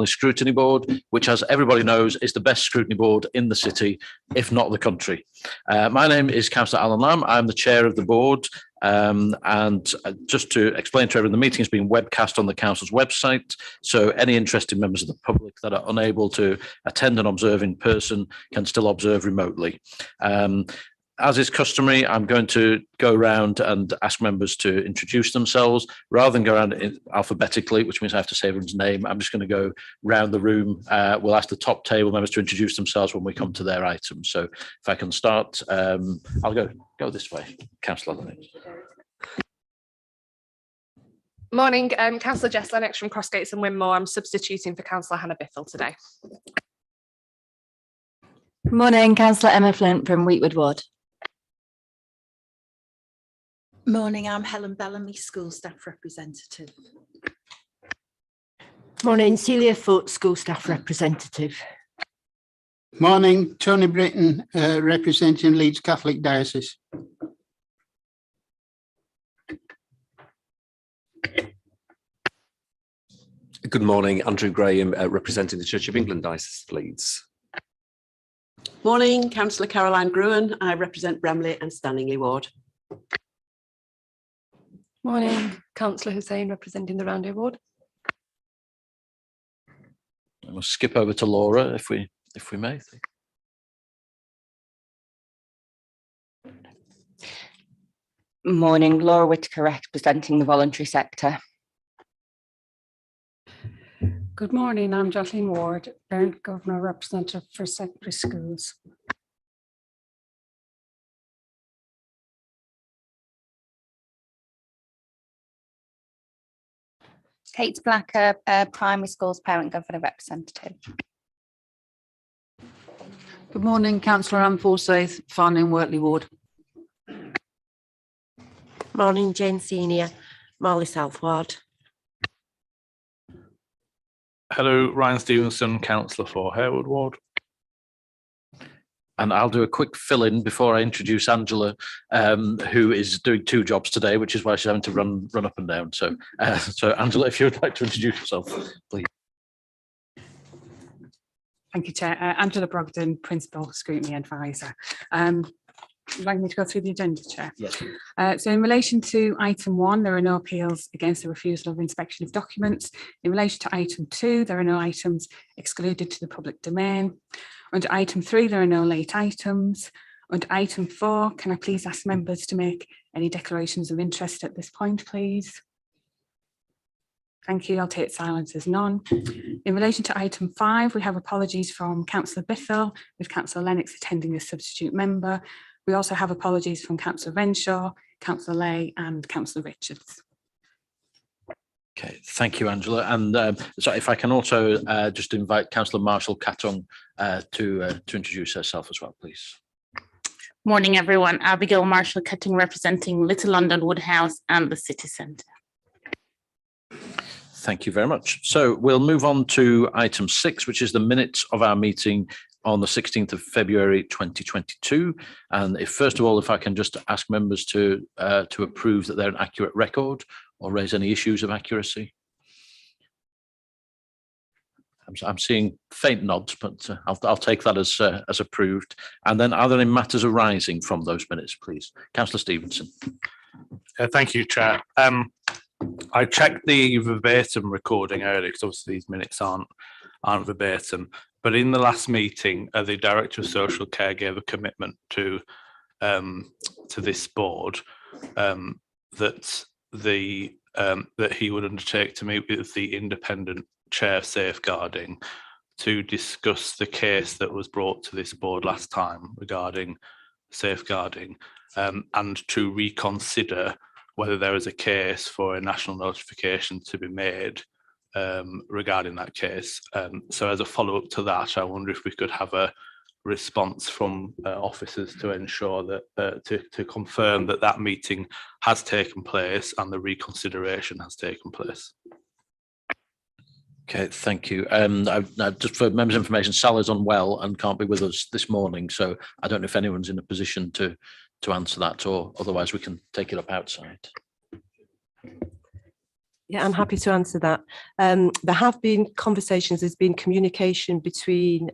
family scrutiny board, which, as everybody knows, is the best scrutiny board in the city, if not the country. My name is Councillor Alan Lamb. I'm the chair of the board. And just to explain to everyone, the meeting is being webcast on the council's website. So any interested members of the public that are unable to attend and observe in person can still observe remotely. As is customary, I'm going to go around and ask members to introduce themselves rather than go around alphabetically, which means I have to say everyone's name. I'm just going to go round the room. We'll ask the top table members to introduce themselves when we come to their items. So if I can start, I'll go this way. Councillor. Morning, Councillor Jess Lennox from Crossgates and Winmore. I'm substituting for Councillor Hannah Biffle today. Morning, Councillor Emma Flint from Wheatwood Ward. Morning, I'm Helen Bellamy, School Staff Representative. Morning, Celia Foote, School Staff Representative. Morning, Tony Britton, representing Leeds Catholic Diocese. Good morning, Andrew Graham, representing the Church of England Diocese of Leeds. Morning, Councillor Caroline Gruen. I represent Bramley and Stanningley Ward. Morning, Councillor Hussain representing the Roundhay Ward. We'll skip over to Laura if we may. Morning, Laura Whitaker representing the voluntary sector. Good morning, I'm Jocelyn Ward, Parent Governor Representative for Secondary Schools. Kate Blacker, Primary Schools Parent Governor Representative. Good morning, Councillor Anne Forsyth, Farnham Wortley Ward. Morning, Jane Senior, Morley South Ward. Hello, Ryan Stevenson, Councillor for Harewood Ward. And I'll do a quick fill-in before I introduce Angela, who is doing two jobs today, which is why she's having to run up and down. So, Angela, if you would like to introduce yourself, please. Thank you, Chair. Angela Brogden, Principal Scrutiny Advisor. Would you like me to go through the agenda, Chair? Yes. So in relation to item 1, there are no appeals against the refusal of inspection of documents. In relation to item 2, there are no items excluded to the public domain. Under item 3, there are no late items. Under item 4, can I please ask members to make any declarations of interest at this point, please? Thank you. I'll take silence as none. In relation to item 5, we have apologies from Councillor Biffle, with Councillor Lennox attending as substitute member. We also have apologies from Councillor Renshaw, Councillor Lay and Councillor Richards. Okay, thank you, Angela. And so if I can also just invite Councillor Marshall Catton to introduce herself as well, please. Morning, everyone. Abigail Marshall Cutting, representing Little London Woodhouse and the City Centre. Thank you very much. So we'll move on to item 6, which is the minutes of our meeting on the 16th of February 2022. And first of all, if I can just ask members to approve that they're an accurate record or raise any issues of accuracy. I'm seeing faint nods, but I'll take that as approved. And then are there any matters arising from those minutes, please? Councillor Stevenson. Thank you, Chair. I checked the verbatim recording earlier because obviously these minutes aren't verbatim. But in the last meeting, the Director of Social Care gave a commitment to this board that he would undertake to meet with the independent chair of safeguarding to discuss the case that was brought to this board last time regarding safeguarding and to reconsider whether there is a case for a national notification to be made regarding that case. So as a follow-up to that, I wonder if we could have a response from officers to ensure that to confirm that that meeting has taken place and the reconsideration has taken place. Okay, thank you. Just for members' information, Sal is unwell and can't be with us this morning, so I don't know if anyone's in a position to answer that, or otherwise we can take it up outside. Yeah, I'm happy to answer that. There have been conversations, there's been communication between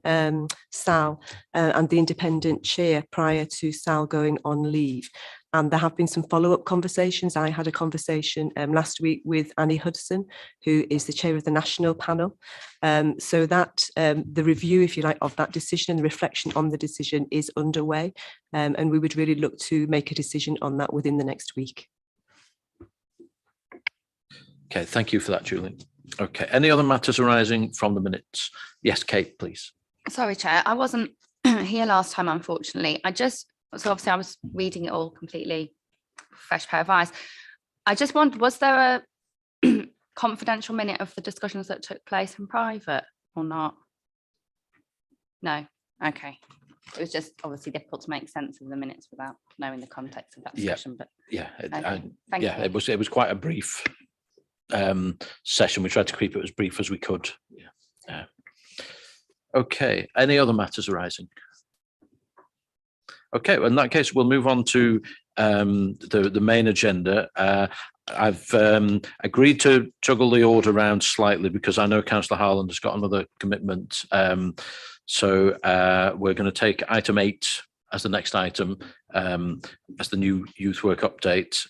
Sal and the independent chair prior to Sal going on leave. And there have been some follow-up conversations. I had a conversation last week with Annie Hudson, who is the chair of the national panel. So that the review, if you like, of that decision and the reflection on the decision is underway. And we would really look to make a decision on that within the next week. Okay, thank you for that, Julie. Okay, any other matters arising from the minutes? Yes, Kate, please. Sorry, Chair, I wasn't here last time, unfortunately. So obviously I was reading it all completely fresh pair of eyes. I just wondered, was there a confidential minute of the discussions that took place in private or not? No, okay. It was just obviously difficult to make sense of the minutes without knowing the context of that discussion. But yeah, thank you. it was quite a brief session. We tried to keep it as brief as we could. Yeah. Okay, any other matters arising? Okay, well, in that case, we'll move on to the main agenda. I've agreed to juggle the order around slightly because I know Councillor Harland has got another commitment. So we're going to take item 8 as the next item, as the new youth work update.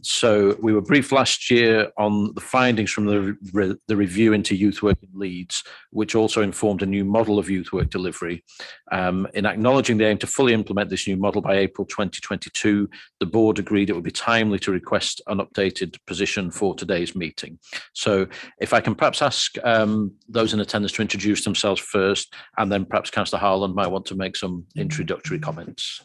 So we were briefed last year on the findings from the review into youth work in Leeds, which also informed a new model of youth work delivery. In acknowledging the aim to fully implement this new model by April 2022, the board agreed it would be timely to request an updated position for today's meeting. So if I can perhaps ask those in attendance to introduce themselves first, and then perhaps Councillor Harland might want to make some introductory comments.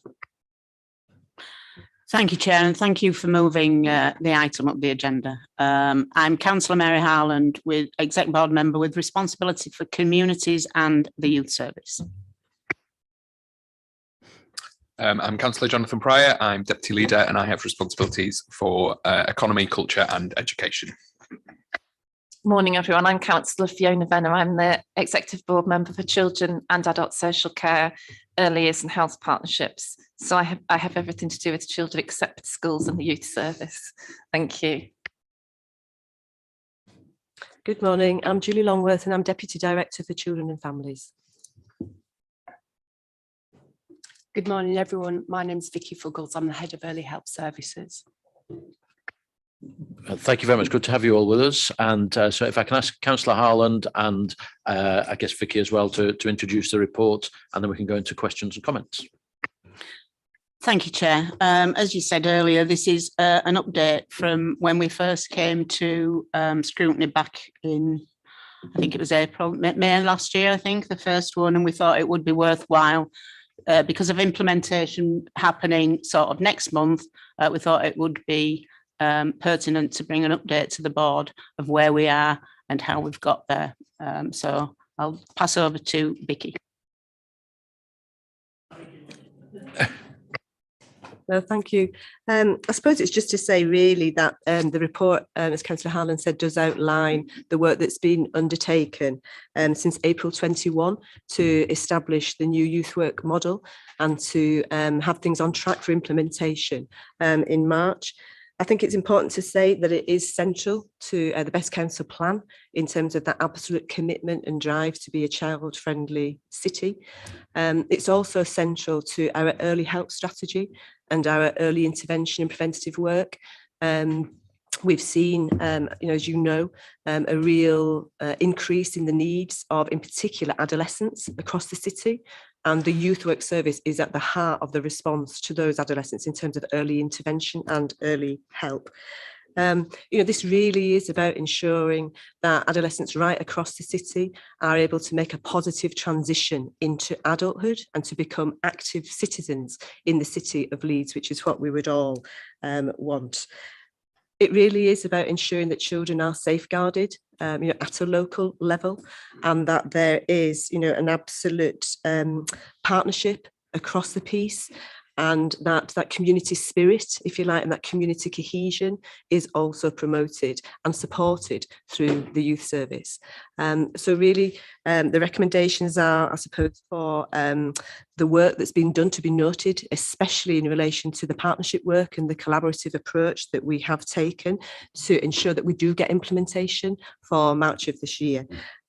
Thank you, Chair, and thank you for moving the item up the agenda. I'm Councillor Mary Harland, with Exec Board Member with responsibility for communities and the youth service. I'm Councillor Jonathan Pryor. I'm Deputy Leader and I have responsibilities for economy, culture and education. Morning, everyone. I'm Councillor Fiona Venner. I'm the Executive Board Member for Children and Adult Social Care, Early Years and Health Partnerships. So I have everything to do with children except schools and the youth service. Thank you. Good morning. I'm Julie Longworth and I'm Deputy Director for Children and Families. Good morning, everyone. My name's Vicky Fuggles. I'm the Head of Early Help Services. Thank you very much. Good to have you all with us. And so if I can ask Councillor Harland and I guess Vicky as well to introduce the report, and then we can go into questions and comments. Thank you, Chair. As you said earlier, this is an update from when we first came to scrutiny back in, I think it was April, May last year, I think, the first one, and we thought it would be worthwhile because of implementation happening sort of next month. We thought it would be pertinent to bring an update to the board of where we are and how we've got there. So I'll pass over to Vicky. No, thank you. I suppose it's just to say really that the report, as Councillor Harland said, does outline the work that's been undertaken since April 21 to establish the new youth work model and to have things on track for implementation in March. I think it's important to say that it is central to the Best Council plan in terms of that absolute commitment and drive to be a child-friendly city. It's also central to our early help strategy and our early intervention and preventative work. We've seen, as you know, a real increase in the needs of, in particular, adolescents across the city. And the youth work service is at the heart of the response to those adolescents in terms of early intervention and early help. This really is about ensuring that adolescents right across the city are able to make a positive transition into adulthood and to become active citizens in the city of Leeds, which is what we would all want. It really is about ensuring that children are safeguarded at a local level, and that there is an absolute partnership across the piece. and that community spirit, if you like, and that community cohesion is also promoted and supported through the youth service. So really, the recommendations are, I suppose, for the work that's been done to be noted, especially in relation to the partnership work and the collaborative approach that we have taken to ensure that we do get implementation for March of this year.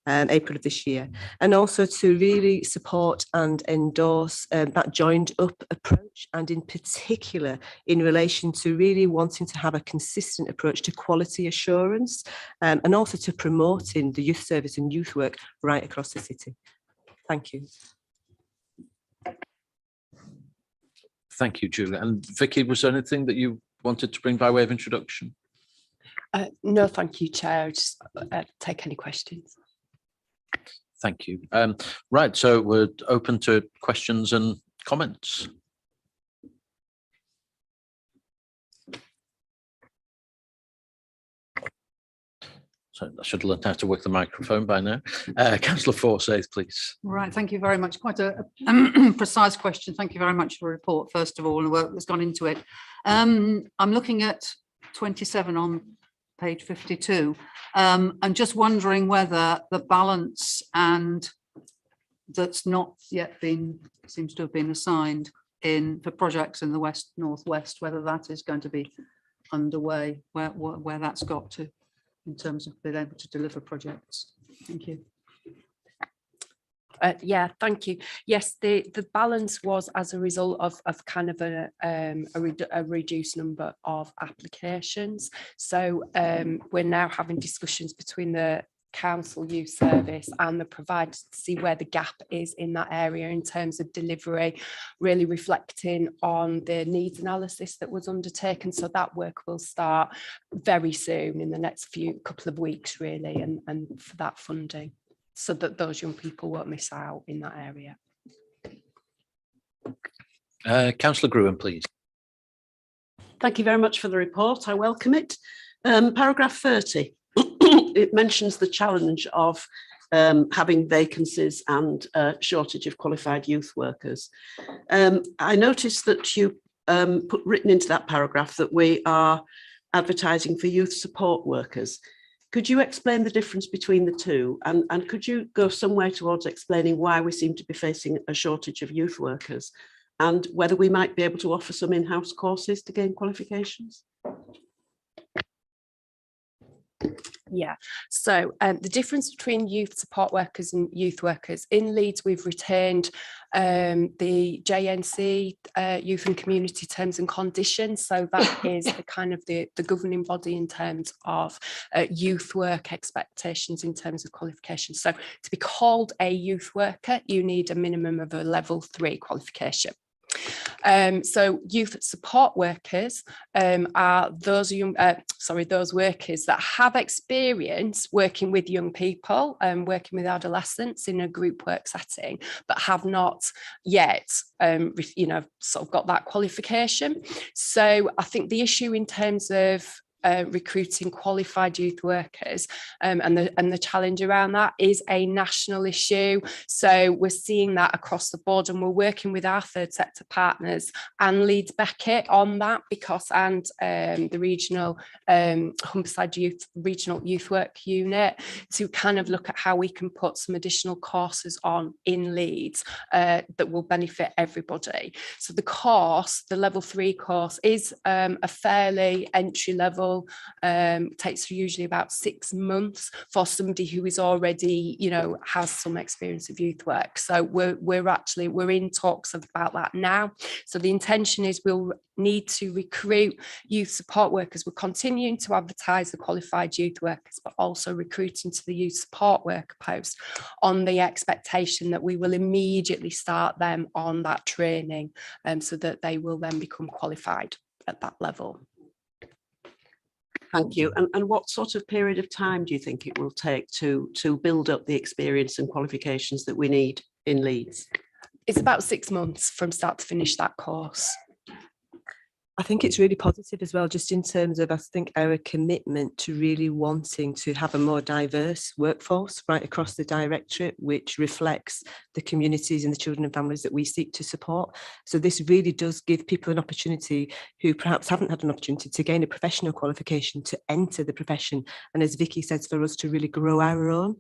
April of this year, and also to really support and endorse that joined up approach, and in particular in relation to really wanting to have a consistent approach to quality assurance, and also to promoting the youth service and youth work right across the city. Thank you. Thank you, Julia. And Vicky, was there anything that you wanted to bring by way of introduction? No, thank you, Chair. I'll just take any questions. Thank you. Right, so we're open to questions and comments. So I should have learned how to work the microphone by now. Councillor Forsyth, please. Right, thank you very much. Quite a precise question. Thank you very much for the report, first of all, and the work that's gone into it. I'm looking at 27 on page 52, and just wondering whether the balance and that's not yet been, seems to have been assigned in for projects in the West Northwest, whether that is going to be underway, where that's got to in terms of being able to deliver projects. Thank you. Yeah, thank you. Yes, the balance was as a result of kind of a reduced number of applications. So we're now having discussions between the council youth service and the providers to see where the gap is in that area in terms of delivery, really reflecting on the needs analysis that was undertaken. So that work will start very soon in the next couple of weeks, really, and for that funding, so that those young people won't miss out in that area. Councillor Gruen, please. Thank you very much for the report. I welcome it. Paragraph 30, it mentions the challenge of having vacancies and shortage of qualified youth workers. I noticed that you put written into that paragraph that we are advertising for youth support workers. Could you explain the difference between the two, and could you go some way towards explaining why we seem to be facing a shortage of youth workers, and whether we might be able to offer some in-house courses to gain qualifications? Yeah, so the difference between youth support workers and youth workers in Leeds, we've retained the JNC Youth and Community Terms and Conditions. So that is the kind of the governing body in terms of youth work expectations in terms of qualifications. So to be called a youth worker, you need a minimum of a level 3 qualification. So youth support workers are those those workers that have experience working with young people and working with adolescents in a group work setting, but have not yet sort of got that qualification. So I think the issue in terms of recruiting qualified youth workers and the challenge around that is a national issue. So we're seeing that across the board, and we're working with our third sector partners and Leeds Beckett on that, because the regional Humberside Regional Youth Work Unit, to kind of look at how we can put some additional courses on in Leeds that will benefit everybody. So the course, the level 3 course, is a fairly entry level. Takes usually about 6 months for somebody who is already, has some experience of youth work. So we're in talks about that now. So the intention is we'll need to recruit youth support workers. We're continuing to advertise the qualified youth workers, but also recruiting to the youth support worker post on the expectation that we will immediately start them on that training, so that they will then become qualified at that level. Thank you. And what sort of period of time do you think it will take to build up the experience and qualifications that we need in Leeds? It's about 6 months from start to finish, that course. I think it's really positive as well, just in terms of, I think, our commitment to really wanting to have a more diverse workforce right across the directorate, which reflects the communities and the children and families that we seek to support. So this really does give people an opportunity who perhaps haven't had an opportunity to gain a professional qualification to enter the profession. And as Vicky says, for us to really grow our own.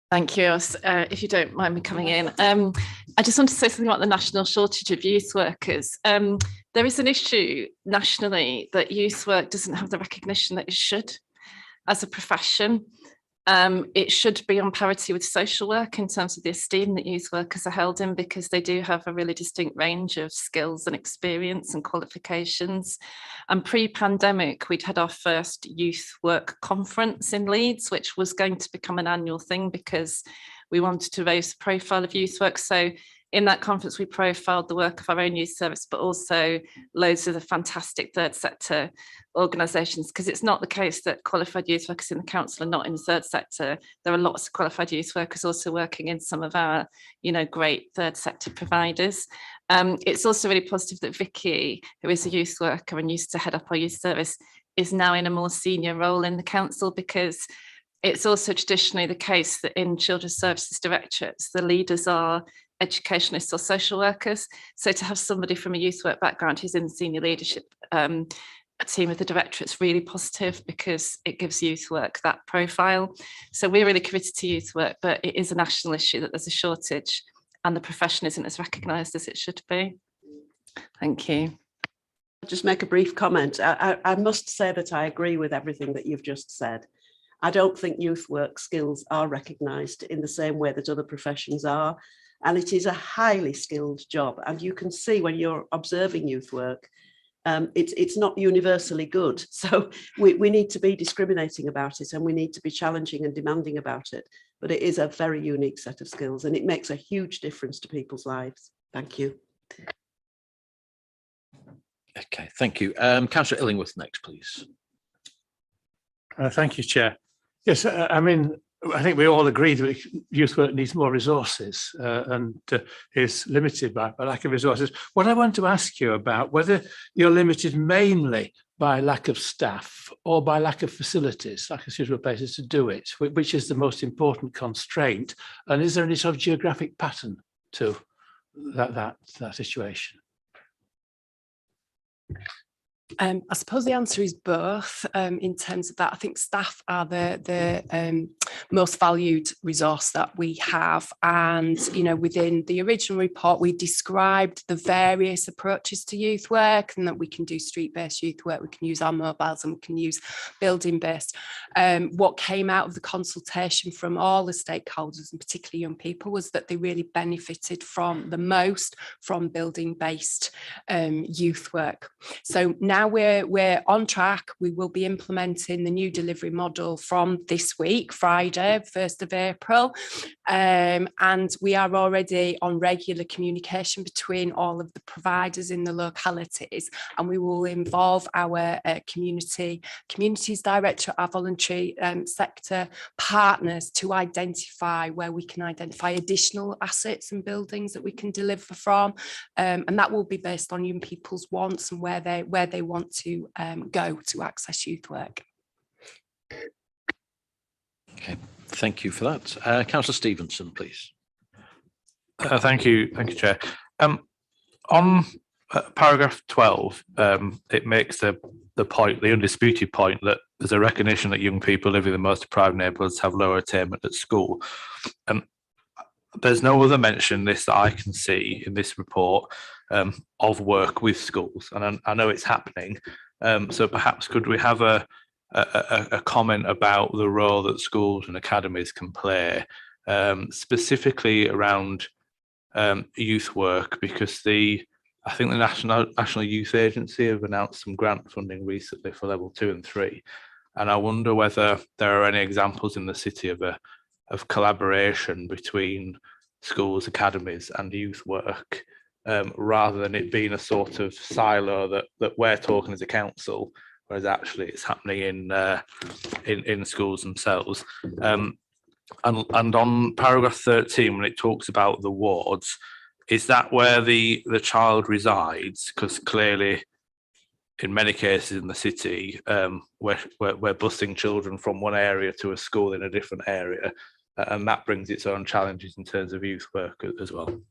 Thank you. If you don't mind me coming in, I just want to say something about the national shortage of youth workers. There is an issue nationally that youth work doesn't have the recognition that it should as a profession. It should be on parity with social work in terms of the esteem that youth workers are held in, because they do have a really distinct range of skills and experience and qualifications. And pre-pandemic, we'd had our first youth work conference in Leeds, which was going to become an annual thing because we wanted to raise the profile of youth work. So in that conference, we profiled the work of our own youth service, but also loads of the fantastic third sector organisations, because it's not the case that qualified youth workers in the council are not in the third sector. There are lots of qualified youth workers also working in some of our, great third sector providers. It's also really positive that Vicky, who is a youth worker and used to head up our youth service, is now in a more senior role in the council, because it's also traditionally the case that in children's services directorates, the leaders are educationalists or social workers. So to have somebody from a youth work background who's in the senior leadership team of the directorate is really positive, because it gives youth work that profile. So we're really committed to youth work, but it is a national issue that there's a shortage and the profession isn't as recognised as it should be. Thank you. I'll just make a brief comment. I must say that I agree with everything that you've just said. I don't think youth work skills are recognised in the same way that other professions are. And it is a highly skilled job. And you can see when you're observing youth work, it's not universally good. So we need to be discriminating about it, and we need to be challenging and demanding about it. But it is a very unique set of skills, and it makes a huge difference to people's lives. Thank you. Okay, thank you. Councillor Illingworth next, please. Thank you, Chair. Yes, I think we all agree that youth work needs more resources and is limited by lack of resources. What I want to ask you about, whether you're limited mainly by lack of staff or by lack of facilities, lack of suitable places to do it, which is the most important constraint, and is there any sort of geographic pattern to that situation? I suppose the answer is both. In terms of that, I think staff are the most valued resource that we have. And, within the original report, we described the various approaches to youth work, and that we can do street-based youth work, we can use our mobiles, and we can use building-based. What came out of the consultation from all the stakeholders, and particularly young people, was that they really benefited from building-based youth work. So now we're on track. We will be implementing the new delivery model from this week, Friday, 1st of April. And we are already on regular communication between all of the providers in the localities, and we will involve our communities director, our voluntary sector partners, to identify where we can identify additional assets and buildings that we can deliver from. And that will be based on young people's wants and where they want to go to access youth work. Okay, thank you for that. Councillor Stevenson, please. Thank you, Chair. On paragraph 12, it makes the point, the undisputed point, that there's a recognition that young people living in the most deprived neighbourhoods have lower attainment at school. There's no other mention that I can see in this report of work with schools, and I know it's happening. So perhaps could we have a comment about the role that schools and academies can play, specifically around youth work, because I think the National Youth Agency have announced some grant funding recently for level 2 and 3, and I wonder whether there are any examples in the city of collaboration between schools, academies, and youth work, rather than it being a sort of silo that we're talking as a council, whereas actually it's happening in schools themselves. And on paragraph 13, when it talks about the wards, is that where the child resides? Because clearly, in many cases in the city, we're busing children from one area to a school in a different area, and that brings its own challenges in terms of youth work as well.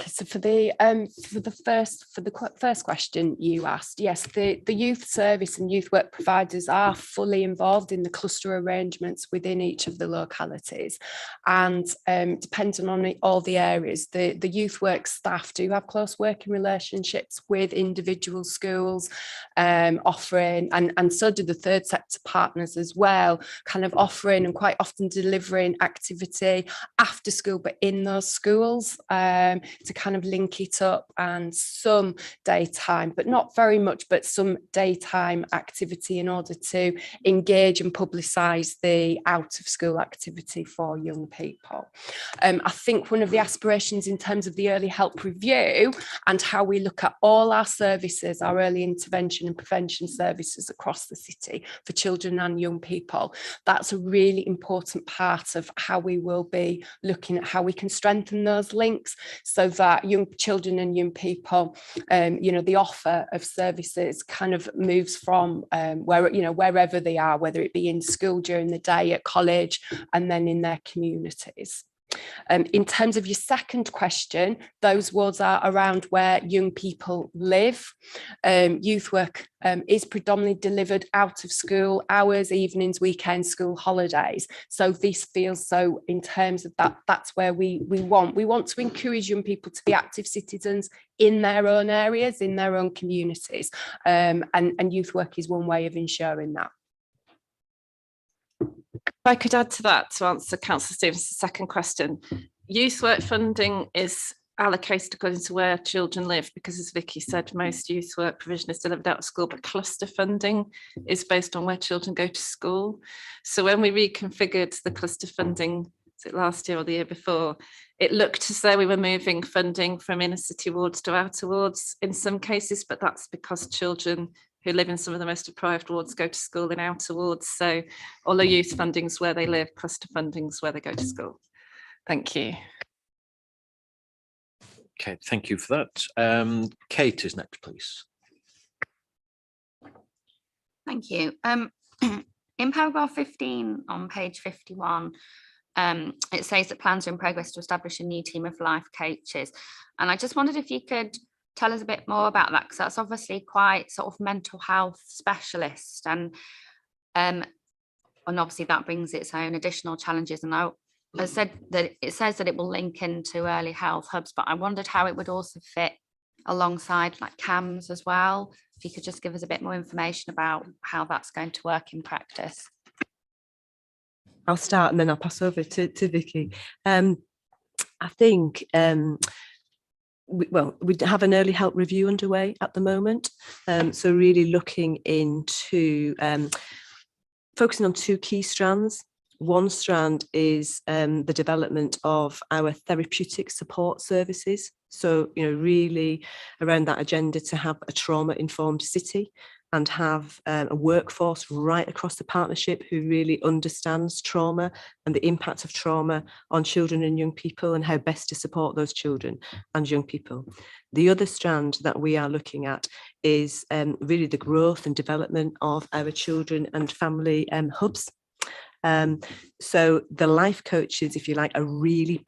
Okay, so for the first question you asked, yes, the youth service and youth work providers are fully involved in the cluster arrangements within each of the localities, and depending on all the areas, the youth work staff do have close working relationships with individual schools, offering, and so do the third sector partners as well, kind of offering and quite often delivering activity after school, but in those schools, to kind of link it up, and some daytime, but not very much, but some daytime activity in order to engage and publicise the out of school activity for young people. I think one of the aspirations in terms of the early help review and how we look at all our services, our early intervention and prevention services across the city for children and young people, that's a really important part of how we will be looking at how we can strengthen those links, so that young children and young people, the offer of services kind of moves from wherever they are, whether it be in school during the day, at college, and then in their communities. In terms of your second question, those words are around where young people live. Youth work is predominantly delivered out of school hours, evenings, weekends, school holidays. So this feels so in terms of that's where we want to encourage young people to be active citizens in their own areas, in their own communities. And youth work is one way of ensuring that. If I could add to that to answer Councillor Stevens' second question, youth work funding is allocated according to where children live, because as Vicky said, most youth work provision is delivered out of school, but cluster funding is based on where children go to school. So when we reconfigured the cluster funding, was it last year or the year before, it looked as though we were moving funding from inner city wards to outer wards in some cases, but that's because children who live in some of the most deprived wards go to school in outer wards. So although youth funding's where they live, cluster funding's where they go to school. Thank you. Okay, thank you for that. Kate is next, please. Thank you. In paragraph 15 on page 51, it says that plans are in progress to establish a new team of life coaches. And I just wondered if you could tell us a bit more about that, because that's obviously quite sort of mental health specialist, and obviously that brings its own additional challenges. And I said that it says that it will link into early health hubs, but I wondered how it would also fit alongside like CAMS as well. If you could just give us a bit more information about how that's going to work in practice. I'll start and then I'll pass over to Vicky. I think we have an early help review underway at the moment. So really looking into focusing on two key strands. One strand is the development of our therapeutic support services. So, really around that agenda to have a trauma-informed city and have a workforce right across the partnership who really understands trauma and the impact of trauma on children and young people and how best to support those children and young people. The other strand that we are looking at is really the growth and development of our children and family hubs. So the life coaches, if you like, are really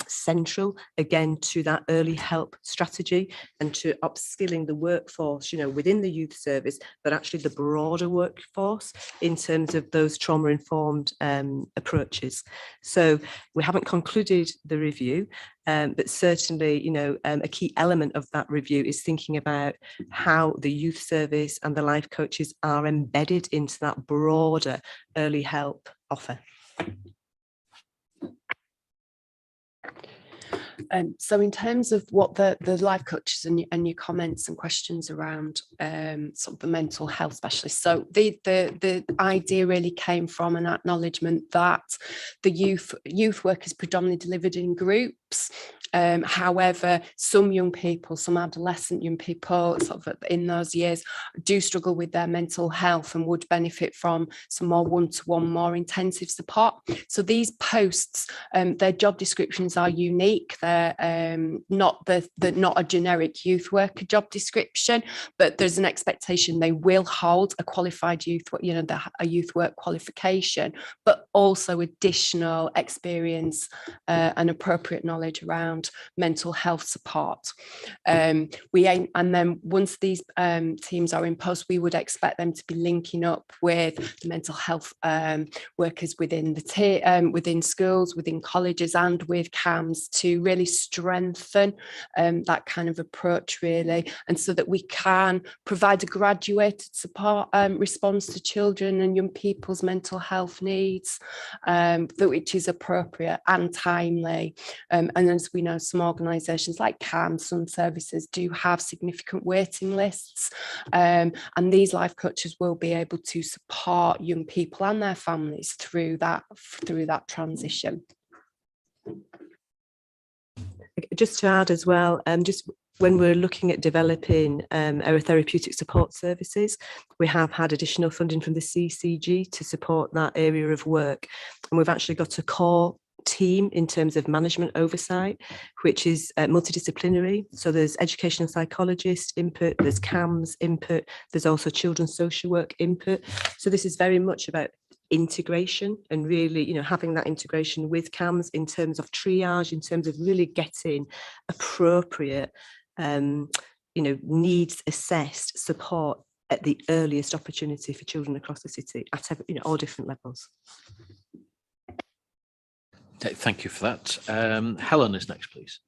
central again to that early help strategy and to upskilling the workforce, within the youth service, but actually the broader workforce in terms of those trauma-informed approaches. So we haven't concluded the review, but certainly, a key element of that review is thinking about how the youth service and the life coaches are embedded into that broader early help offer. So in terms of what the life coaches and your comments and questions around sort of the mental health specialists, so the idea really came from an acknowledgement that the youth work is predominantly delivered in group gaps. However, some young people, some adolescent young people sort of in those years do struggle with their mental health and would benefit from some more one-to-one, more intensive support. So these posts, their job descriptions are unique. They're not a generic youth worker job description, but there's an expectation they will hold a qualified youth, a youth work qualification, but also additional experience and appropriate knowledge around mental health support. And then once these teams are in post, we would expect them to be linking up with the mental health workers within within schools, within colleges, and with CAMS to really strengthen that kind of approach, really, and so that we can provide a graduated support response to children and young people's mental health needs, which is appropriate and timely. And as we know, some organisations like CAMS, some services do have significant waiting lists, and these life coaches will be able to support young people and their families through that transition. Just to add as well, just when we're looking at developing our therapeutic support services, we have had additional funding from the CCG to support that area of work, and we've actually got a core team in terms of management oversight, which is multidisciplinary. So there's educational psychologist input, there's CAMS input, there's also children's social work input. So this is very much about integration and really, having that integration with CAMS in terms of triage, in terms of really getting appropriate, needs assessed support at the earliest opportunity for children across the city at all different levels. Thank you for that. Helen is next, please.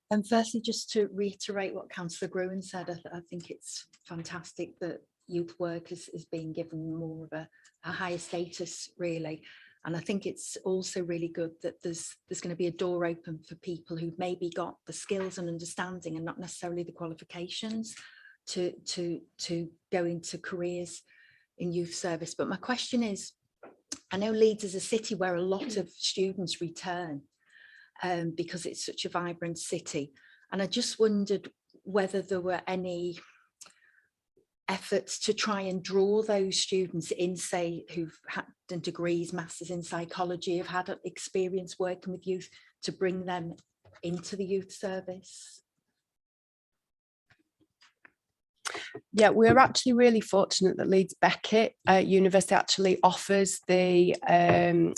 And firstly, just to reiterate what Councillor Gruen said, I think it's fantastic that youth work is being given more of a higher status, really. And I think it's also really good that there's going to be a door open for people who've maybe got the skills and understanding and not necessarily the qualifications to go into careers in youth service. But my question is, I know Leeds is a city where a lot of students return because it's such a vibrant city. And I just wondered whether there were any efforts to try and draw those students in, say, who've had degrees, masters in psychology, have had experience working with youth, to bring them into the youth service. Yeah, we're actually really fortunate that Leeds Beckett University actually offers the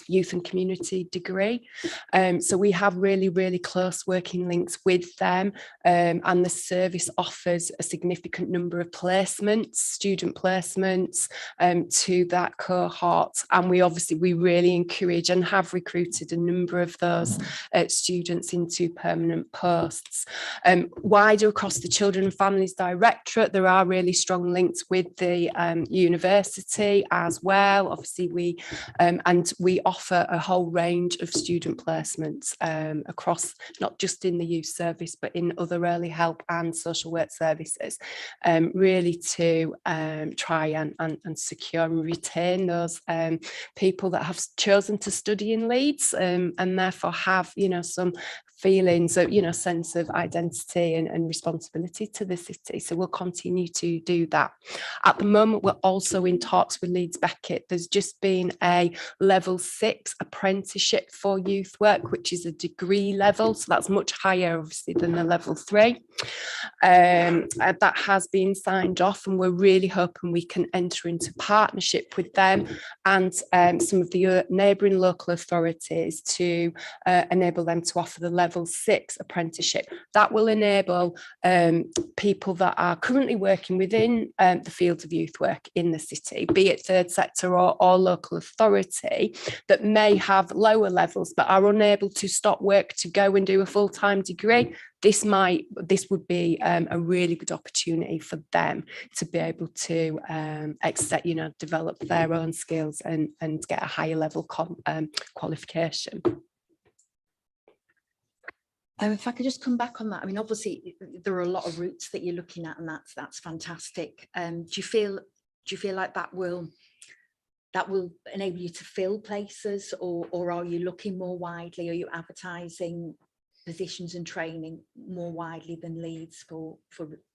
youth and community degree. So we have really, really close working links with them, and the service offers a significant number of placements, student placements, to that cohort. And we really encourage and have recruited a number of those students into permanent posts. Wider across the Children and Families Directorate, there are really strong links with the university as well. Obviously, we offer a whole range of student placements across, not just in the youth service, but in other early help and social work services, really to try and secure and retain those people that have chosen to study in Leeds, and therefore have, some feelings of, sense of identity and responsibility to the city. So we'll continue to do that. At the moment, we're also in talks with Leeds Beckett. There's just been a level 6 apprenticeship for youth work, which is a degree level. So that's much higher, obviously, than the level 3. That has been signed off, and we're really hoping we can enter into partnership with them and some of the neighbouring local authorities to enable them to offer the level 6 apprenticeship. That will enable people that are currently working within the field of youth work in the city, be it third sector or local authority, that may have lower levels but are unable to stop work to go and do a full-time degree. This would be a really good opportunity for them to be able to develop their own skills and get a higher level qualification. If I could just come back on that, I mean, obviously there are a lot of routes that you're looking at, and that's fantastic. Do you feel like that will that will enable you to fill places, or are you looking more widely? Are you advertising positions and training more widely than Leeds for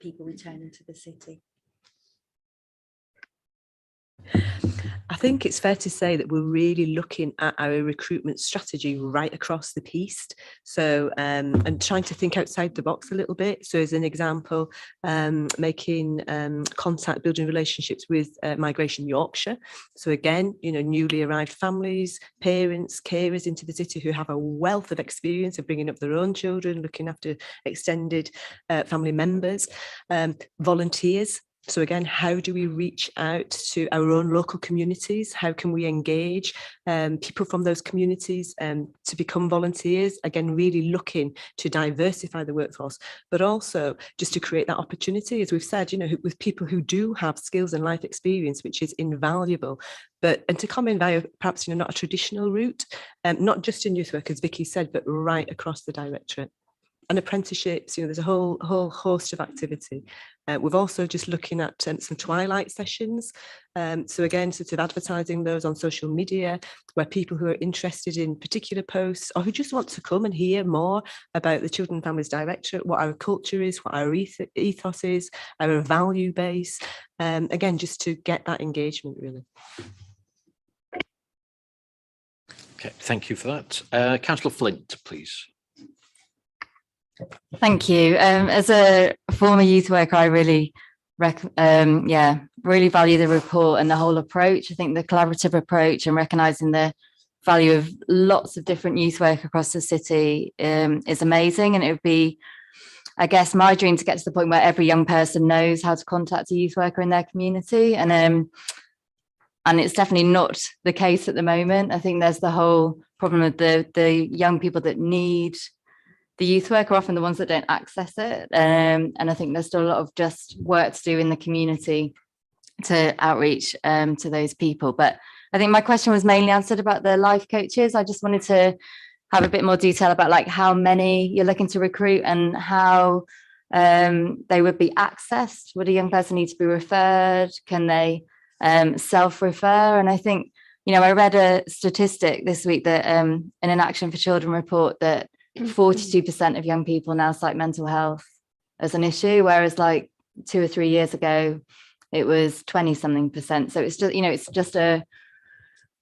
people returning to the city? I think it's fair to say that we're really looking at our recruitment strategy right across the piece. So, and trying to think outside the box a little bit. So as an example, making contact, building relationships with Migration Yorkshire. So again, you know, newly arrived families, parents, carers into the city who have a wealth of experience of bringing up their own children, looking after extended family members, volunteers. So again, how do we reach out to our own local communities? How can we engage people from those communities to become volunteers? Again, really looking to diversify the workforce, but also just to create that opportunity, as we've said, you know, with people who do have skills and life experience, which is invaluable. And to come in via perhaps, you know, not a traditional route, not just in youth work, as Vicky said, but right across the directorate. And apprenticeships, you know, there's a whole host of activity. We've also just looking at some twilight sessions. So again, sort of advertising those on social media, where people who are interested in particular posts or who just want to come and hear more about the Children and Families Directorate, what our culture is, what our ethos is, our value base. Again, just to get that engagement, really. Okay, thank you for that. Councillor Flint, please. Thank you. As a former youth worker, I really, really value the report and the whole approach. I think the collaborative approach and recognising the value of lots of different youth work across the city is amazing. And it would be, I guess, my dream to get to the point where every young person knows how to contact a youth worker in their community. And it's definitely not the case at the moment. I think there's the whole problem of the young people that need the youth work are often the ones that don't access it. And I think there's still a lot of just work to do in the community to outreach to those people. But I think my question was mainly answered about the life coaches. I just wanted to have a bit more detail about like how many you're looking to recruit and how they would be accessed. Would a young person need to be referred? Can they self-refer? And I think, you know, I read a statistic this week that in an Action for Children report that 42% of young people now cite mental health as an issue, whereas like 2 or 3 years ago, it was 20-something%. So it's just, you know, it's just a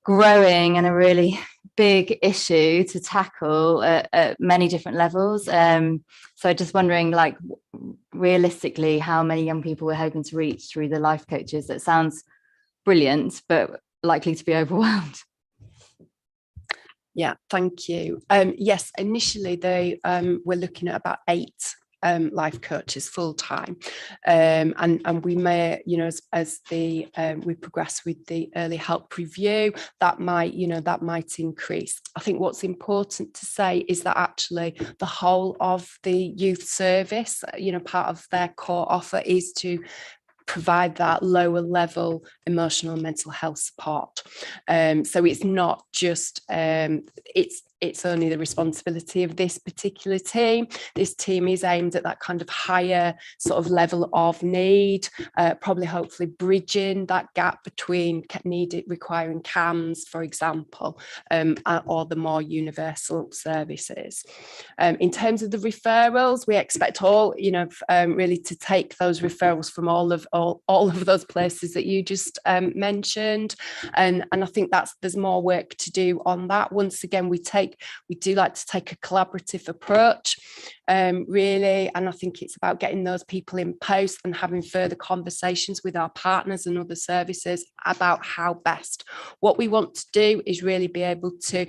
growing and a really big issue to tackle at many different levels. So just wondering, like, realistically, how many young people we're hoping to reach through the life coaches? That sounds brilliant, but likely to be overwhelmed. Yeah, thank you. Yes, initially they were looking at about 8 life coaches full time, and we may, you know, as the we progress with the early help review, that might, you know, that might increase. I think what's important to say is that actually the whole of the youth service, you know, part of their core offer is to provide that lower level emotional and mental health support. So it's not just, it's only the responsibility of this particular team. This team is aimed at that kind of higher sort of level of need, probably hopefully bridging that gap between need requiring CAMS, for example, or the more universal services. In terms of the referrals, we expect all, you know, really to take those referrals from all of those places that you just mentioned, and I think there's more work to do on that. Once again, we do like to take a collaborative approach, really, and I think it's about getting those people in post and having further conversations with our partners and other services about how best. What we want to do is really be able to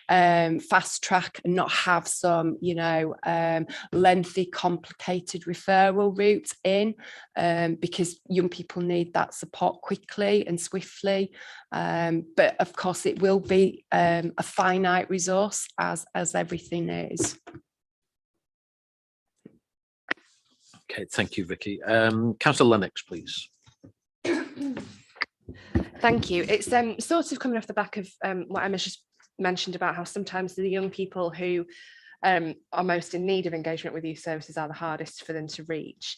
fast track and not have some, you know, lengthy, complicated referral routes in, because young people need that support quickly and swiftly. But of course, it will be a finite resource, as everything is. Okay, thank you, Vicky. Councillor Lennox, please. Thank you. It's sort of coming off the back of what Emma just mentioned about how sometimes the young people who are most in need of engagement with youth services are the hardest for them to reach.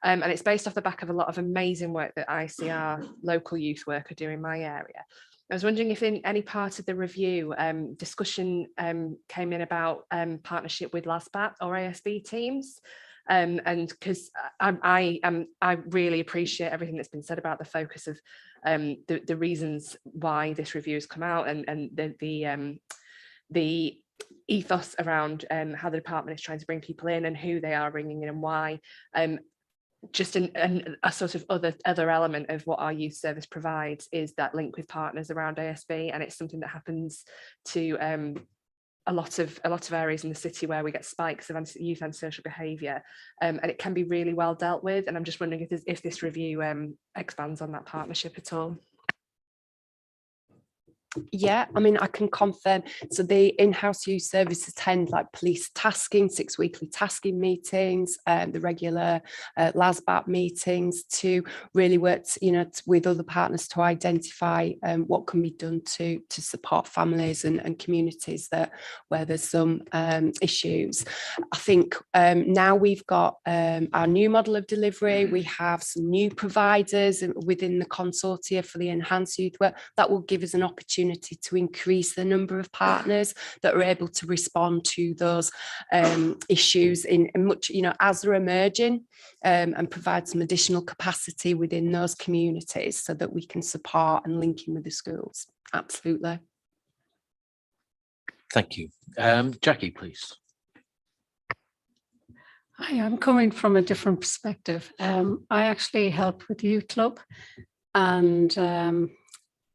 And it's based off the back of a lot of amazing work that ICR local youth work are doing in my area. I was wondering if in any part of the review discussion came in about partnership with LASBAT or ASB teams. And because I really appreciate everything that's been said about the focus of the reasons why this review has come out, and the ethos around how the department is trying to bring people in and who they are bringing in and why. Just a sort of other element of what our youth service provides is that link with partners around ASB, and it's something that happens to a lot of areas in the city where we get spikes of youth antisocial behaviour, and it can be really well dealt with. And I'm just wondering if this review expands on that partnership at all. Yeah, I mean, I can confirm. So the in-house youth service attend like police tasking, 6 weekly tasking meetings, the regular LASBAT meetings to really work, with other partners to identify what can be done to support families and communities where there's some issues. I think now we've got our new model of delivery. We have some new providers within the consortia for the enhanced youth work that will give us an opportunity to increase the number of partners that are able to respond to those issues in much, as they're emerging, and provide some additional capacity within those communities so that we can support and link in with the schools. Absolutely. Thank you. Jackie, please. Hi, I'm coming from a different perspective. I actually help with the youth club, and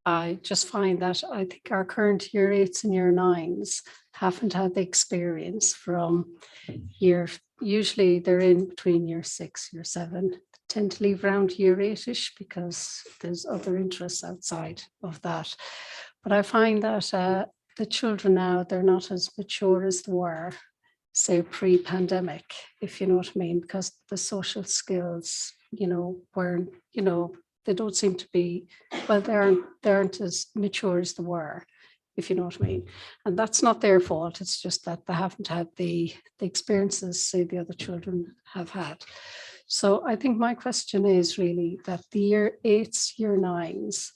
I just find that I think our current year 8s and year 9s haven't had the experience from usually they're in between year 6, year 7, tend to leave around year 8ish because there's other interests outside of that. But I find that the children now, they're not as mature as they were, say, pre-pandemic, if you know what I mean, because the social skills, weren't, they don't seem to be, well, they aren't as mature as they were, if you know what I mean. And that's not their fault. It's just that they haven't had the experiences, say, the other children have had. So I think my question is really that the year 8s, year 9s,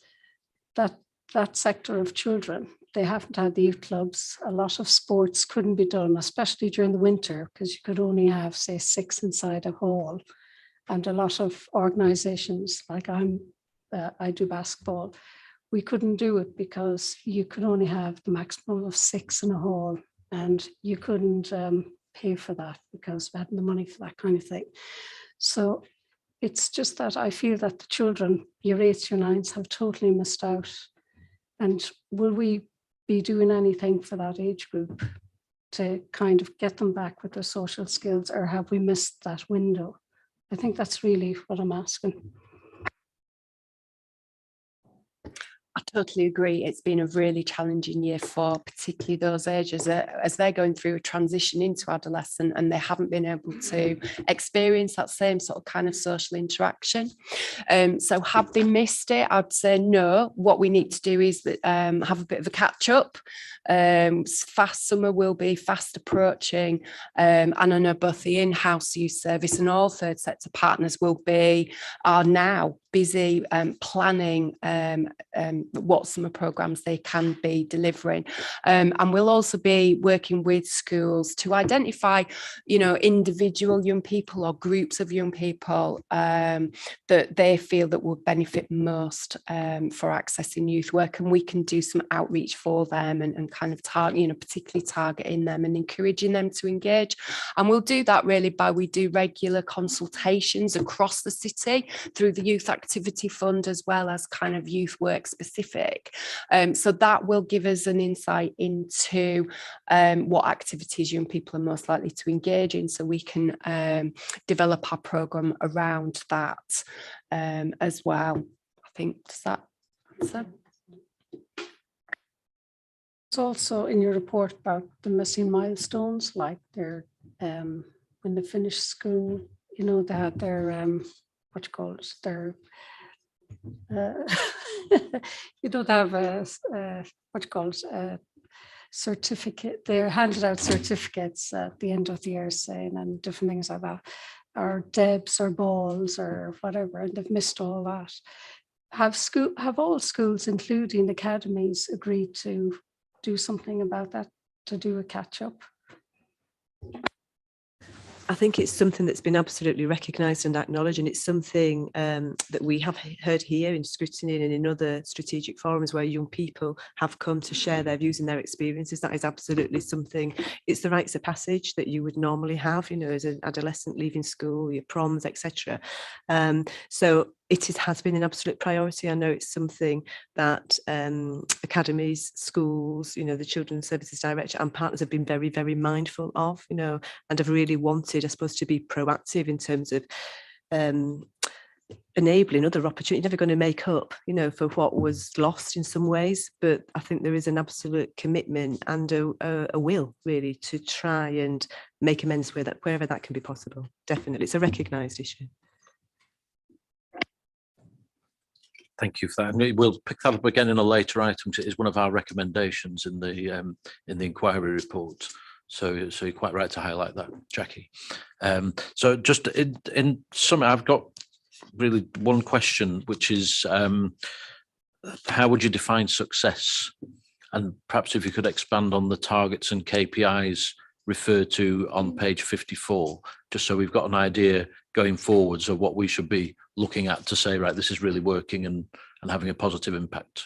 that sector of children, they haven't had the youth clubs. A lot of sports couldn't be done, especially during the winter, because you could only have, say, 6 inside a hall. And a lot of organizations, like I do basketball, we couldn't do it because you could only have the maximum of 6 in a hall, and you couldn't pay for that because we hadn't the money for that kind of thing. So it's just that I feel that the children, year 8s, year 9s, have totally missed out. And will we be doing anything for that age group to kind of get them back with their social skills, or have we missed that window? I think that's really what I'm asking. I totally agree. It's been a really challenging year for particularly those ages as they're going through a transition into adolescence, and they haven't been able to experience that same sort of kind of social interaction. So have they missed it? I'd say no. What we need to do is have a bit of a catch up. Fast summer will be fast approaching, and I know both the in-house youth service and all third sector partners are now busy planning what summer programs they can be delivering, and we'll also be working with schools to identify, individual young people or groups of young people that they feel that will benefit most for accessing youth work, and we can do some outreach for them and kind of particularly targeting them and encouraging them to engage. And we'll do that really we do regular consultations across the city through the Youth Activity Fund, as well as kind of youth work specific. So that will give us an insight into what activities young people are most likely to engage in, so we can develop our programme around that as well. I think, does that answer? It's also in your report about the missing milestones, like they're when they finish school, they had their their you don't have a certificate. They're handed out certificates at the end of the year, saying, and different things like that. or Debs or balls or whatever, and they've missed all that. Have all schools, including academies, agreed to do something about that, to do a catch up? I think it's something that's been absolutely recognised and acknowledged, and it's something that we have heard here in Scrutiny and in other strategic forums where young people have come to share their views and their experiences. That is absolutely something. It's the rites of passage that you would normally have, you know, as an adolescent leaving school, your proms, etc. So has been an absolute priority. I know it's something that academies, schools, you know, the Children's Services Director and partners have been very, very mindful of, you know, and have really wanted, I suppose, to be proactive in terms of enabling other opportunities. Never going to make up, you know, for what was lost in some ways, but I think there is an absolute commitment and a will really to try and make amends wherever that can be possible. Definitely, it's a recognised issue. Thank you for that. And we'll pick that up again in a later item. It is one of our recommendations in the inquiry report. So you're quite right to highlight that, Jackie. So just in sum, I've got really one question, which is how would you define success? And perhaps if you could expand on the targets and KPIs referred to on page 54, just so we've got an idea going forwards of what we should be looking at to say, right, this is really working and having a positive impact.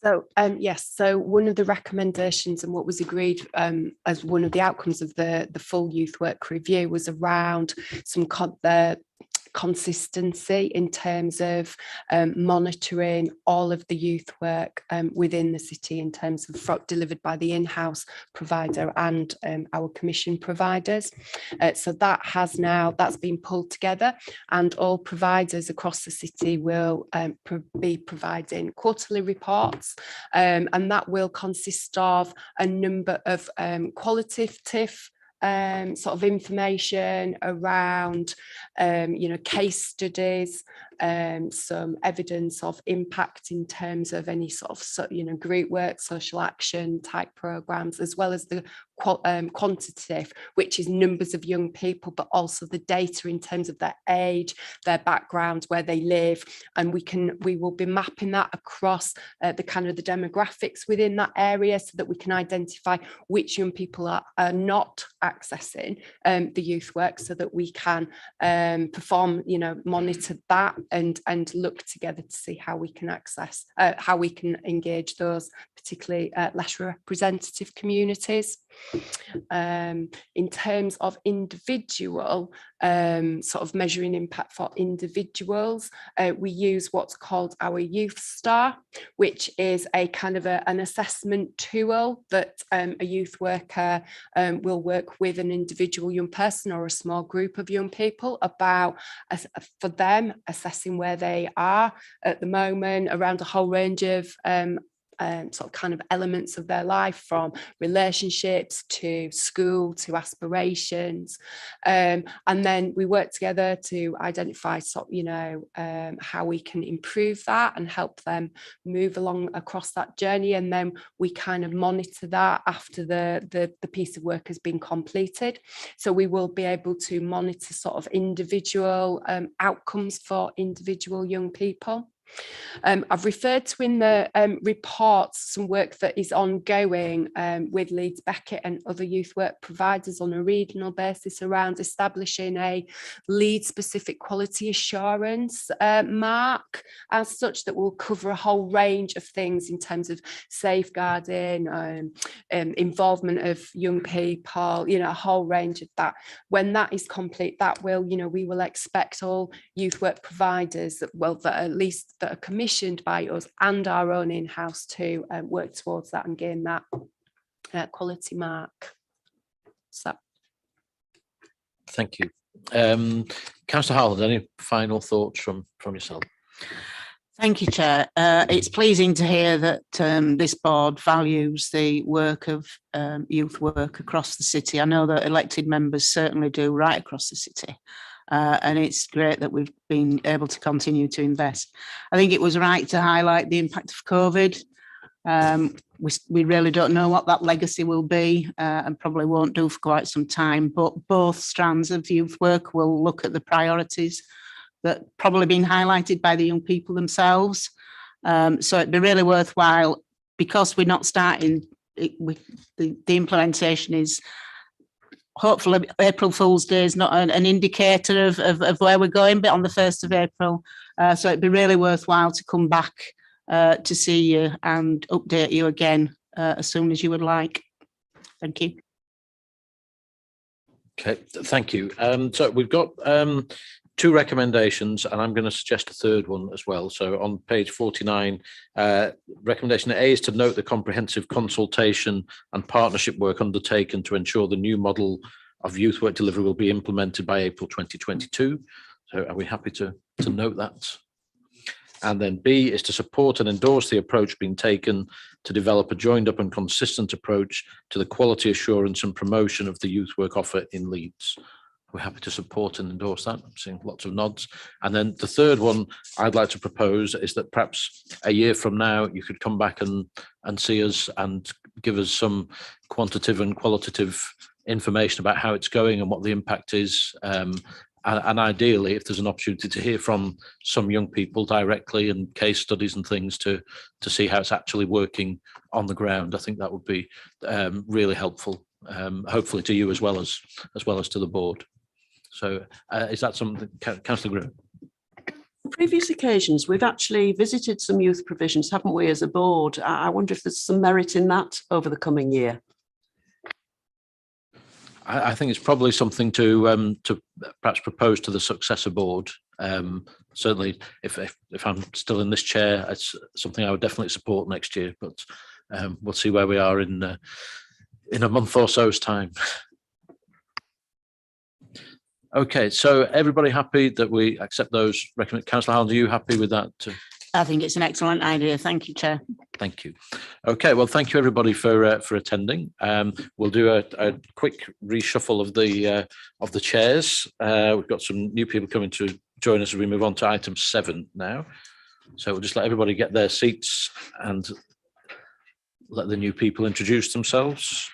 So yes, so one of the recommendations and what was agreed as one of the outcomes of the full youth work review was around some consistency in terms of monitoring all of the youth work within the city in terms of delivered by the in-house provider and our commission providers. So that's been pulled together, and all providers across the city will be providing quarterly reports, and that will consist of a number of qualitative sort of information around, you know, case studies, some evidence of impact in terms of any sort of, you know, group work, social action type programs, as well as the quantitative, which is numbers of young people, but also the data in terms of their age, their background, where they live, and we will be mapping that across the kind of the demographics within that area, so that we can identify which young people are not accessing the youth work, so that we can perform, you know, monitor that and look together to see how we can access, how we can engage those particularly less representative communities. In terms of individual sort of measuring impact for individuals, we use what's called our Youth Star, which is a kind of an assessment tool that a youth worker will work with an individual young person or a small group of young people about, for them, assessing where they are at the moment around a whole range of sort of kind of elements of their life, from relationships to school to aspirations, and then we work together to identify sort of, you know, how we can improve that and help them move along across that journey, and then we kind of monitor that after the piece of work has been completed. So we will be able to monitor sort of individual outcomes for individual young people. I've referred to in the reports some work that is ongoing with Leeds Beckett and other youth work providers on a regional basis around establishing a Leeds specific quality assurance mark as such, that will cover a whole range of things in terms of safeguarding, involvement of young people, you know, a whole range of that. When that is complete, that will, you know, we will expect all youth work providers that, well, that at least that are commissioned by us and our own in-house to work towards that and gain that quality mark. So, thank you. Councillor Harland, any final thoughts from yourself? Thank you, Chair. It's pleasing to hear that this board values the work of youth work across the city. I know that elected members certainly do, right across the city. And it's great that we've been able to continue to invest. I think it was right to highlight the impact of COVID. We really don't know what that legacy will be and probably won't do for quite some time, but both strands of youth work will look at the priorities that probably been highlighted by the young people themselves. So it'd be really worthwhile, because we're not starting, the implementation is hopefully April Fool's Day is not an indicator of where we're going, but on the 1st of April. So it'd be really worthwhile to come back to see you and update you again as soon as you would like. Thank you. Okay, thank you. So we've got 2 recommendations, and I'm going to suggest a third one as well. So on page 49, recommendation A is to note the comprehensive consultation and partnership work undertaken to ensure the new model of youth work delivery will be implemented by April 2022. So are we happy to note that? And then B is to support and endorse the approach being taken to develop a joined up and consistent approach to the quality assurance and promotion of the youth work offer in Leeds. We're happy to support and endorse that. I'm seeing lots of nods. And then the third one I'd like to propose is that perhaps a year from now, you could come back and see us and give us some quantitative and qualitative information about how it's going and what the impact is. And ideally, if there's an opportunity to hear from some young people directly and case studies and things to see how it's actually working on the ground, I think that would be really helpful, hopefully to you as well as to the board. So is that something, Councillor Grew? Previous occasions, we've actually visited some youth provisions, haven't we, as a board? I wonder if there's some merit in that over the coming year. I think it's probably something to perhaps propose to the successor board. Certainly, if I'm still in this chair, it's something I would definitely support next year. But we'll see where we are in a month or so's time. Okay, so everybody happy that we accept those recommendations? Councillor Howland, are you happy with that? I think it's an excellent idea. Thank you, Chair. Thank you. Okay, well, thank you everybody for attending. We'll do a quick reshuffle of the chairs. We've got some new people coming to join us as we move on to item 7 now. So we'll just let everybody get their seats and let the new people introduce themselves.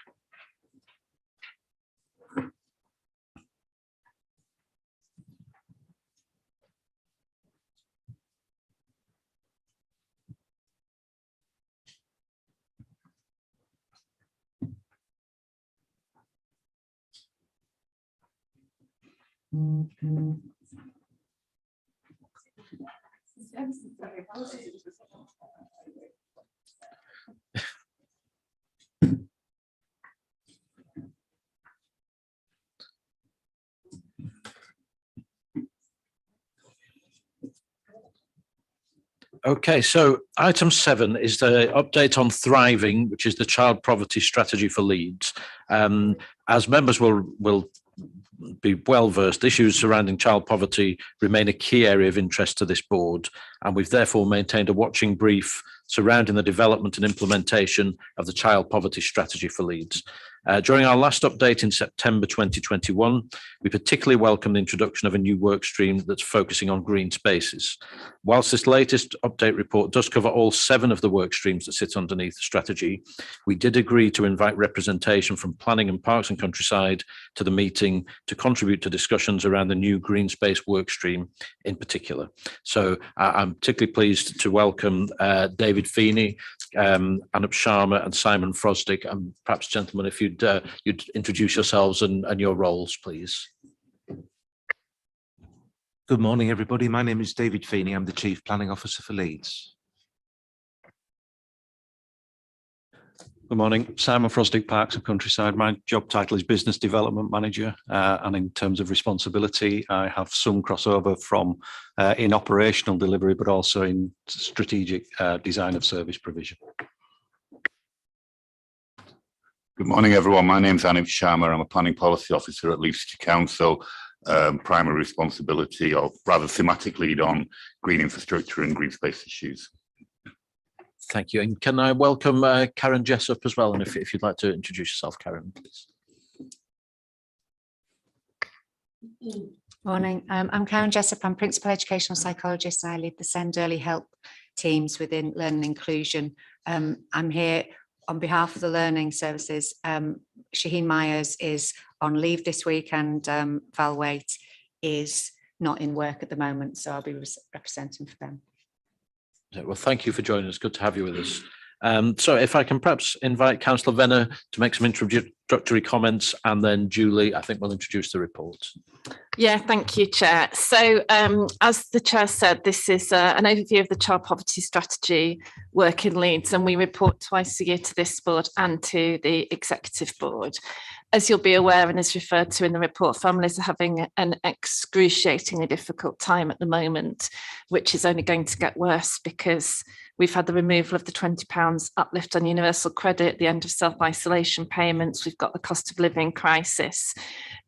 Okay, so item 7 is the update on Thriving, which is the child poverty strategy for Leeds. As members will be well versed, issues surrounding child poverty remain a key area of interest to this board, and we've therefore maintained a watching brief surrounding the development and implementation of the child poverty strategy for Leeds. During our last update in September 2021, we particularly welcomed the introduction of a new work stream that's focusing on green spaces. Whilst this latest update report does cover all 7 of the work streams that sit underneath the strategy, we did agree to invite representation from Planning and Parks and Countryside to the meeting to contribute to discussions around the new green space work stream in particular. So I'm particularly pleased to welcome David Feeney, Anup Sharma and Simon Frosdick, and perhaps gentlemen, if you'd introduce yourselves and your roles, please. Good morning, everybody. My name is David Feeney. I'm the Chief Planning Officer for Leeds. Good morning, Simon Frosdick, Parks and Countryside. My job title is Business Development Manager, and in terms of responsibility, I have some crossover from in operational delivery, but also in strategic design of service provision. Good morning, everyone. My name is Anup Sharma. I'm a Planning Policy Officer at Leeds City Council. Primary responsibility, or rather thematic lead on green infrastructure and green space issues. Thank you. And can I welcome Karen Jessup as well? And if you'd like to introduce yourself, Karen, please. Morning. I'm Karen Jessup. I'm Principal Educational Psychologist and I lead the SEND Early Help teams within learning inclusion. I'm here on behalf of the learning services. Shaheen Myers is on leave this week, and Val Waite is not in work at the moment, so I'll be representing for them. Well, thank you for joining us. Good to have you with us. So if I can perhaps invite Councillor Venner to make some introductory comments, and then Julie, I think, will introduce the report. Yeah, thank you, Chair. So as the Chair said, this is an overview of the child poverty strategy work in Leeds, and we report twice a year to this board and to the executive board. As you'll be aware, and as referred to in the report, families are having an excruciatingly difficult time at the moment, which is only going to get worse because we've had the removal of the £20 uplift on universal credit, the end of self-isolation payments, we've got the cost of living crisis.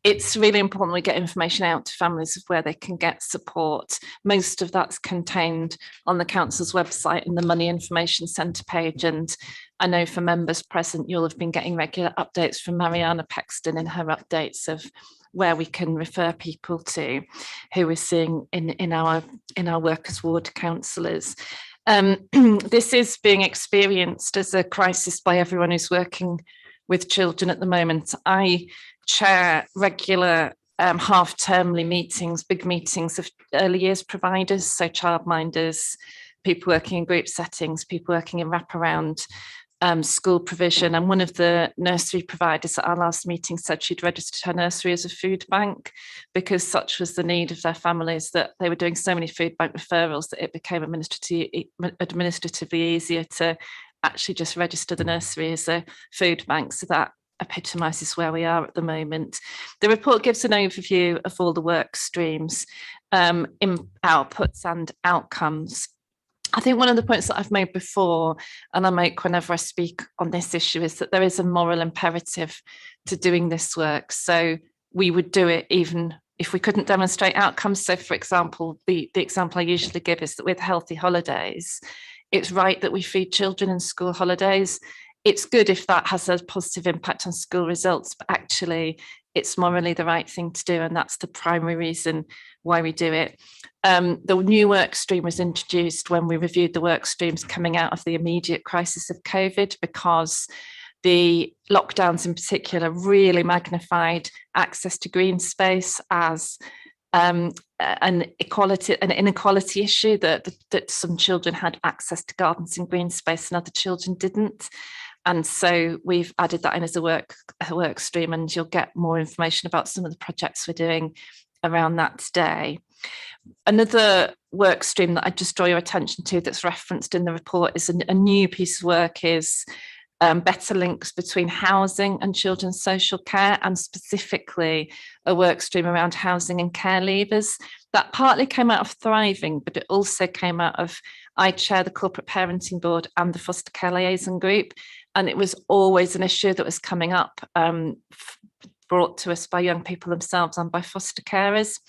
It's really important we get information out to families of where they can get support. Most of that's contained on the council's website in the Money Information Centre page, and I know for members present, you'll have been getting regular updates from Mariana Pexton in her updates of where we can refer people to who we're seeing in our workers' ward counsellors. This is being experienced as a crisis by everyone who's working with children at the moment. I chair regular half-termly meetings, big meetings of early years providers, so childminders, people working in group settings, people working in wraparound school provision. And one of the nursery providers at our last meeting said she'd registered her nursery as a food bank because such was the need of their families that they were doing so many food bank referrals that it became administratively easier to actually just register the nursery as a food bank. So that epitomises where we are at the moment. The report gives an overview of all the work streams, in outputs and outcomes. I think one of the points that I've made before, and I make whenever I speak on this issue, is that there is a moral imperative to doing this work. So we would do it even if we couldn't demonstrate outcomes. So for example, the example I usually give is that with healthy holidays, it's right that we feed children in school holidays. It's good if that has a positive impact on school results, but actually it's morally the right thing to do, and that's the primary reason why we do it. The new work stream was introduced when we reviewed the work streams coming out of the immediate crisis of COVID, because the lockdowns in particular really magnified access to green space as an inequality issue, that some children had access to gardens and green space and other children didn't. And so we've added that in as a work stream, and you'll get more information about some of the projects we're doing around that today. Another work stream that I just draw your attention to that's referenced in the report is a new piece of work is better links between housing and children's social care, and specifically a work stream around housing and care leavers. That partly came out of Thriving, but it also came out of, I chair the Corporate Parenting Board and the Foster Care Liaison Group, and it was always an issue that was coming up, brought to us by young people themselves and by foster carers.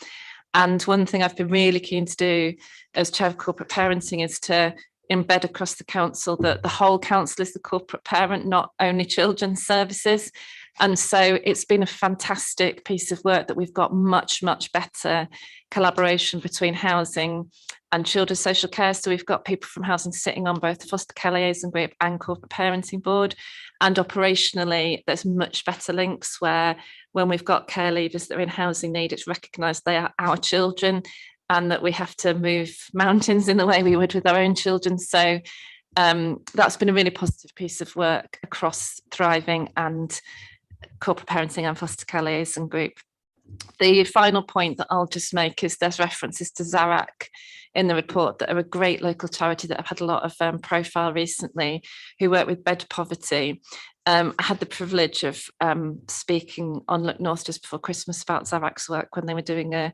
And one thing I've been really keen to do as chair of corporate parenting is to embed across the council that the whole council is the corporate parent, not only children's services. And so it's been a fantastic piece of work that we've got much, much better collaboration between housing and children's social care. So we've got people from housing sitting on both the Foster Care Liaison Group and Corporate Parenting Board. And operationally, there's much better links where when we've got care leavers that are in housing need, it's recognised they are our children and that we have to move mountains in the way we would with our own children. So that's been a really positive piece of work across Thriving and Corporate Parenting and Foster Care Liaison Group. The final point that I'll just make is there's references to ZARAC in the report that are a great local charity that I've had a lot of profile recently, who work with bed poverty. I had the privilege of speaking on Look North just before Christmas about ZARAC's work when they were doing a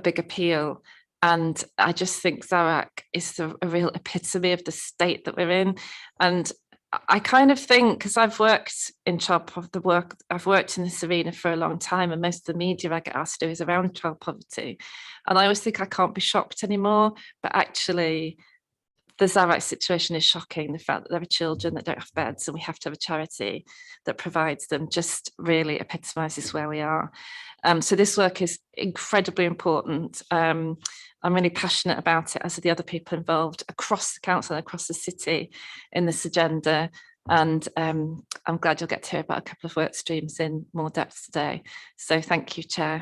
big appeal. And I just think ZARAC is a real epitome of the state that we're in. And I kind of think, because I've worked in child poverty, I've worked in this arena for a long time, and most of the media I get asked to do is around child poverty. And I always think I can't be shocked anymore, but actually the Zarite situation is shocking. The fact that there are children that don't have beds and we have to have a charity that provides them just really epitomises where we are. So this work is incredibly important. I'm really passionate about it, as are the other people involved across the council and across the city in this agenda. And I'm glad you'll get to hear about a couple of work streams in more depth today. So thank you, Chair.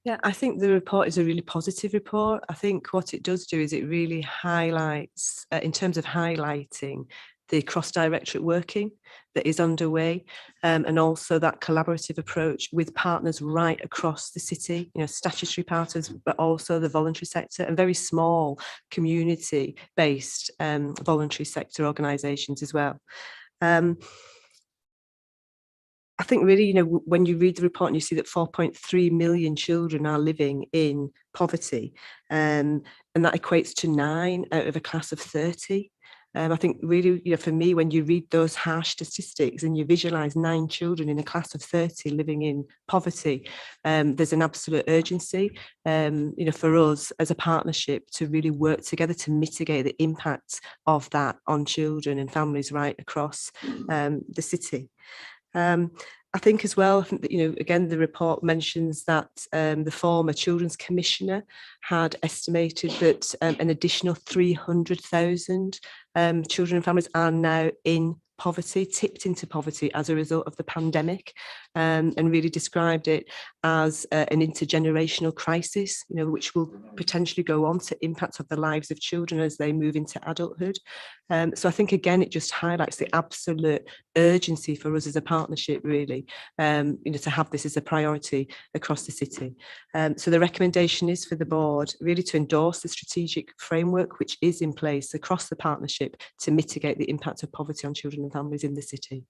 Yeah, I think the report is a really positive report. I think what it does do is it really highlights, in terms of highlighting the cross-directorate working that is underway, and also that collaborative approach with partners right across the city, you know, statutory partners, but also the voluntary sector and very small community-based voluntary sector organisations as well. I think really, you know, when you read the report and you see that 4.3 million children are living in poverty, and that equates to 9 out of a class of 30. I think really, you know, for me, when you read those harsh statistics and you visualise 9 children in a class of 30 living in poverty, there's an absolute urgency, you know, for us as a partnership to really work together to mitigate the impact of that on children and families right across the city. I think as well, I think that, you know, again, the report mentions that the former Children's Commissioner had estimated that an additional 300,000 children and families are now in poverty, tipped into poverty as a result of the pandemic, and really described it as an intergenerational crisis, you know, which will potentially go on to impact on the lives of children as they move into adulthood. So I think, again, it just highlights the absolute urgency for us as a partnership, really, you know, to have this as a priority across the city. So the recommendation is for the board really to endorse the strategic framework which is in place across the partnership to mitigate the impact of poverty on children and families in the city.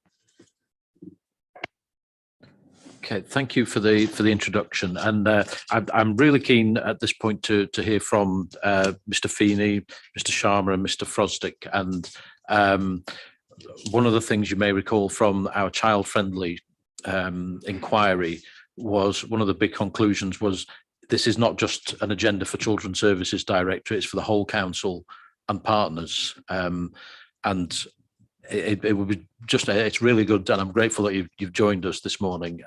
Okay, thank you for the introduction, and I'm really keen at this point to hear from Mr. Feeney, Mr. Sharma, and Mr. Frosdick. And one of the things you may recall from our child-friendly inquiry was one of the big conclusions was this is not just an agenda for Children's Services Directorate; it's for the whole council and partners. And it would be just, it's really good, and I'm grateful that you've joined us this morning,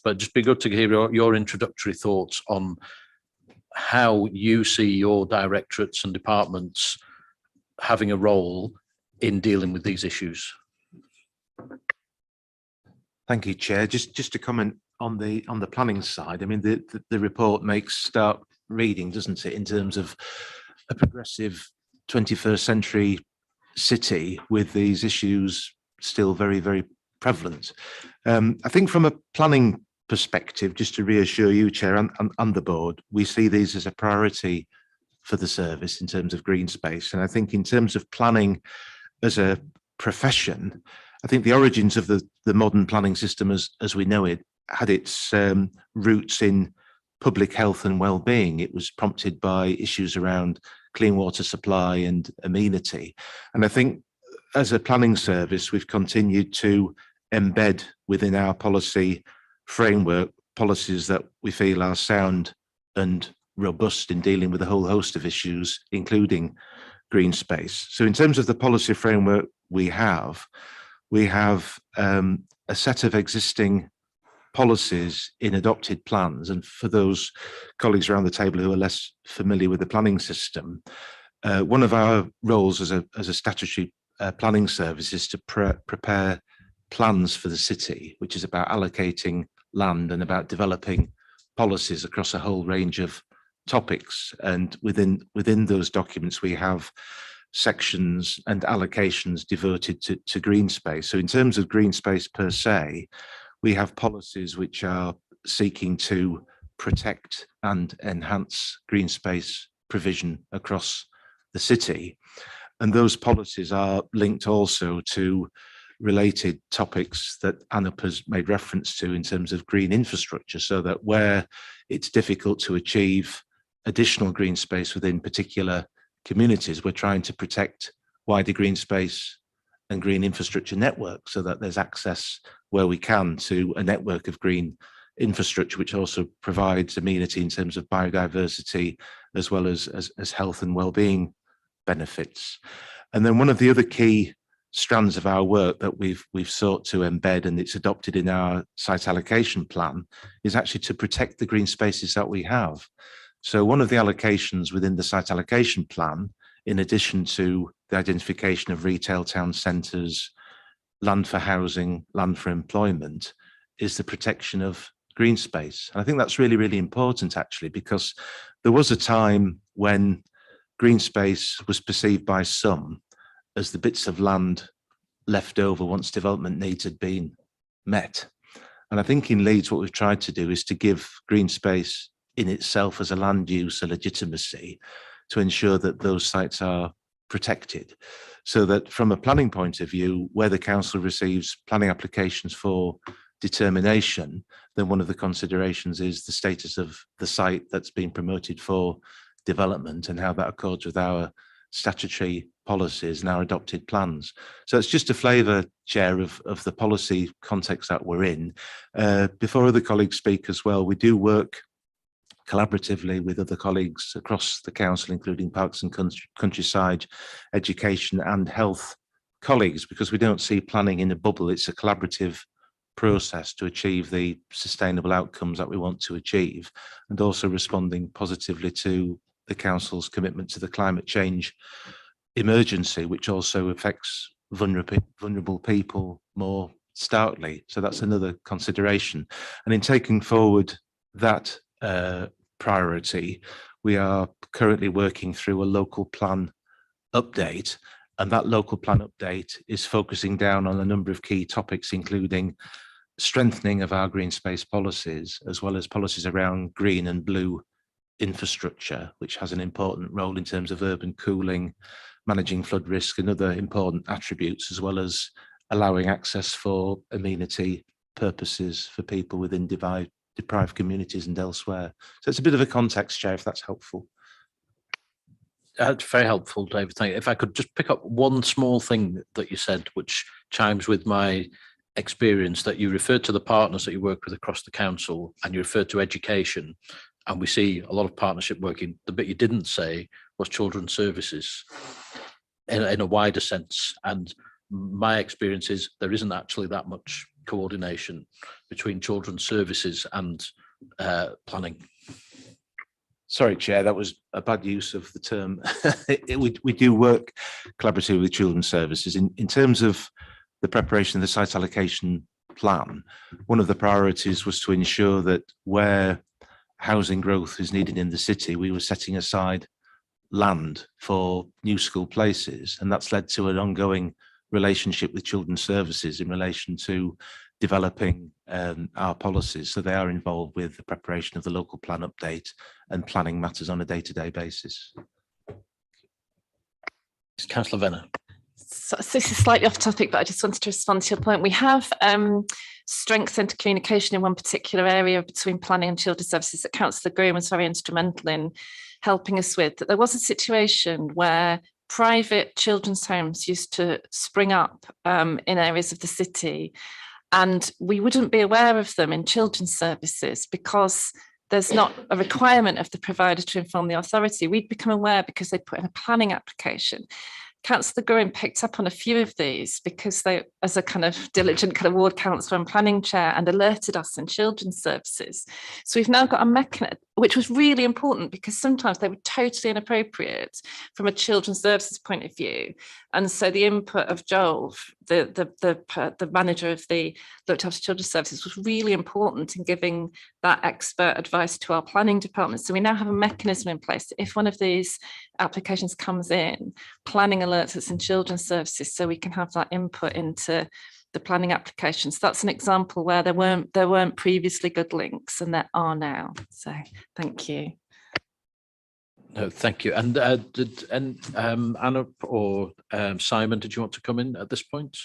but just be good to hear your introductory thoughts on how you see your directorates and departments having a role in dealing with these issues. Thank you, Chair. Just to comment on the planning side, I mean, the report makes stark reading, doesn't it, in terms of a progressive 21st century city with these issues still very, very prevalent. I think from a planning perspective, just to reassure you, Chair, and the board, we see these as a priority for the service in terms of green space. And I think in terms of planning as a profession, I think the origins of the modern planning system as we know it had its roots in public health and well-being. It was prompted by issues around clean water supply and amenity. And I think as a planning service, we've continued to embed within our policy framework policies that we feel are sound and robust in dealing with a whole host of issues, including green space. So in terms of the policy framework we have a set of existing policies in adopted plans. And for those colleagues around the table who are less familiar with the planning system, one of our roles as a statutory planning service is to prepare plans for the city, which is about allocating land and about developing policies across a whole range of topics. And within those documents, we have sections and allocations devoted to green space. So in terms of green space per se, we have policies which are seeking to protect and enhance green space provision across the city. And those policies are linked also to related topics that ANUP has made reference to in terms of green infrastructure, so that where it's difficult to achieve additional green space within particular communities, we're trying to protect wider green space and green infrastructure networks so that there's access where we can to a network of green infrastructure, which also provides amenity in terms of biodiversity, as well as health and well-being benefits. And then one of the other key strands of our work that we've sought to embed, and it's adopted in our site allocation plan, is actually to protect the green spaces that we have. So one of the allocations within the site allocation plan, in addition to the identification of retail town centres, land for housing, land for employment, is the protection of green space. And I think that's really, really important, actually, because there was a time when green space was perceived by some as the bits of land left over once development needs had been met. And I think in Leeds, what we've tried to do is to give green space in itself as a land use a legitimacy to ensure that those sites are protected. So that from a planning point of view, where the council receives planning applications for determination, then one of the considerations is the status of the site that's been promoted for development and how that accords with our statutory policies and our adopted plans. So it's just a flavour, Chair, of the policy context that we're in. Before other colleagues speak as well, we do work collaboratively with other colleagues across the council, including Parks and Countryside, Education and Health colleagues, because we don't see planning in a bubble. It's a collaborative process to achieve the sustainable outcomes that we want to achieve, and also responding positively to the council's commitment to the climate change emergency, which also affects vulnerable people more starkly. So that's another consideration. And in taking forward that priority, we are currently working through a local plan update, and that local plan update is focusing down on a number of key topics, including strengthening of our green space policies, as well as policies around green and blue infrastructure, which has an important role in terms of urban cooling, managing flood risk and other important attributes, as well as allowing access for amenity purposes for people within deprived communities and elsewhere. So it's a bit of a context, Chair, if that's helpful. That's very helpful, David. Thank you. If I could just pick up one small thing that you said, which chimes with my experience, that you referred to the partners that you work with across the council, and you referred to education, and we see a lot of partnership working. The bit you didn't say was children's services in a wider sense. And my experience is there isn't actually that much coordination between children's services and planning. Sorry, Chair, that was a bad use of the term. We do work collaboratively with children's services. In terms of the preparation of the site allocation plan, one of the priorities was to ensure that where housing growth is needed in the city, we were setting aside land for new school places, and that's led to an ongoing relationship with children's services in relation to developing our policies. So they are involved with the preparation of the local plan update and planning matters on a day-to-day basis. Councillor Venner. So this is slightly off topic, but I just wanted to respond to your point. We have strengthened communication in one particular area between planning and children's services that Councillor Green was very instrumental in helping us with. That there was a situation where private children's homes used to spring up in areas of the city, and we wouldn't be aware of them in children's services because there's not a requirement of the provider to inform the authority. We'd become aware because they put in a planning application. Councillor Green picked up on a few of these because they, as a kind of diligent kind of ward councillor and planning chair, and alerted us in children's services. So we've now got a mechanism, which was really important because sometimes they were totally inappropriate from a children's services point of view. And so the input of Joel, the manager of the looked after children's services, was really important in giving that expert advice to our planning department. So we now have a mechanism in place that if one of these applications comes in, planning alerts us in children's services, so we can have that input into the planning applications. That's an example where there weren't previously good links, and there are now. So thank you. No, thank you. And Anna or Simon, did you want to come in at this point?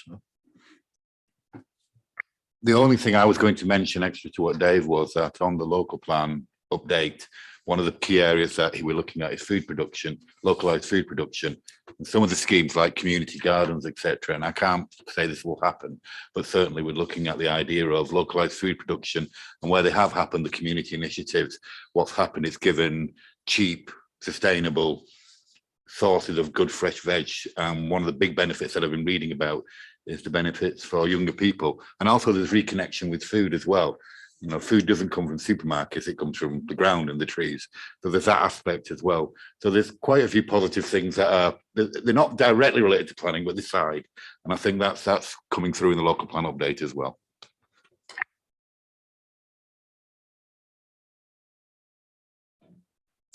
The only thing I was going to mention extra to what Dave was that on the local plan update, one of the key areas that we're looking at is food production, localized food production. And some of the schemes like community gardens, etc. And I can't say this will happen, but certainly we're looking at the idea of localized food production, and where they have happened, the community initiatives, what's happened is given cheap, sustainable sources of good fresh veg. One of the big benefits that I've been reading about is the benefits for younger people. And also there's reconnection with food as well. You know, food doesn't come from supermarkets, it comes from the ground and the trees. So there's that aspect as well. So there's quite a few positive things that are, they're not directly related to planning, but this side. And I think that's coming through in the local plan update as well.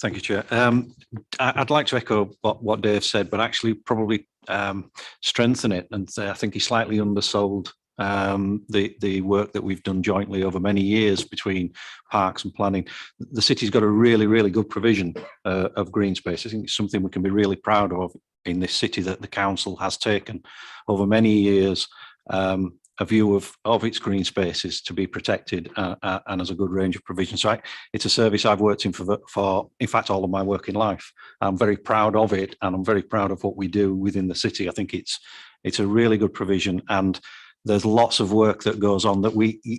Thank you, Chair. I'd like to echo what Dave said, but actually probably strengthen it. And I think he slightly undersold the work that we've done jointly over many years between parks and planning. The city's got a really, really good provision of green space. I think it's something we can be really proud of in this city, that the council has taken over many years a view of its green spaces to be protected and as a good range of provision. So it's a service I've worked in for in fact all of my working life. I'm very proud of it, and I'm very proud of what we do within the city. I think it's a really good provision, and there's lots of work that goes on that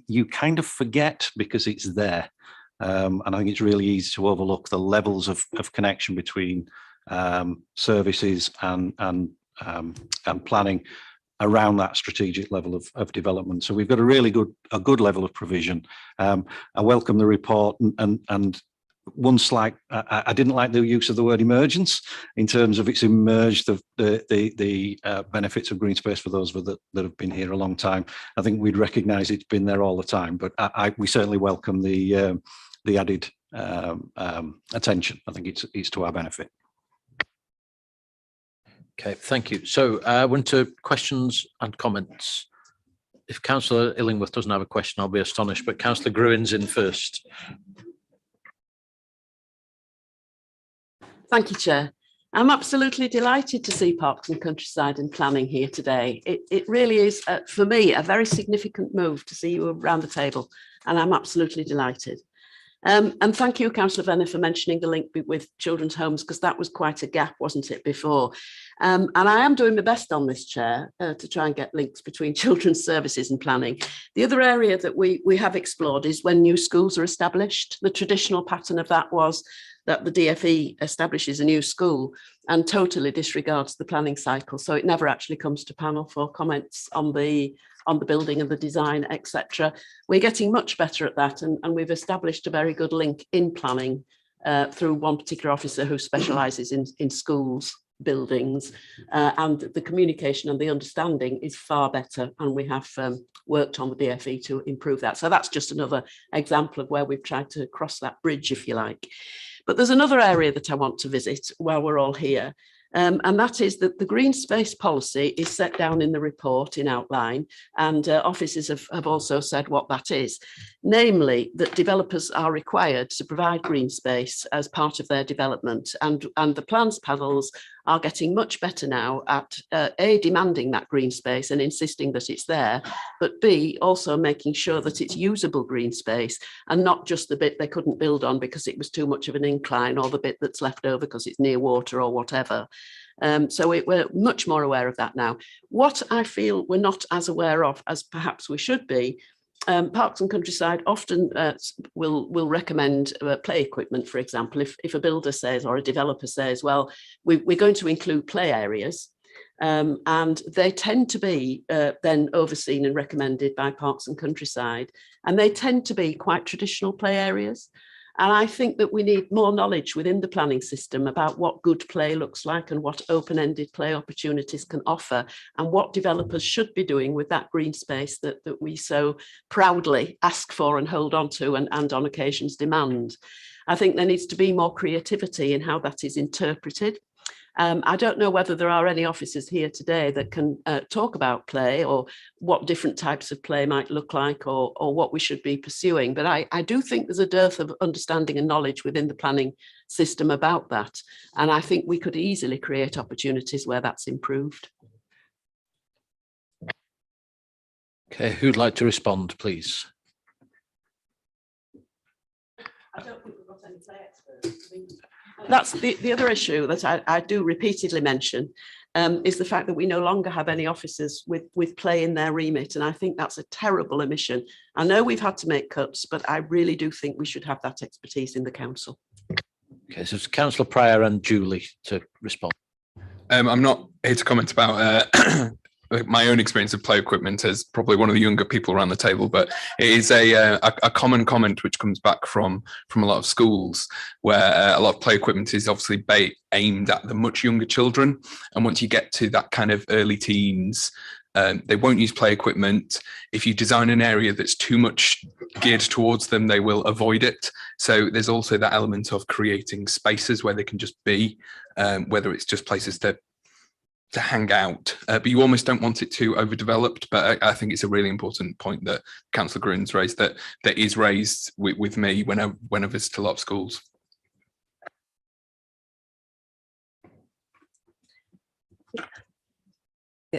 you kind of forget because it's there. And I think it's really easy to overlook the levels of connection between services and planning around that strategic level of development. So we've got a good level of provision. I welcome the report, and one slight, I didn't like the use of the word emergence in terms of it's emerged the benefits of green space for those that have been here a long time. I think we'd recognise it's been there all the time, but we certainly welcome the added attention. I think it's to our benefit. Okay, thank you. So I went to questions and comments. If Councillor Illingworth doesn't have a question, I'll be astonished, but Councillor Gruin's in first. Thank you, Chair. I'm absolutely delighted to see Parks and Countryside and Planning here today. It really is, for me, a very significant move to see you around the table, and I'm absolutely delighted. And thank you, Councillor Venner, for mentioning the link with children's homes, because that was quite a gap, wasn't it, before? And I am doing my best on this, Chair, to try and get links between children's services and planning. The other area that we have explored is when new schools are established. The traditional pattern of that was that the DFE establishes a new school and totally disregards the planning cycle. So it never actually comes to panel for comments on the building and the design, etc. We're getting much better at that, and we've established a very good link in planning through one particular officer who specialises in schools, buildings, and the communication and the understanding is far better, and we have worked on the DFE to improve that. So that's just another example of where we've tried to cross that bridge, if you like. But there's another area that I want to visit while we're all here, and that is that the green space policy is set down in the report in outline, and officers have also said what that is, namely that developers are required to provide green space as part of their development, and the plans panels are getting much better now at A, demanding that green space and insisting that it's there, but B, also making sure that it's usable green space and not just the bit they couldn't build on because it was too much of an incline, or the bit that's left over because it's near water or whatever. So we're much more aware of that now. What I feel we're not as aware of as perhaps we should be, Parks and Countryside often will recommend play equipment, for example, if a builder says or a developer says, well, we're going to include play areas, and they tend to be then overseen and recommended by Parks and Countryside, and they tend to be quite traditional play areas. And I think that we need more knowledge within the planning system about what good play looks like and what open-ended play opportunities can offer, and what developers should be doing with that green space that we so proudly ask for and hold on to and on occasions demand. I think there needs to be more creativity in how that is interpreted. I don't know whether there are any officers here today that can talk about play, or what different types of play might look like, or what we should be pursuing. But I do think there's a dearth of understanding and knowledge within the planning system about that. And I think we could easily create opportunities where that's improved. Okay, who'd like to respond, please? I don't think we've got That's the other issue that I do repeatedly mention, is the fact that we no longer have any officers with play in their remit. And I think that's a terrible omission. I know we've had to make cuts, but I really do think we should have that expertise in the council. Okay, so it's Councillor Pryor and Julie to respond. I'm not here to comment about my own experience of play equipment as probably one of the younger people around the table, but it is a common comment which comes back from a lot of schools, where a lot of play equipment is obviously aimed at the much younger children, and once you get to that kind of early teens, they won't use play equipment. If you design an area that's too much geared towards them, they will avoid it. So there's also that element of creating spaces where they can just be, whether it's just places to hang out, but you almost don't want it too overdeveloped. But I think it's a really important point that Councillor Gruen's raised, that is raised with me when I visit a lot of schools.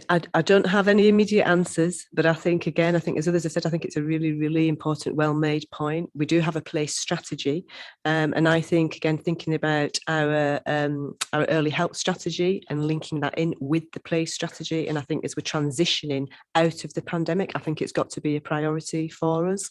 I don't have any immediate answers, but I think, again, as others have said, I think it's a really, really important, well-made point. We do have a place strategy. And I think, again, thinking about our early help strategy and linking that in with the place strategy. And I think as we're transitioning out of the pandemic, I think it's got to be a priority for us.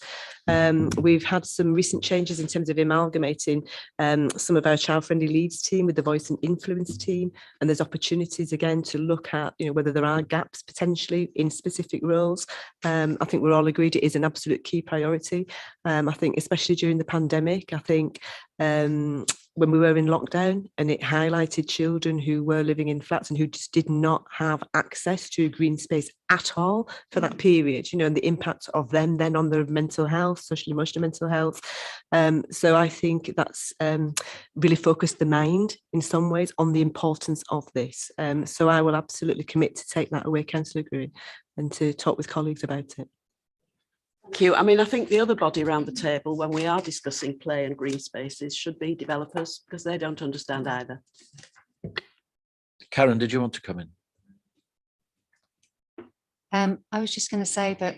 We've had some recent changes in terms of amalgamating some of our child-friendly Leeds team with the voice and influence team. And there's opportunities, again, to look at, whether there are gaps potentially in specific roles. I think we're all agreed it is an absolute key priority. I think especially during the pandemic, I think when we were in lockdown and it highlighted children who were living in flats and who just did not have access to green space at all for that period, and the impact of them then on their mental health, social emotional mental health. So I think that's really focused the mind in some ways on the importance of this. So I will absolutely commit to take that away, Councillor Gruen, and to talk with colleagues about it. Thank you. I mean, I think the other body around the table when we are discussing play and green spaces should be developers, because they don't understand either. Karen, did you want to come in? I was just going to say that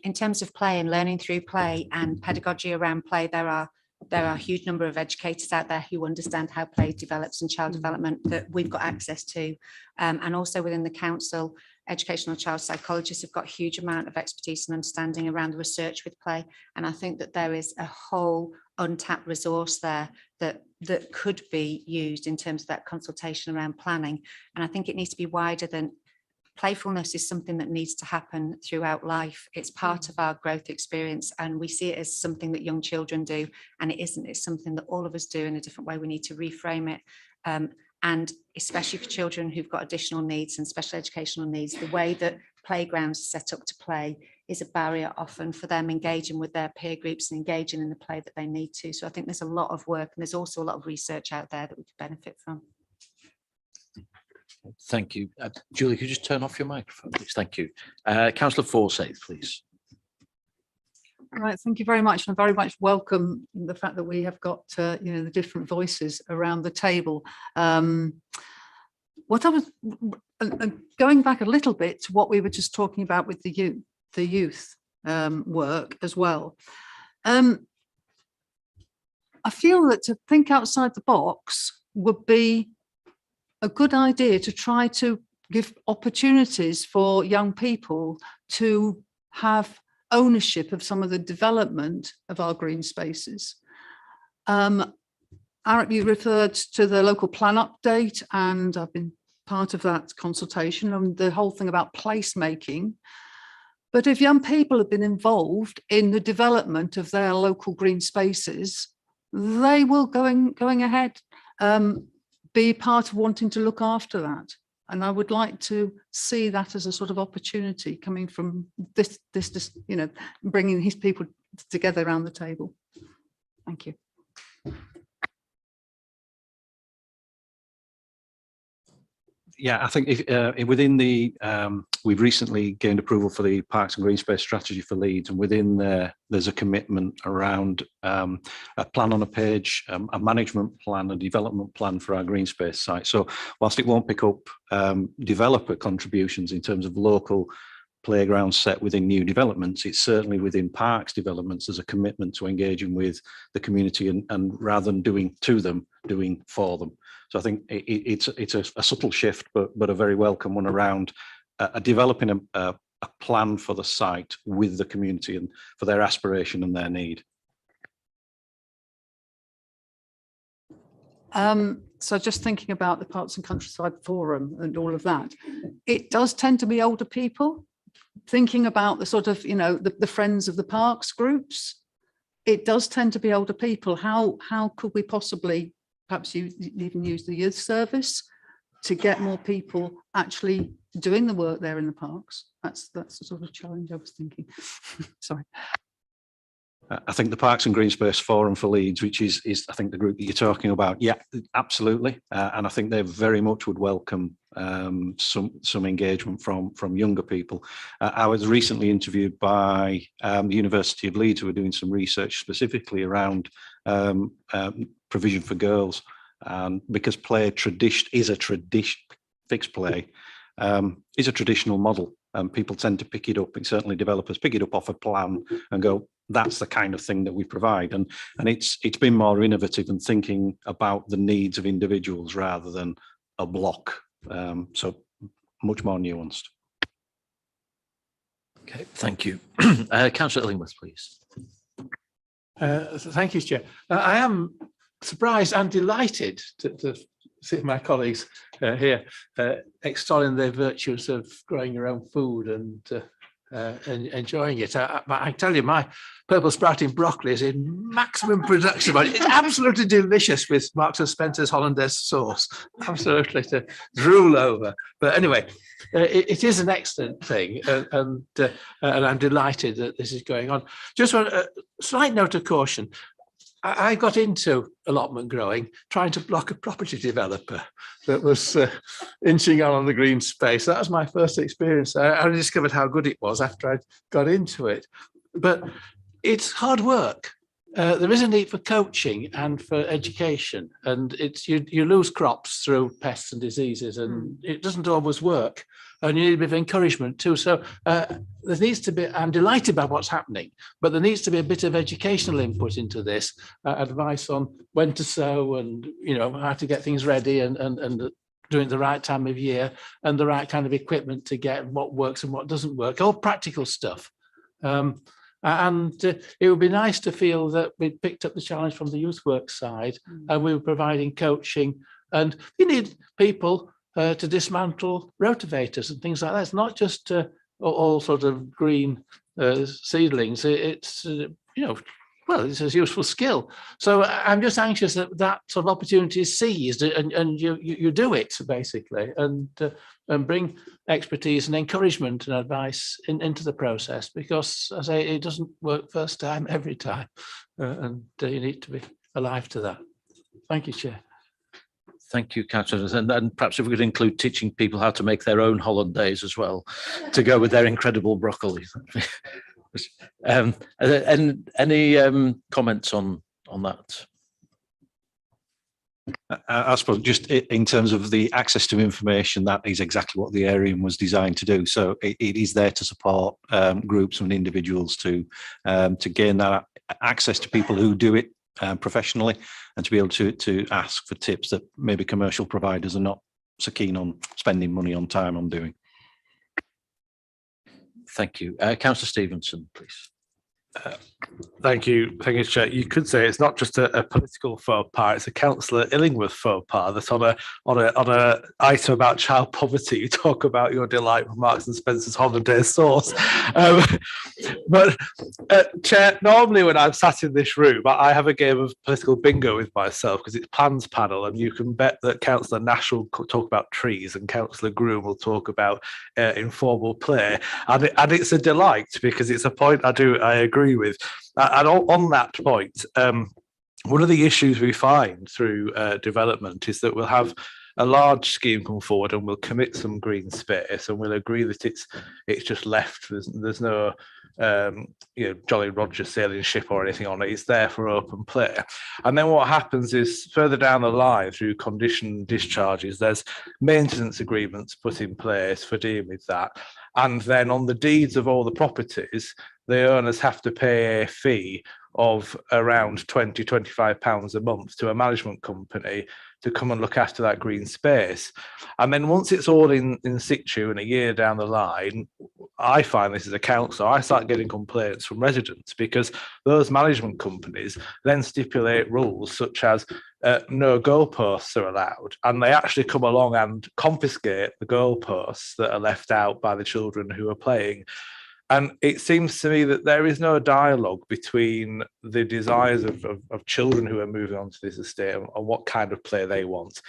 in terms of play and learning through play and pedagogy around play, there are a huge number of educators out there who understand how play develops and child development that we've got access to. And also within the council, educational child psychologists have got a huge amount of expertise and understanding around the research with play. And I think that there is a whole untapped resource there that could be used in terms of that consultation around planning. And I think it needs to be wider than playfulness is something that needs to happen throughout life. It's part of our growth experience, and we see it as something that young children do, and it isn't. It's something that all of us do in a different way. We need to reframe it. And especially for children who've got additional needs and special educational needs, the way that playgrounds are set up to play is a barrier often for them engaging with their peer groups and engaging in the play that they need to. So I think there's a lot of work, and there's also a lot of research out there that we could benefit from. Thank you. Julie, could you just turn off your microphone, please? Thank you. Councillor Forsyth, please. Right, thank you very much. And I very much welcome the fact that we have got the different voices around the table. What I was going back a little bit to what we were just talking about with the youth work as well. I feel that to think outside the box would be a good idea, to try to give opportunities for young people to have ownership of some of the development of our green spaces. Eric, you referred to the local plan update, and I've been part of that consultation on the whole thing about placemaking. But if young people have been involved in the development of their local green spaces, they will going ahead be part of wanting to look after that. And I would like to see that as a sort of opportunity coming from this bringing his people together around the table. Thank you. Yeah, I think within the, we've recently gained approval for the Parks and Green Space strategy for Leeds, and within there's a commitment around a plan on a page, a management plan, a development plan for our green space site. So whilst it won't pick up developer contributions in terms of local playgrounds set within new developments. It's certainly within parks developments. There's a commitment to engaging with the community and rather than doing to them, doing for them. So I think it's a subtle shift, but a very welcome one around developing a plan for the site with the community and for their aspiration and their need. So just thinking about the Parks and Countryside Forum and all of that, it does tend to be older people. Thinking about the sort of, you know, the Friends of the Parks groups, it does tend to be older people. How could we possibly perhaps even use the youth service to get more people actually doing the work there in the parks? That's the sort of challenge I was thinking. Sorry. I think the Parks and Green Space Forum for Leeds, which is I think the group that you're talking about, yeah, absolutely, and I think they very much would welcome some engagement from younger people. I was recently interviewed by the University of Leeds, who are doing some research specifically around provision for girls, because play fixed play is a traditional model. People tend to pick it up, and certainly developers pick it up off a plan and go, that's the kind of thing that we provide. And it's been more innovative and thinking about the needs of individuals rather than a block. So much more nuanced. Okay, thank you. Councillor Illingworth, please. Thank you, Chair. I am surprised and delighted to see my colleagues here extolling the virtues of growing your own food and enjoying it. I tell you, my purple sprouting broccoli is in maximum production. But it's absolutely delicious with Marks and Spencer's Hollandaise sauce. Absolutely to drool over. But anyway, it is an excellent thing, and I'm delighted that this is going on. Just a slight note of caution. I got into allotment growing, trying to block a property developer that was inching on the green space. That was my first experience. I discovered how good it was after I got into it. But it's hard work. There is a need for coaching and for education, and you lose crops through pests and diseases, and it doesn't always work. And you need a bit of encouragement too. So there needs to be, I'm delighted by what's happening, but there needs to be a bit of educational input into this, advice on when to sow and, you know, how to get things ready and doing it the right time of year and the right kind of equipment to get what works and what doesn't work, all practical stuff. And it would be nice to feel that we'd picked up the challenge from the youth work side and we were providing coaching, and we need people to dismantle rotavators and things like that. It's not just all sort of green seedlings. It's you know, well, it's a useful skill. So I'm just anxious that that sort of opportunity is seized and you do it basically, and bring expertise and encouragement and advice into the process, because as I say, it doesn't work first time every time, and you need to be alive to that. Thank you, Chair. Thank you, councillors. And perhaps if we could include teaching people how to make their own hollandaise as well, to go with their incredible broccoli. And any comments on that? I suppose just in terms of the access to information, that is exactly what the area was designed to do. So it is there to support groups and individuals to gain that access to people who do it professionally, and to be able to ask for tips that maybe commercial providers are not so keen on spending money on time on doing. Thank you. Councillor Stevenson, please. Thank you, Chair. You could say it's not just a political faux pas; it's a Councillor Illingworth faux pas. That on a item about child poverty, you talk about your delight with Marks and Spencer's Hollandaise sauce. But Chair, normally when I'm sat in this room, I have a game of political bingo with myself because it's plans panel, and you can bet that Councillor Nash will talk about trees and Councillor Groom will talk about informal play, and it's a delight because it's a point I agree with. And on that point, one of the issues we find through development is that we'll have a large scheme come forward and we'll commit some green space and we'll agree that it's just left. There's no Jolly Roger sailing ship or anything on it. It's there for open play. And then what happens is further down the line through condition discharges, there's maintenance agreements put in place for dealing with that. And then on the deeds of all the properties, the owners have to pay a fee of around £20-25 a month to a management company to come and look after that green space. And then once it's all in situ and a year down the line, I find this as a council, I start getting complaints from residents because those management companies then stipulate rules such as no goalposts are allowed, and they actually come along and confiscate the goalposts that are left out by the children who are playing. And it seems to me that there is no dialogue between the desires of children who are moving onto this estate and what kind of play they want,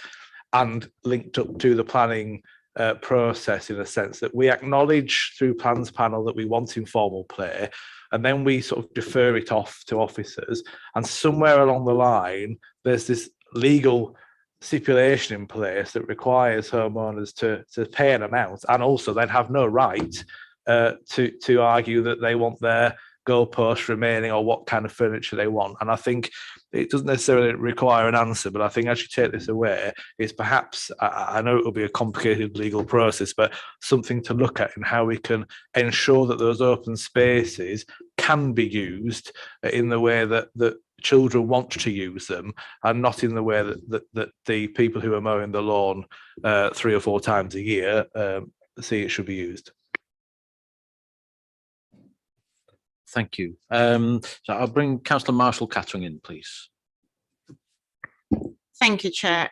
and linked up to the planning process, in a sense that we acknowledge through plans panel that we want informal play, and then we sort of defer it off to officers. And somewhere along the line, there's this legal stipulation in place that requires homeowners to pay an amount and also then have no right to argue that they want their goalposts remaining or what kind of furniture they want. And I think it doesn't necessarily require an answer, but I think as you take this away, is perhaps, I know it will be a complicated legal process, but something to look at in how we can ensure that those open spaces can be used in the way that children want to use them, and not in the way that the people who are mowing the lawn 3 or 4 times a year see it should be used. Thank you. So I'll bring Councillor Marshall Catering in, please. Thank you, Chair.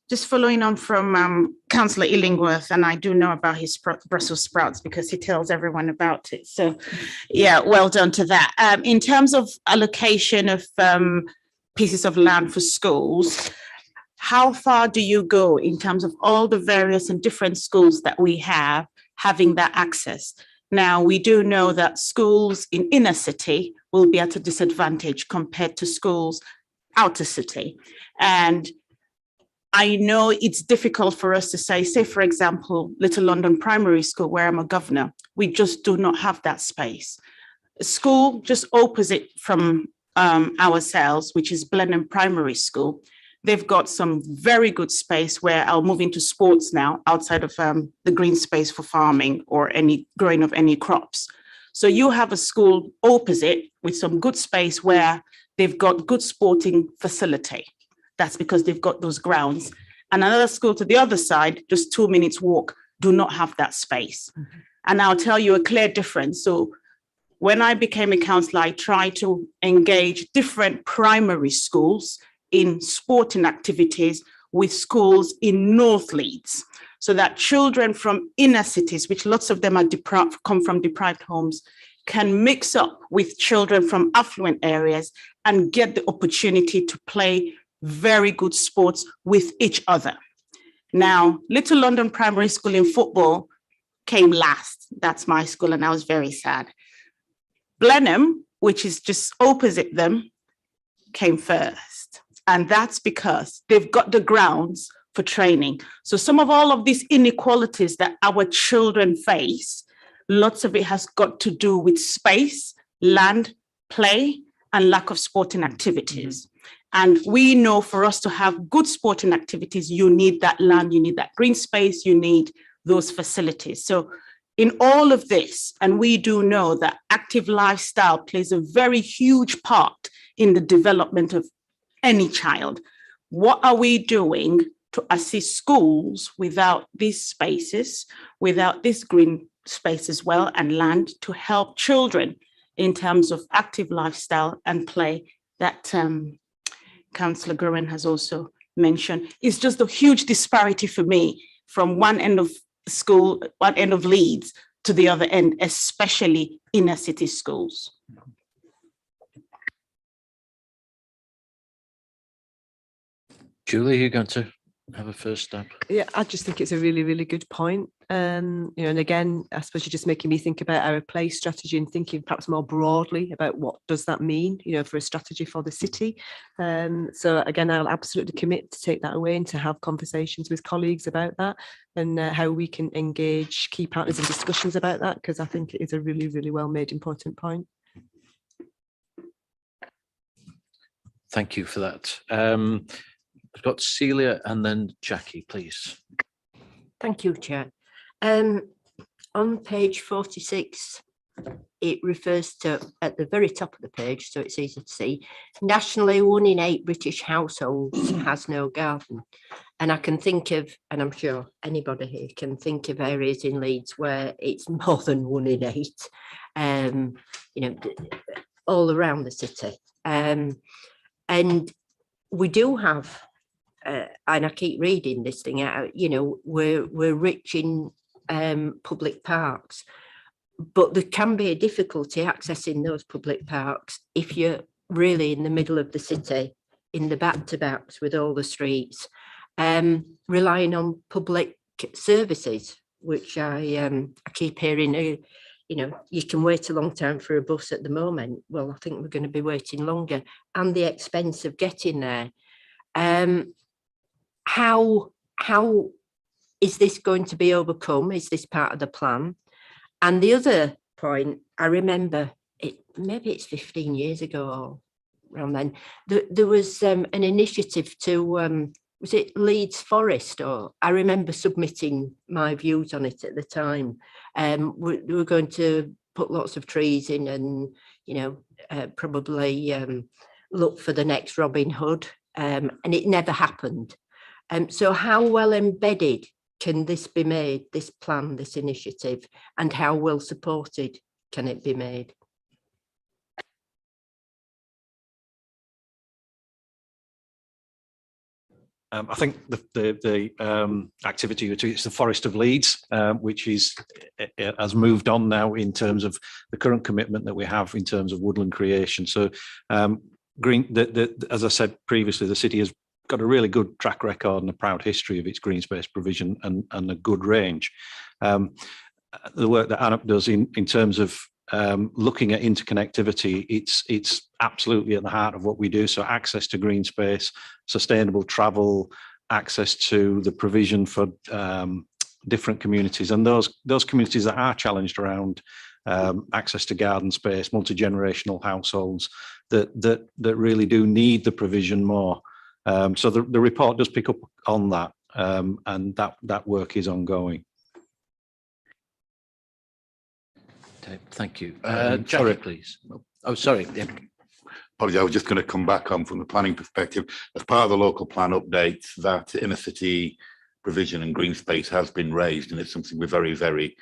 Just following on from Councillor Illingworth, and I do know about his Brussels sprouts because he tells everyone about it. So, yeah, well done to that. In terms of allocation of pieces of land for schools, how far do you go in terms of all the various and different schools that we have having that access? Now, we do know that schools in inner city will be at a disadvantage compared to schools outer city. And I know it's difficult for us to say, for example, Little London Primary School, where I'm a governor, we just do not have that space. A school just opposite from ourselves, which is Blenheim Primary School, they've got some very good space where I'll move into sports now outside of the green space for farming or any growing of any crops. So you have a school opposite with some good space where they've got good sporting facility. That's because they've got those grounds. And another school to the other side, just 2 minutes walk, do not have that space. Mm-hmm. And I'll tell you a clear difference. So when I became a councillor, I tried to engage different primary schools in sporting activities with schools in North Leeds, so that children from inner cities, which lots of them are come from deprived homes, can mix up with children from affluent areas and get the opportunity to play very good sports with each other. Now, Little London Primary School in football came last. That's my school, and I was very sad. Blenheim, which is just opposite them, came first. And that's because they've got the grounds for training. So some of all of these inequalities that our children face, lots of it has got to do with space, land, play, and lack of sporting activities. And we know for us to have good sporting activities, you need that land, you need that green space, you need those facilities. So in all of this, and we do know that active lifestyle plays a very huge part in the development of any child. What are we doing to assist schools without these spaces, without this green space as well, and land to help children in terms of active lifestyle and play that Councillor Gruen has also mentioned? It's just a huge disparity for me from one end of school, one end of Leeds to the other end, especially inner city schools. Julie, you're going to have a first stab? Yeah, I just think it's a really, really good point. And again, I suppose you're just making me think about our place strategy and thinking perhaps more broadly about what does that mean, for a strategy for the city. So again, I'll absolutely commit to take that away and to have conversations with colleagues about that and how we can engage key partners in discussions about that, because I think it is a really, really well made important point. Thank you for that. I've got Celia and then Jackie, please. Thank you, Chair. On page 46, it refers to, at the very top of the page, so it's easy to see, nationally 1 in 8 British households has no garden. And I can think of, and I'm sure anybody here can think of areas in Leeds where it's more than 1 in 8, all around the city. And we do have, and I keep reading this thing out, we're rich in public parks, but there can be a difficulty accessing those public parks if you're really in the middle of the city, in the back-to-backs with all the streets, relying on public services, which I keep hearing, you can wait a long time for a bus at the moment. Well, I think we're going to be waiting longer, and the expense of getting there. How is this going to be overcome? Is this part of the plan? And the other point, I remember it, maybe it's 15 years ago or around then, there was an initiative to, was it Leeds Forest? Or I remember submitting my views on it at the time. We were going to put lots of trees in and, probably look for the next Robin Hood. And it never happened. So how well embedded can this be made, this plan, this initiative, and how well supported can it be made? I think the activity, it's the Forest of Leeds, which has moved on now in terms of the current commitment that we have in terms of woodland creation. So as I said previously, the city has got a really good track record and a proud history of its green space provision and a good range. The work that ANUP does in terms of looking at interconnectivity, it's absolutely at the heart of what we do. So access to green space, sustainable travel, access to the provision for different communities, and those communities that are challenged around access to garden space, multi-generational households that really do need the provision more. So the report does pick up on that, and that work is ongoing. Okay, thank you. Jackie, please. Oh, sorry. Yeah. Apologies, I was just going to come back on from the planning perspective. As part of the local plan updates, that inner city provision and green space has been raised, and it's something we're very, very,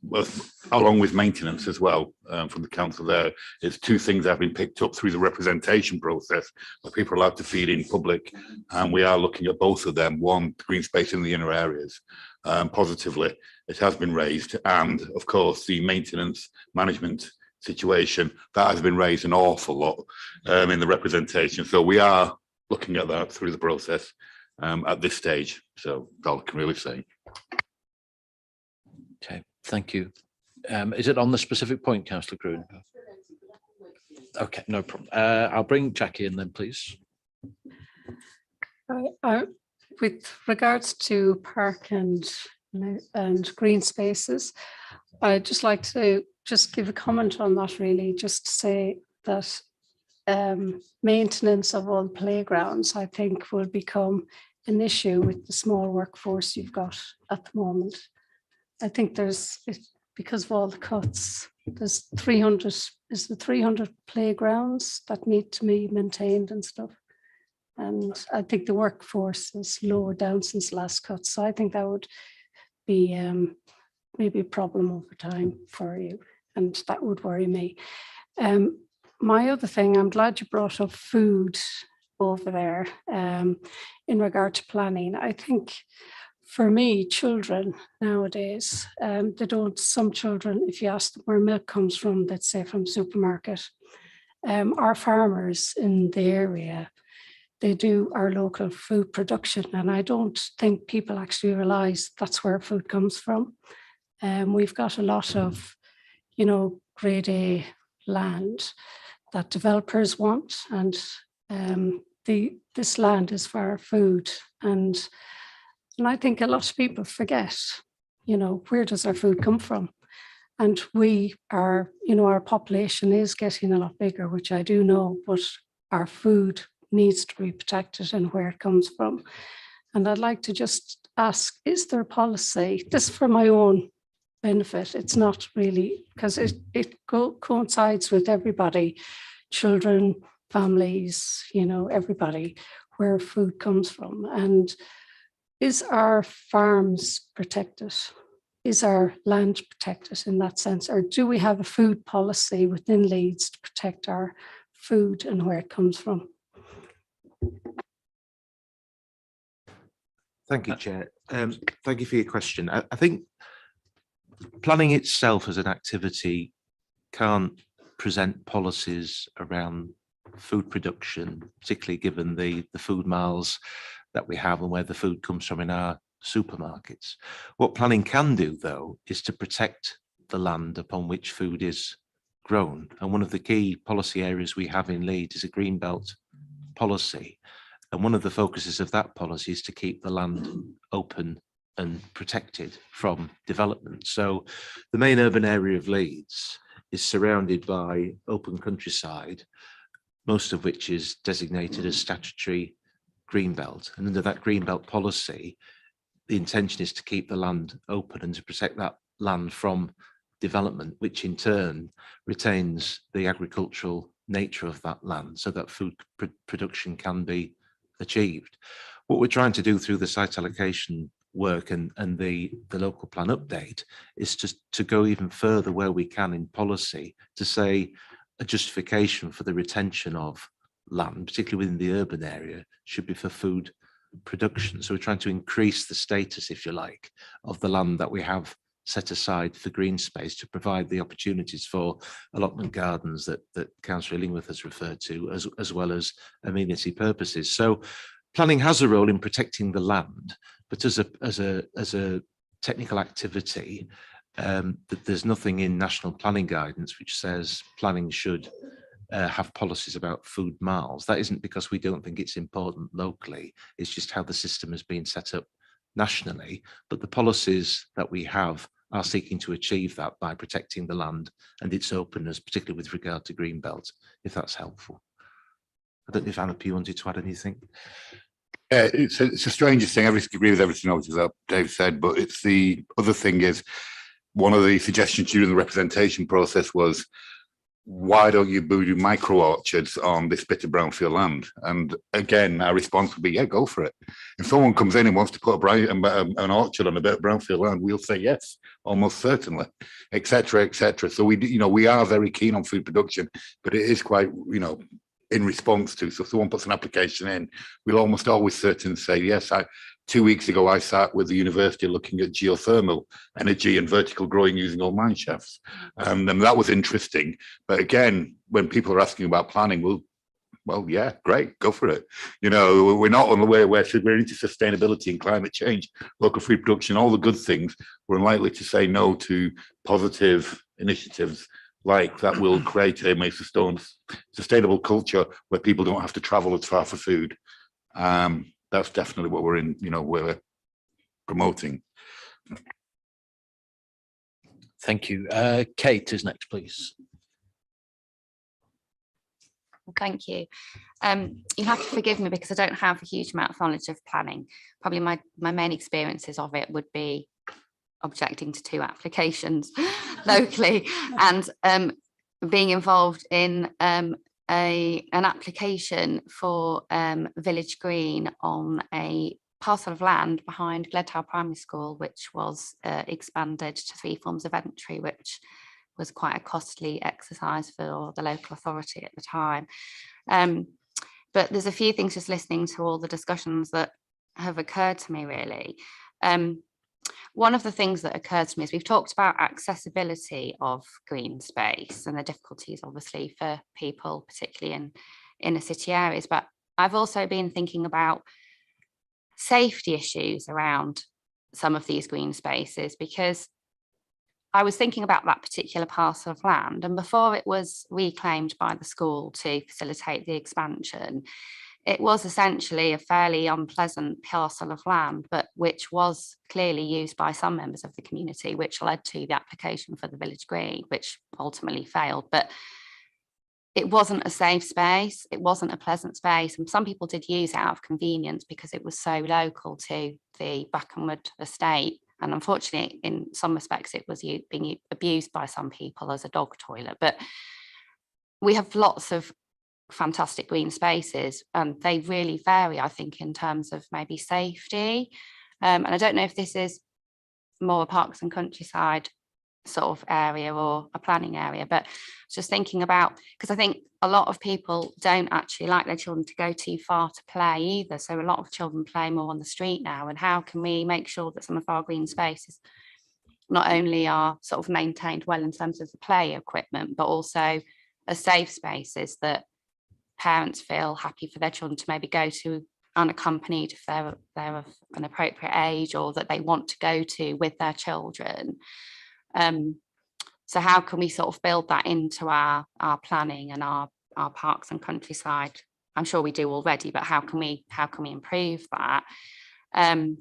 well, along with maintenance as well, from the council there. It's two things that have been picked up through the representation process, where people are allowed to feed in public, and we are looking at both of them. One, green space in the inner areas, positively, it has been raised, and of course the maintenance management situation, that has been raised an awful lot in the representation. So we are looking at that through the process at this stage. So that's all I can really say. Okay, thank you. Is it on the specific point, Councillor Gruen? Okay, no problem. I'll bring Jackie in then, please. With regards to park and green spaces, I'd just like to just give a comment on that, really, just to say that maintenance of all playgrounds, I think, will become an issue with the small workforce you've got at the moment. I think because of all the cuts, there's 300 playgrounds that need to be maintained and stuff. And I think the workforce is lower down since the last cut. So I think that would be maybe a problem over time for you. And that would worry me. My other thing, I'm glad you brought up food over there in regard to planning. I think for me, children nowadays, some children, if you ask them where milk comes from, let's say from supermarket, our farmers in the area, they do our local food production. And I don't think people actually realise that's where food comes from. We've got a lot of, you know, grade A land that developers want, and this land is for our food. And I think a lot of people forget, you know, where does our food come from? And we are, you know, our population is getting a lot bigger, which I do know, but our food needs to be protected and where it comes from. And I'd like to just ask, is there a policy, this for my own benefit, it's not really, because it coincides with everybody, children, families, you know, everybody, where food comes from. And is our farms protected? Is our land protected in that sense? Or do we have a food policy within Leeds to protect our food and where it comes from? Thank you, Chair. Thank you for your question. I think planning itself as an activity can't present policies around food production, particularly given the food miles that we have and where the food comes from in our supermarkets. What planning can do, though, is to protect the land upon which food is grown. And one of the key policy areas we have in Leeds is a green belt policy. And one of the focuses of that policy is to keep the land open and protected from development. So the main urban area of Leeds is surrounded by open countryside, most of which is designated as statutory green belt. And under that green belt policy, the intention is to keep the land open and to protect that land from development, which in turn retains the agricultural nature of that land so that food production can be achieved. What we're trying to do through the site allocation work and the local plan update is just to go even further where we can in policy to say a justification for the retention of land, particularly within the urban area, should be for food production. So we're trying to increase the status, if you like, of the land that we have set aside for green space to provide the opportunities for allotment gardens that Councillor Illingworth has referred to, as well as amenity purposes. So planning has a role in protecting the land, but as a technical activity, there's nothing in national planning guidance which says planning should have policies about food miles. That isn't because we don't think it's important locally, it's just how the system has been set up nationally. But the policies that we have are seeking to achieve that by protecting the land and its openness, particularly with regard to greenbelt, if that's helpful. I don't know if Anna P wanted to add anything. It's a strangest thing. I agree with everything else that Dave said, but it's the other thing is, one of the suggestions during the representation process was, why don't you do micro orchards on this bit of brownfield land? And again, our response would be, yeah, go for it. If someone comes in and wants to put an orchard on a bit of brownfield land, we'll say yes, almost certainly, etc., etc. So we are very keen on food production, but it is quite, in response to. So if someone puts an application in, we'll almost always certainly say yes. 2 weeks ago, I sat with the university looking at geothermal energy and vertical growing using old mine shafts. And that was interesting. But again, when people are asking about planning, well, yeah, great, go for it. We're not on the way where we're into sustainability and climate change, local food production, all the good things. We're unlikely to say no to positive initiatives like that will create a sustainable culture where people don't have to travel as far for food. That's definitely what we're in, we're promoting. Thank you. Kate is next, please. Thank you. You have to forgive me because I don't have a huge amount of knowledge of planning. Probably my main experiences of it would be objecting to 2 applications locally and being involved in an application for Village Green on a parcel of land behind Gledhow Primary School, which was expanded to 3 forms of entry, which was quite a costly exercise for the local authority at the time. But there's a few things just listening to all the discussions that have occurred to me, really. One of the things that occurred to me is we've talked about accessibility of green space and the difficulties, obviously, for people, particularly in inner city areas. But I've also been thinking about safety issues around some of these green spaces, because I was thinking about that particular parcel of land, and before it was reclaimed by the school to facilitate the expansion, it was essentially a fairly unpleasant parcel of land, but which was clearly used by some members of the community, which led to the application for the village green, which ultimately failed. But it wasn't a safe space, it wasn't a pleasant space, and some people did use it out of convenience because it was so local to the Brackenwood estate. And unfortunately, in some respects, it was being abused by some people as a dog toilet. But we have lots of fantastic green spaces, and they really vary, I think, in terms of maybe safety. And I don't know if this is more a parks and countryside sort of area or a planning area, but just thinking about, because I think a lot of people don't actually like their children to go too far to play either. So a lot of children play more on the street now, and how can we make sure that some of our green spaces not only are sort of maintained well in terms of the play equipment, but also are safe spaces that parents feel happy for their children to maybe go to unaccompanied if they're of an appropriate age, or that they want to go to with their children. So how can we sort of build that into our planning and our parks and countryside? I'm sure we do already, but how can we improve that? And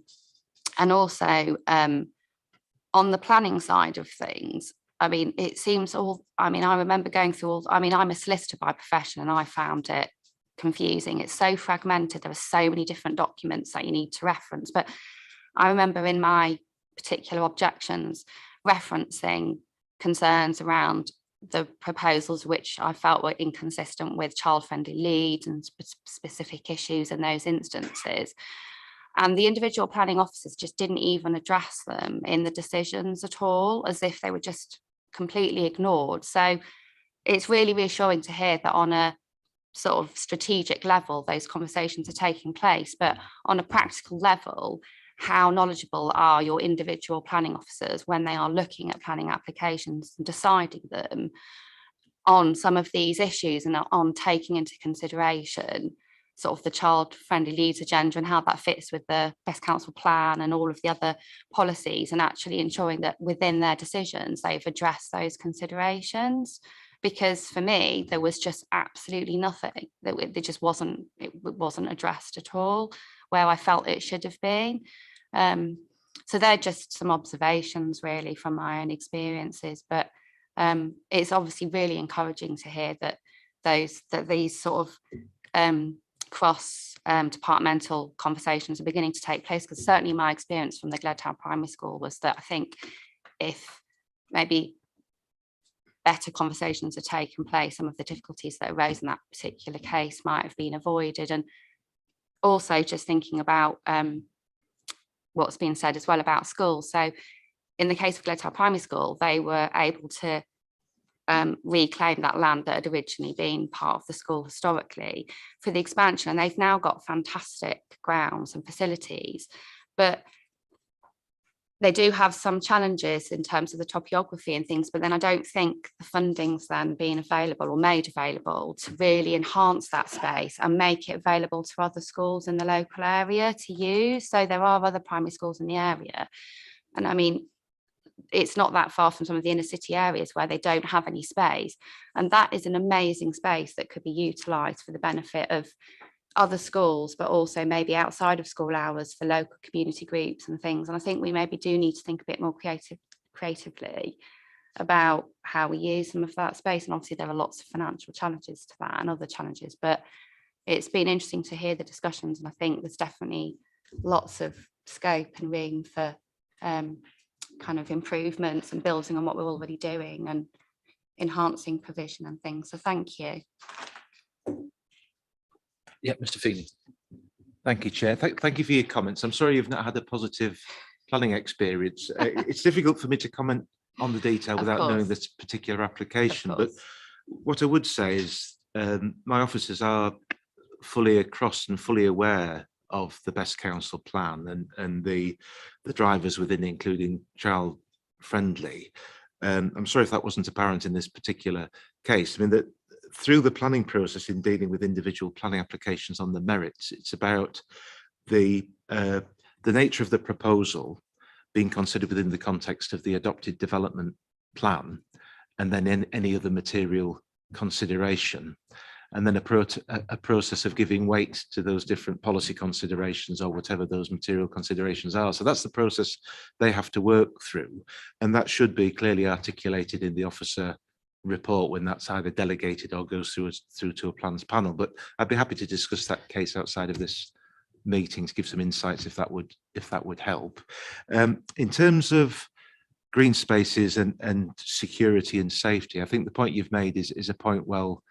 also on the planning side of things, I mean, it seems I remember going through I'm a solicitor by profession, and I found it confusing. It's so fragmented. There are so many different documents that you need to reference. But I remember in my particular objections referencing concerns around the proposals which I felt were inconsistent with child-friendly Leeds and specific issues in those instances. And the individual planning officers just didn't even address them in the decisions at all, as if they were just completely ignored. So it's really reassuring to hear that on a sort of strategic level, those conversations are taking place, but on a practical level, how knowledgeable are your individual planning officers when they are looking at planning applications and deciding them on some of these issues, and on taking into consideration sort of the child-friendly Leeds agenda and how that fits with the Best Council plan and all of the other policies, and actually ensuring that within their decisions they've addressed those considerations. Because for me, there was just absolutely nothing, that it just wasn't addressed at all where I felt it should have been. So they're just some observations really from my own experiences, but it's obviously really encouraging to hear that these sort of cross departmental conversations are beginning to take place, because certainly my experience from the Gledhow Primary School was that I think if maybe better conversations had taken place, some of the difficulties that arose in that particular case might have been avoided. And also just thinking about what's been said as well about schools. So in the case of Gledhow Primary School, they were able to reclaim that land that had originally been part of the school historically for the expansion, and they've now got fantastic grounds and facilities, but they do have some challenges in terms of the topography and things. But then I don't think the funding's then being available or made available to really enhance that space and make it available to other schools in the local area to use. So there are other primary schools in the area, and I mean, it's not that far from some of the inner city areas where they don't have any space, and that is an amazing space that could be utilised for the benefit of other schools, but also maybe outside of school hours for local community groups and things. And I think we maybe do need to think a bit more creatively about how we use some of that space. And obviously there are lots of financial challenges to that and other challenges, but it's been interesting to hear the discussions, and I think there's definitely lots of scope and room for kind of improvements and building on what we're already doing and enhancing provision and things. So thank you. Yeah, Mr. Feeney. Thank you, Chair. Thank you for your comments. I'm sorry you've not had a positive planning experience. It's difficult for me to comment on the detail without knowing this particular application. But what I would say is my officers are fully across and fully aware of the Best Council plan and the drivers within, including child friendly. I'm sorry if that wasn't apparent in this particular case. I mean, that through the planning process in dealing with individual planning applications on the merits. It's about the nature of the proposal being considered within the context of the adopted development plan, and then in any other material consideration, and then a process of giving weight to those different policy considerations or whatever those material considerations are. So that's the process they have to work through, and that should be clearly articulated in the officer report when that's either delegated or goes through to a plans panel. But I'd be happy to discuss that case outside of this meeting to give some insights if that would help. In terms of green spaces and security and safety, I think the point you've made is a point well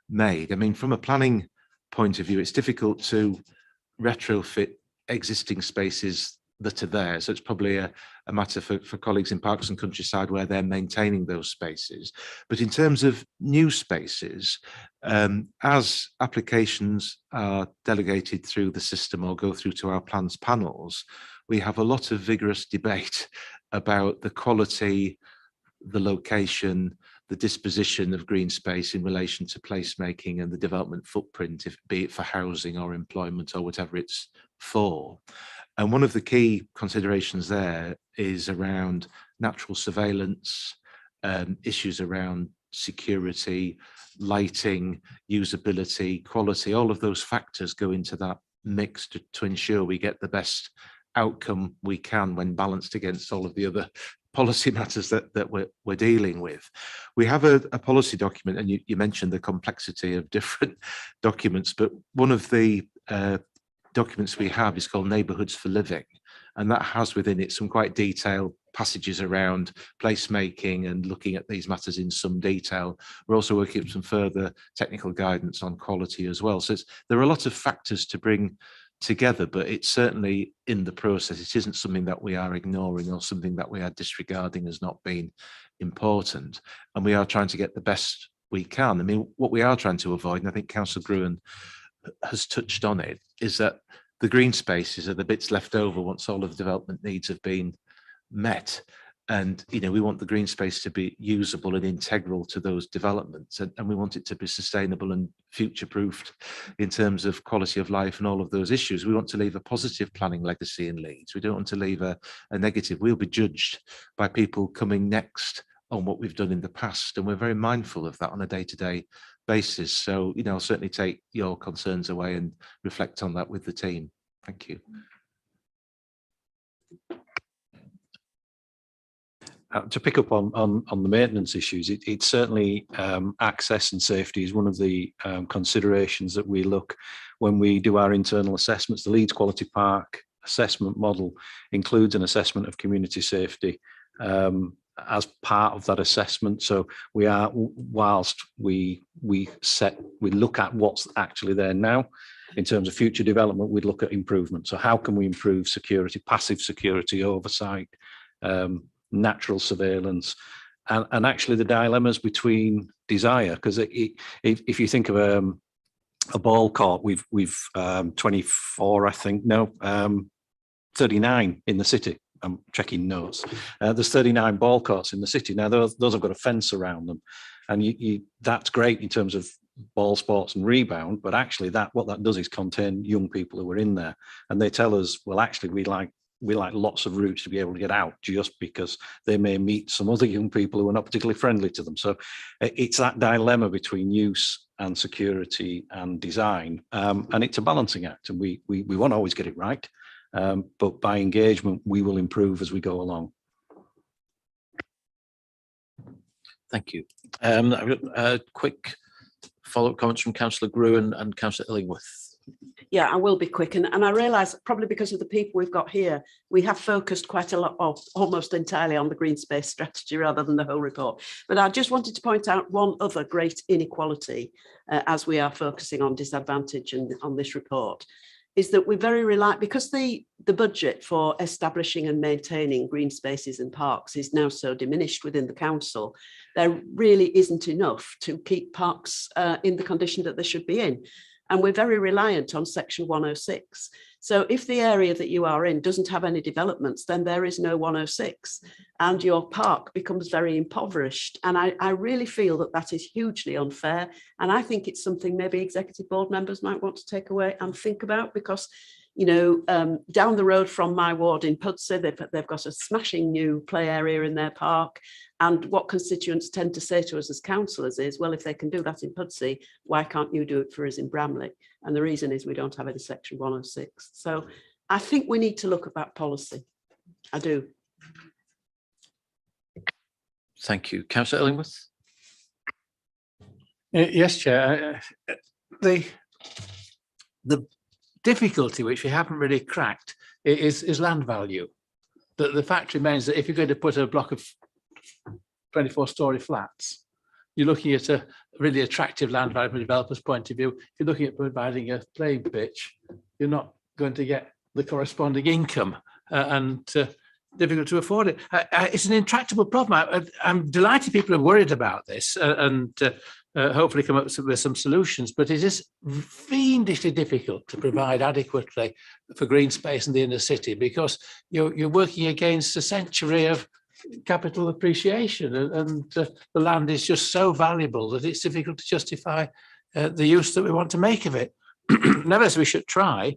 made. I mean, from a planning point of view, it's difficult to retrofit existing spaces that are there. So it's probably a matter for colleagues in Parks and Countryside where they're maintaining those spaces. But in terms of new spaces, as applications are delegated through the system or go through to our plans panels, we have a lot of vigorous debate about the quality, the location, the disposition of green space in relation to placemaking and the development footprint, be it for housing or employment or whatever it's for. And one of the key considerations there is around natural surveillance, issues around security, lighting, usability, quality. All of those factors go into that mix to ensure we get the best outcome we can when balanced against all of the other policy matters that we're dealing with. We have a policy document, and you mentioned the complexity of different documents, but one of the documents we have is called Neighbourhoods for Living, and that has within it some quite detailed passages around placemaking and looking at these matters in some detail. We're also working up some further technical guidance on quality as well. So there are a lot of factors to bring together, but it's certainly in the process. It isn't something that we are ignoring or something that we are disregarding as not being important, and we are trying to get the best we can. I mean, what we are trying to avoid, and I think Councillor Gruen has touched on it, is that the green spaces are the bits left over once all of the development needs have been met. And, you know, we want the green space to be usable and integral to those developments, and we want it to be sustainable and future-proofed in terms of quality of life and all of those issues. We want to leave a positive planning legacy in Leeds. We don't want to leave a negative. We'll be judged by people coming next on what we've done in the past, and we're very mindful of that on a day-to-day basis. So, you know, I'll certainly take your concerns away and reflect on that with the team. Thank you. To pick up on the maintenance issues, it's certainly access and safety is one of the considerations that we look when we do our internal assessments. The Leeds Quality Park assessment model includes an assessment of community safety as part of that assessment. So we are, whilst we look at what's actually there now, in terms of future development, we'd look at improvement. So how can we improve security, passive security oversight, natural surveillance, and actually the dilemmas between desire, because if you think of a ball court, we've 24, I think, no, 39 in the city. I'm checking notes. There's 39 ball courts in the city. Now those have got a fence around them, and that's great in terms of ball sports and rebound, but actually what that does is contain young people who are in there, and they tell us, well, actually we like lots of routes to be able to get out, just because they may meet some other young people who are not particularly friendly to them. So it's that dilemma between use and security and design, and it's a balancing act, and we won't always get it right, but by engagement we will improve as we go along. Thank you. I've got a quick follow-up comments from Councillor Gruen and Councillor Illingworth. Yeah, I will be quick. And I realise probably because of the people we've got here, we have focused quite a lot, almost entirely on the green space strategy rather than the whole report. But I just wanted to point out one other great inequality as we are focusing on disadvantage and on this report, is that we're very reliant, because the budget for establishing and maintaining green spaces and parks is now so diminished within the council, there really isn't enough to keep parks in the condition that they should be in. and we're very reliant on section 106. So if the area that you are in doesn't have any developments, then there is no 106 and your park becomes very impoverished. And I really feel that that is hugely unfair. And I think it's something maybe executive board members might want to take away and think about, because you know, down the road from my ward in Pudsey, they've got a smashing new play area in their park. And what constituents tend to say to us as councillors is, well, if they can do that in Pudsey, why can't you do it for us in Bramley? And the reason is we don't have any section 106. So I think we need to look at that policy. I do. Thank you. Councillor Illingworth. Yes, Chair. The difficulty which we haven't really cracked is land value. The fact remains that if you're going to put a block of 24-storey flats, you're looking at a really attractive land value from a developer's point of view. If you're looking at providing a playing pitch, you're not going to get the corresponding income and difficult to afford it. It's an intractable problem. I'm delighted people are worried about this and hopefully come up with some solutions, but it is fiendishly difficult to provide adequately for green space in the inner city, because you're working against a century of capital appreciation, and the land is just so valuable that it's difficult to justify the use that we want to make of it. Nevertheless, we should try.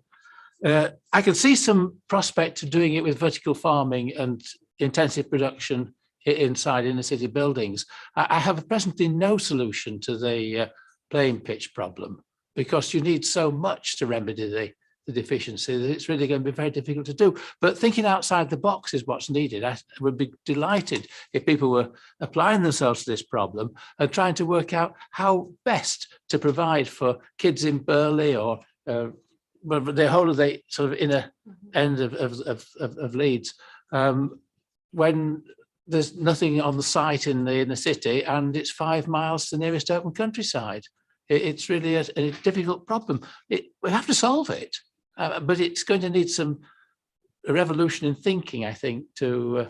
I can see some prospect of doing it with vertical farming and intensive production inside inner city buildings. I have presently no solution to the playing pitch problem, because you need so much to remedy the deficiency that it's really going to be very difficult to do. But thinking outside the box is what's needed. I would be delighted if people were applying themselves to this problem and trying to work out how best to provide for kids in Burley or the whole of the sort of inner end of Leeds, when there's nothing on the site in the inner city and it's 5 miles to the nearest open countryside. It's really a difficult problem. We have to solve it, but it's going to need a revolution in thinking, I think, to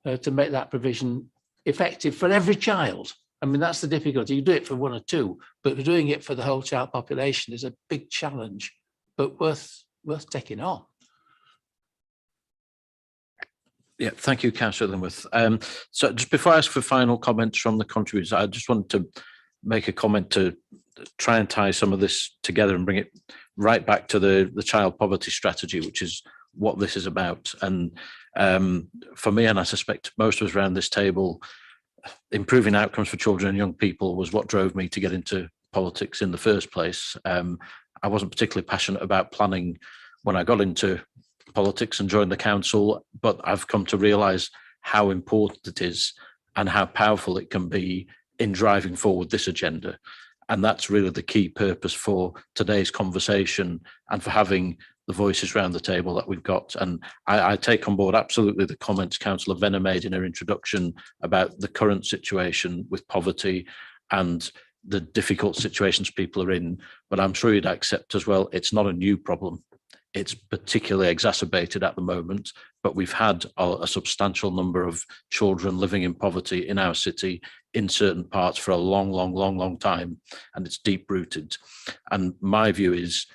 make that provision effective for every child. I mean, that's the difficulty. You do it for one or two, but doing it for the whole child population is a big challenge, but worth taking on. Yeah, thank you, Councillor Illingworth. So just before I ask for final comments from the contributors, I just wanted to make a comment to try and tie some of this together and bring it right back to the child poverty strategy, which is what this is about. And for me, and I suspect most of us around this table, improving outcomes for children and young people was what drove me to get into politics in the first place. I wasn't particularly passionate about planning when I got into politics and joined the council, but I've come to realise how important it is and how powerful it can be in driving forward this agenda. And that's really the key purpose for today's conversation and for having the voices around the table that we've got. And I take on board absolutely the comments Councillor Venner made in her introduction about the current situation with poverty and the difficult situations people are in. But I'm sure you'd accept as well, it's not a new problem. It's particularly exacerbated at the moment, but we've had a substantial number of children living in poverty in our city in certain parts for a long time, and it's deep rooted. And my view is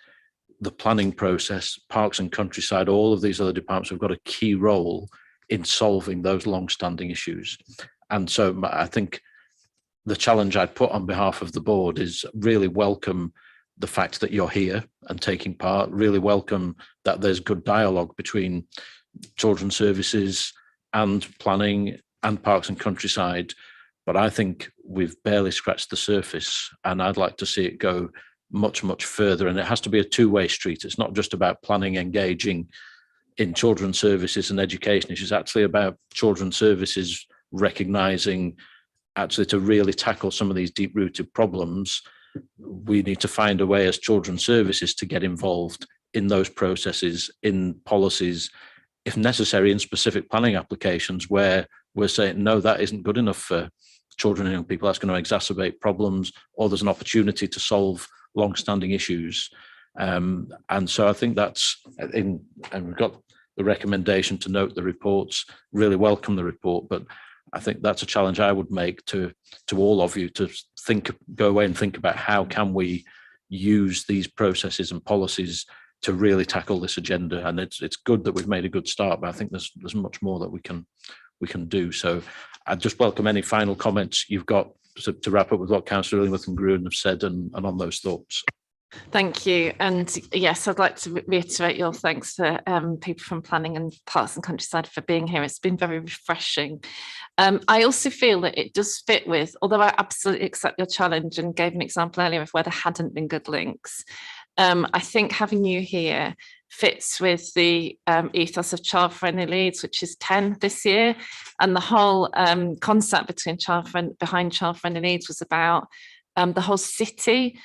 the planning process, parks and countryside, all of these other departments have got a key role in solving those long-standing issues. And so I think the challenge I'd put on behalf of the board is really welcome the fact that you're here and taking part, really welcome that there's good dialogue between children's services and planning and parks and countryside. But I think we've barely scratched the surface, and I'd like to see it go much further. And it has to be a two-way street. It's not just about planning engaging in children's services and education. It's actually about children's services recognising actually to really tackle some of these deep-rooted problems, we need to find a way as children's services to get involved in those processes, in policies, if necessary, in specific planning applications where we're saying, no, that isn't good enough for children and young people, that's going to exacerbate problems, or there's an opportunity to solve long-standing issues. And so I think that's in, and we've got the recommendation to note the reports, really welcome the report, but I think that's a challenge I would make to all of you to go away and think about how can we use these processes and policies to really tackle this agenda. And it's good that we've made a good start, but I think there's much more that we can do. So I just welcome any final comments you've got to wrap up with what Councillor Illingworth and Gruen have said and on those thoughts. Thank you. And yes, I'd like to reiterate your thanks to people from planning and parks and countryside for being here. It's been very refreshing. I also feel that it does fit with, although I absolutely accept your challenge and gave an example earlier of where there hadn't been good links, I think having you here fits with the ethos of child-friendly Leeds, which is 10 this year. And the whole concept behind child-friendly Leeds was about the whole city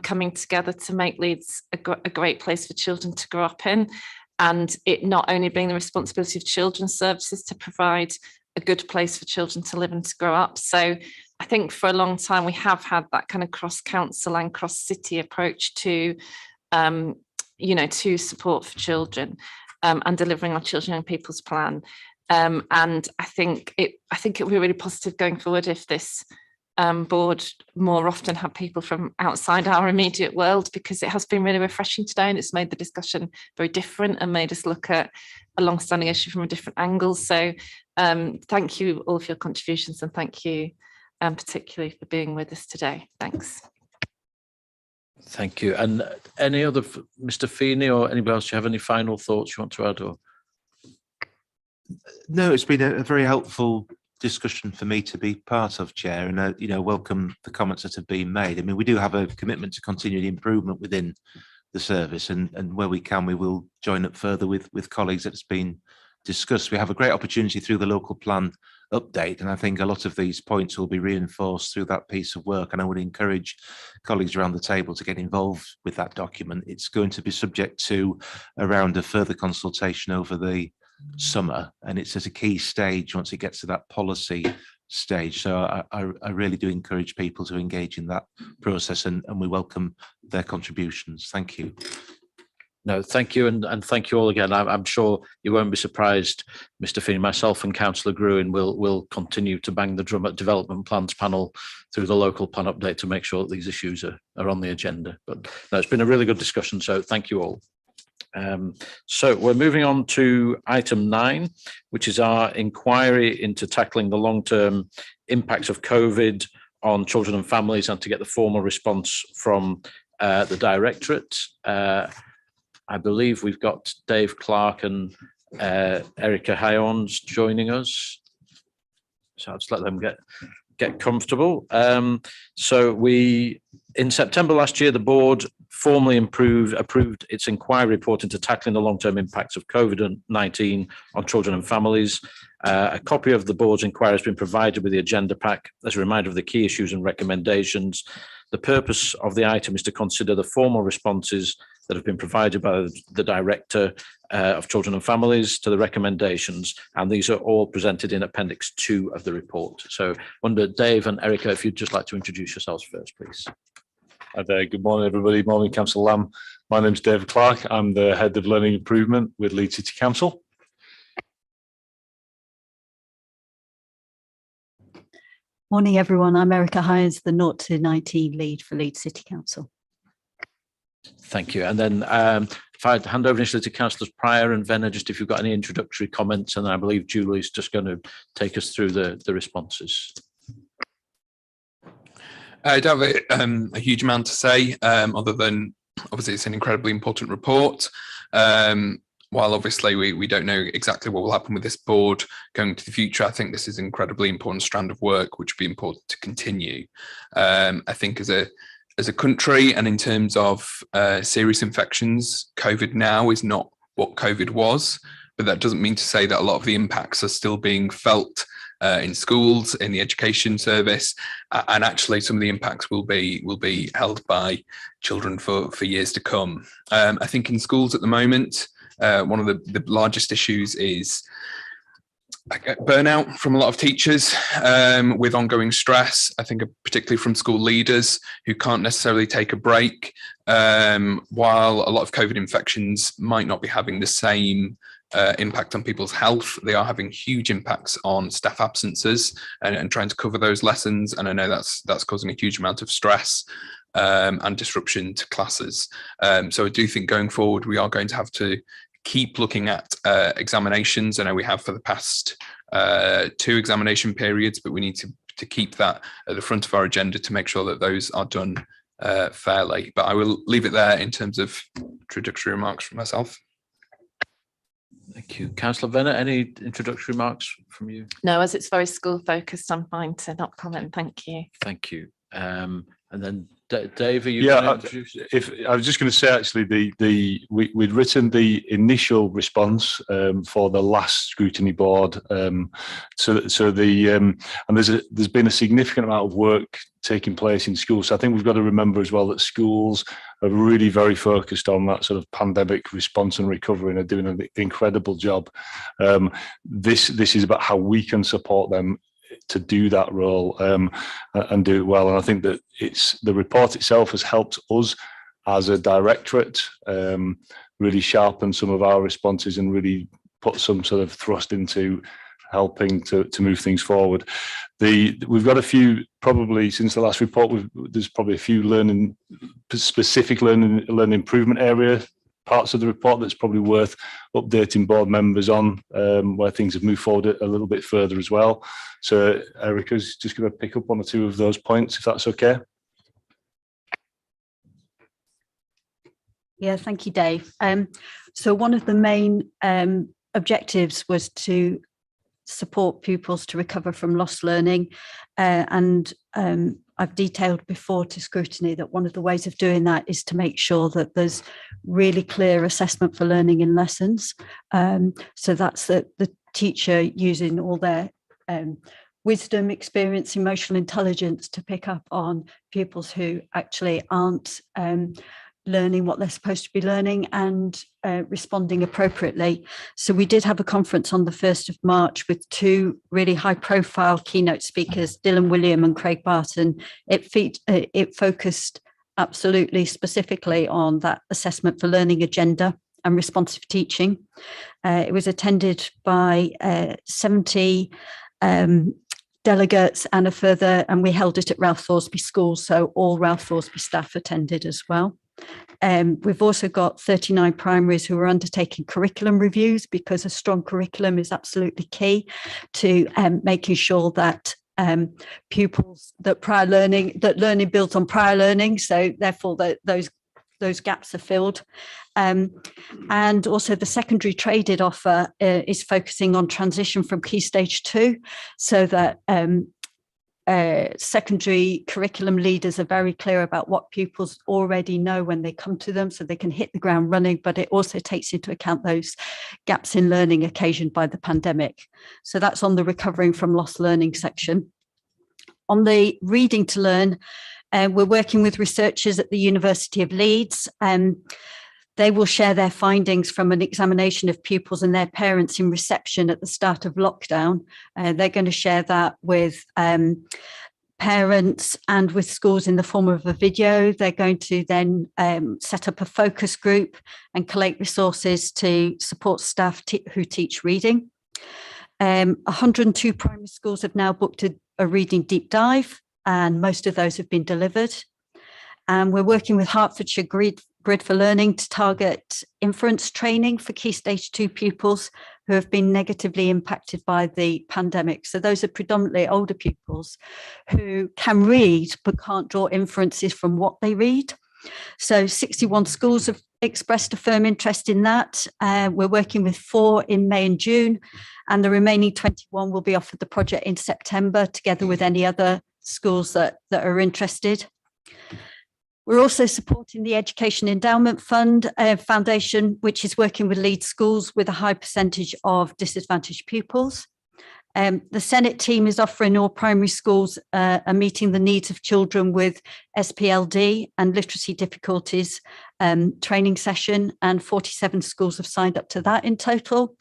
coming together to make Leeds a great place for children to grow up in, and it not only being the responsibility of children's services to provide a good place for children to live and to grow up. So I think for a long time we have had that kind of cross-council and cross-city approach to, to support for children and delivering our children and people's plan. And I think it will be really positive going forward if this board more often have people from outside our immediate world, because it has been really refreshing today and it's made the discussion very different and made us look at a long-standing issue from a different angle. So thank you all for your contributions, and thank you particularly for being with us today. Thanks. Thank you. And any other, Mr. Feeney or anybody else, do you have any final thoughts you want to add? Or no, it's been a very helpful discussion for me to be part of, Chair, and welcome the comments that have been made. I mean, we do have a commitment to continued improvement within the service, and where we can, we will join up further with colleagues that's been discussed. We have a great opportunity through the local plan update, and I think a lot of these points will be reinforced through that piece of work, and I would encourage colleagues around the table to get involved with that document. It's going to be subject to a round of further consultation over the summer, and it's at a key stage once it gets to that policy stage. So I really do encourage people to engage in that process, and we welcome their contributions. Thank you. No, thank you, and thank you all again. I'm sure you won't be surprised, Mr. Feeney, myself and Councillor Gruen will continue to bang the drum at Development Plans panel through the local plan update to make sure that these issues are on the agenda. But no, it's been a really good discussion, so thank you all. So we're moving on to item 9, which is our inquiry into tackling the long-term impacts of COVID on children and families, and to get the formal response from the Directorate. I believe we've got Dave Clark and Erica Hyons joining us. So I'll just let them get comfortable. So in September last year, the board formally approved its inquiry report into tackling the long-term impacts of COVID-19 on children and families. A copy of the board's inquiry has been provided with the agenda pack as a reminder of the key issues and recommendations. The purpose of the item is to consider the formal responses that have been provided by the Director of Children and Families to the recommendations, and these are all presented in Appendix 2 of the report. So I wonder, Dave and Erica, if you'd just like to introduce yourselves first, please. Hi there, good morning everybody. Morning, Councillor Lamb. My name is David Clark. I'm the Head of Learning Improvement with Leeds City Council. Morning everyone, I'm Erica Hyers, the 0 to 19 lead for Leeds City Council. Thank you. And then if I'd hand over initially to Councillors Pryor and Venner, just if you've got any introductory comments, and I believe Julie's just going to take us through the responses. I don't have a huge amount to say, other than obviously it's an incredibly important report. While obviously we don't know exactly what will happen with this board going into the future, I think this is an incredibly important strand of work which would be important to continue. I think as a country, and in terms of serious infections, COVID now is not what COVID was, but that doesn't mean to say that a lot of the impacts are still being felt in schools, in the education service, and actually some of the impacts will be held by children for years to come. I think in schools at the moment, one of the largest issues is burnout from a lot of teachers with ongoing stress. I think particularly from school leaders who can't necessarily take a break, while a lot of COVID infections might not be having the same impact on people's health. They are having huge impacts on staff absences and trying to cover those lessons. And I know that's causing a huge amount of stress and disruption to classes. So I do think going forward, we are going to have to keep looking at examinations. I know we have for the past 2 examination periods, but we need to keep that at the front of our agenda to make sure that those are done fairly. But I will leave it there in terms of introductory remarks from myself. Thank you. Councillor Venner, any introductory remarks from you? No, as it's very school focused, I'm fine to not comment. Thank you. Thank you. And then Dave, are you Yeah, going to introduce? if I was just going to say, actually, we'd written the initial response for the last scrutiny board. And there's been a significant amount of work taking place in schools. So I think we've got to remember as well that schools are really very focused on that sort of pandemic response and recovery, and are doing an incredible job. This is about how we can support them to do that role and do it well. And I think that the report itself has helped us as a directorate really sharpen some of our responses and really put some sort of thrust into helping to move things forward. We've got a few, probably since the last report, there's probably a few specific learning improvement area parts of the report that's probably worth updating board members on, where things have moved forward a little bit further as well. So Erica's just going to pick up 1 or 2 of those points, if that's okay. Yeah, thank you, Dave. So one of the main objectives was to support pupils to recover from lost learning, and I've detailed before to Scrutiny that one of the ways of doing that is to make sure that there's really clear assessment for learning in lessons. So that's the teacher using all their wisdom, experience, emotional intelligence to pick up on pupils who actually aren't learning what they're supposed to be learning and responding appropriately. So we did have a conference on the 1st of March with 2 really high profile keynote speakers, Dylan William and Craig Barton. It focused absolutely specifically on that assessment for learning agenda and responsive teaching. It was attended by 70 delegates and we held it at Ralph Thoresby School, so all Ralph Thoresby staff attended as well. We've also got 39 primaries who are undertaking curriculum reviews, because a strong curriculum is absolutely key to making sure that pupils that learning builds on prior learning, so therefore those gaps are filled. And also the secondary traded offer is focusing on transition from Key Stage 2, so that secondary curriculum leaders are very clear about what pupils already know when they come to them, so they can hit the ground running, but it also takes into account those gaps in learning occasioned by the pandemic. So that's on the recovering from lost learning section. On the reading to learn, we're working with researchers at the University of Leeds. They will share their findings from an examination of pupils and their parents in reception at the start of lockdown. They're going to share that with parents and with schools in the form of a video. They're going to then set up a focus group and collate resources to support staff who teach reading. 102 primary schools have now booked a reading deep dive, and most of those have been delivered. And we're working with Hertfordshire Grid for Learning to target inference training for Key Stage 2 pupils who have been negatively impacted by the pandemic. So those are predominantly older pupils who can read but can't draw inferences from what they read. So 61 schools have expressed a firm interest in that. We're working with 4 in May and June, and the remaining 21 will be offered the project in September, together with any other schools that are interested. We're also supporting the Education Endowment Fund Foundation, which is working with Leeds schools with a high percentage of disadvantaged pupils. The Senate team is offering all primary schools a meeting the needs of children with SPLD and literacy difficulties training session, and 47 schools have signed up to that in total.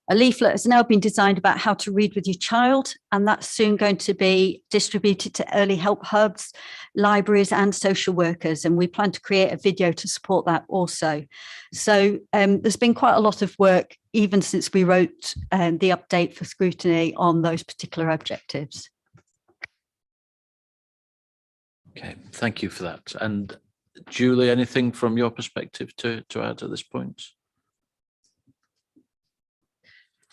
A leaflet has now been designed about how to read with your child, and that's soon going to be distributed to early help hubs, libraries and social workers, and we plan to create a video to support that also. So there's been quite a lot of work even since we wrote the update for Scrutiny on those particular objectives. Okay, thank you for that. And Julie, anything from your perspective to add at this point?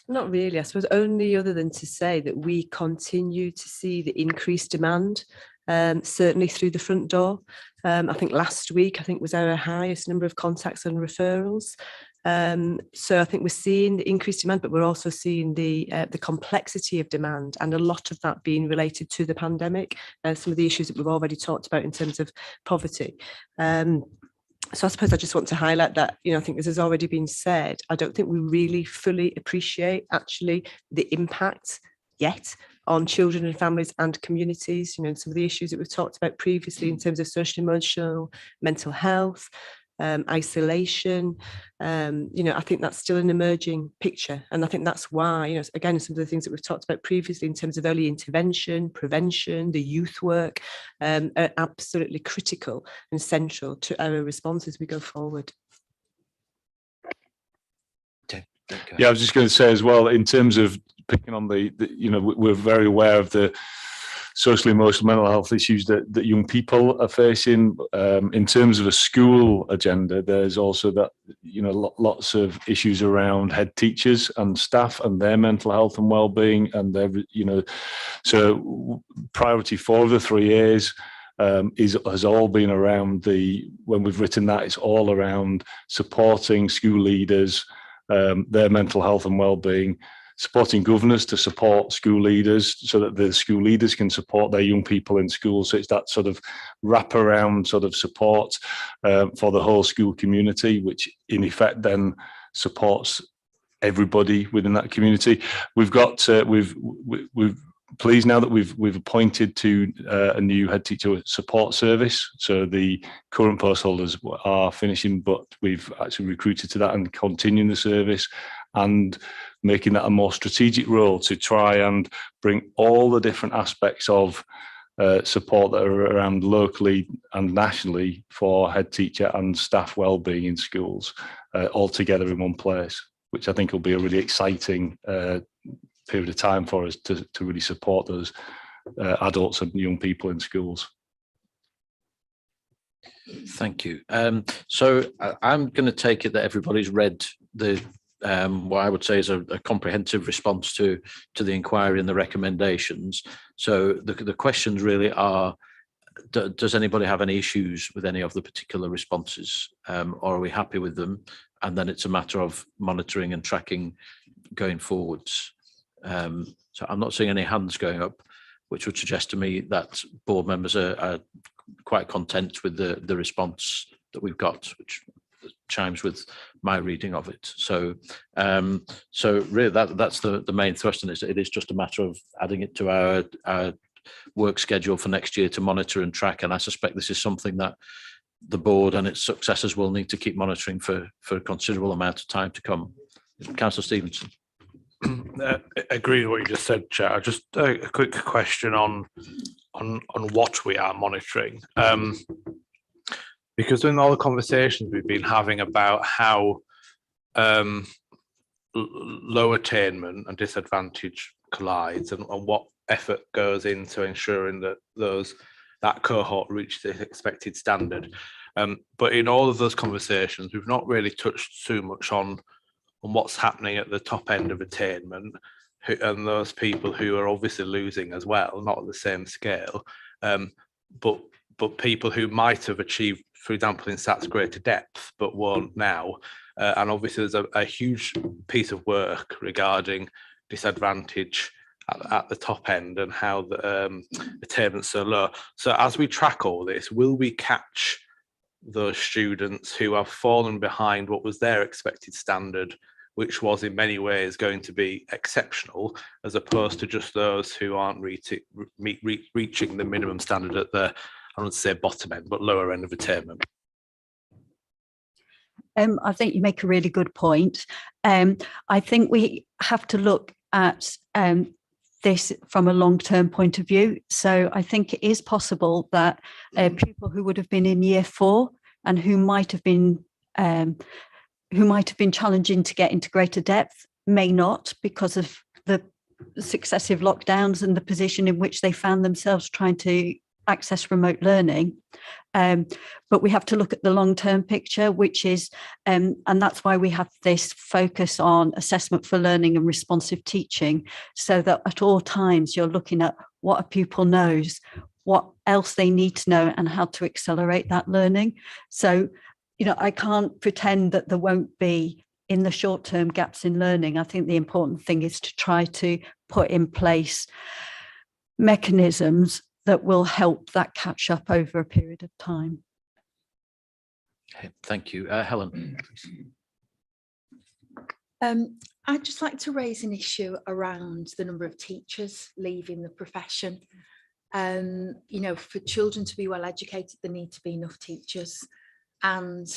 Not really, I suppose, only other than to say that we continue to see the increased demand, certainly through the front door. I think last week, was our highest number of contacts and referrals. So I think we're seeing the increased demand, but we're also seeing the complexity of demand, and a lot of that being related to the pandemic, some of the issues that we've already talked about in terms of poverty. So I suppose I just want to highlight that, I think this has already been said, I don't think we really fully appreciate actually the impact yet on children and families and communities, some of the issues that we've talked about previously in terms of social, emotional, mental health, isolation. I think that's still an emerging picture. And I think that's why, again, some of the things that we've talked about previously in terms of early intervention, prevention, the youth work, are absolutely critical and central to our response as we go forward. Yeah, I was just going to say as well, in terms of picking on we're very aware of the social, emotional, mental health issues that young people are facing. In terms of a school agenda, there's also that, lots of issues around head teachers and staff and their mental health and well-being, and their, so priority 4 of the 3 A's has all been around when we've written that, it's all around supporting school leaders, their mental health and well-being, supporting governors to support school leaders so that the school leaders can support their young people in school. So it's that sort of wraparound sort of support for the whole school community, which in effect then supports everybody within that community. We've got we've pleased now that we've appointed to a new head teacher support service. So the current post holders are finishing, but we've actually recruited to that and continuing the service and making that a more strategic role to try and bring all the different aspects of support that are around locally and nationally for head teacher and staff wellbeing in schools all together in one place, which I think will be a really exciting period of time for us to really support those adults and young people in schools. Thank you. So I'm going to take it that everybody's read the what I would say is a comprehensive response to the inquiry and the recommendations. So the questions really are, does anybody have any issues with any of the particular responses, or are we happy with them? And then it's a matter of monitoring and tracking going forwards. So I'm not seeing any hands going up, which would suggest to me that board members are quite content with the response that we've got, which chimes with my reading of it. So so really that's the main thrust, and it is just a matter of adding it to our work schedule for next year to monitor and track. And I suspect this is something that the board and its successors will need to keep monitoring for a considerable amount of time to come. Councillor Stevenson. Agree with what you just said, Chair. Just a quick question on what we are monitoring. Because in all the conversations we've been having about how low attainment and disadvantage collides, and what effort goes into ensuring that that cohort reach the expected standard. But in all of those conversations, we've not really touched too much on what's happening at the top end of attainment, and those people who are obviously losing as well, not at the same scale, but people who might have achieved, for example, in SATs greater depth, but won't now. And obviously there's a huge piece of work regarding disadvantage at the top end and how the attainment's so low. So as we track all this, will we catch those students who have fallen behind what was their expected standard, which was in many ways going to be exceptional, as opposed to just those who aren't reaching the minimum standard at the, I don't want to say bottom end, but lower end of attainment? I think you make a really good point. I think we have to look at this from a long-term point of view. So I think it is possible that people who would have been in year 4 and who might have been challenging to get into greater depth may not, because of the successive lockdowns and the position in which they found themselves trying to access remote learning. But we have to look at the long-term picture, which is, and that's why we have this focus on assessment for learning and responsive teaching, so that at all times you're looking at what a pupil knows, what else they need to know, and how to accelerate that learning. So, you know, I can't pretend that there won't be in the short term gaps in learning. I think the important thing is to try to put in place mechanisms that will help that catch up over a period of time. Okay, thank you. Helen. I'd just like to raise an issue around the number of teachers leaving the profession. You know, for children to be well educated, there need to be enough teachers. And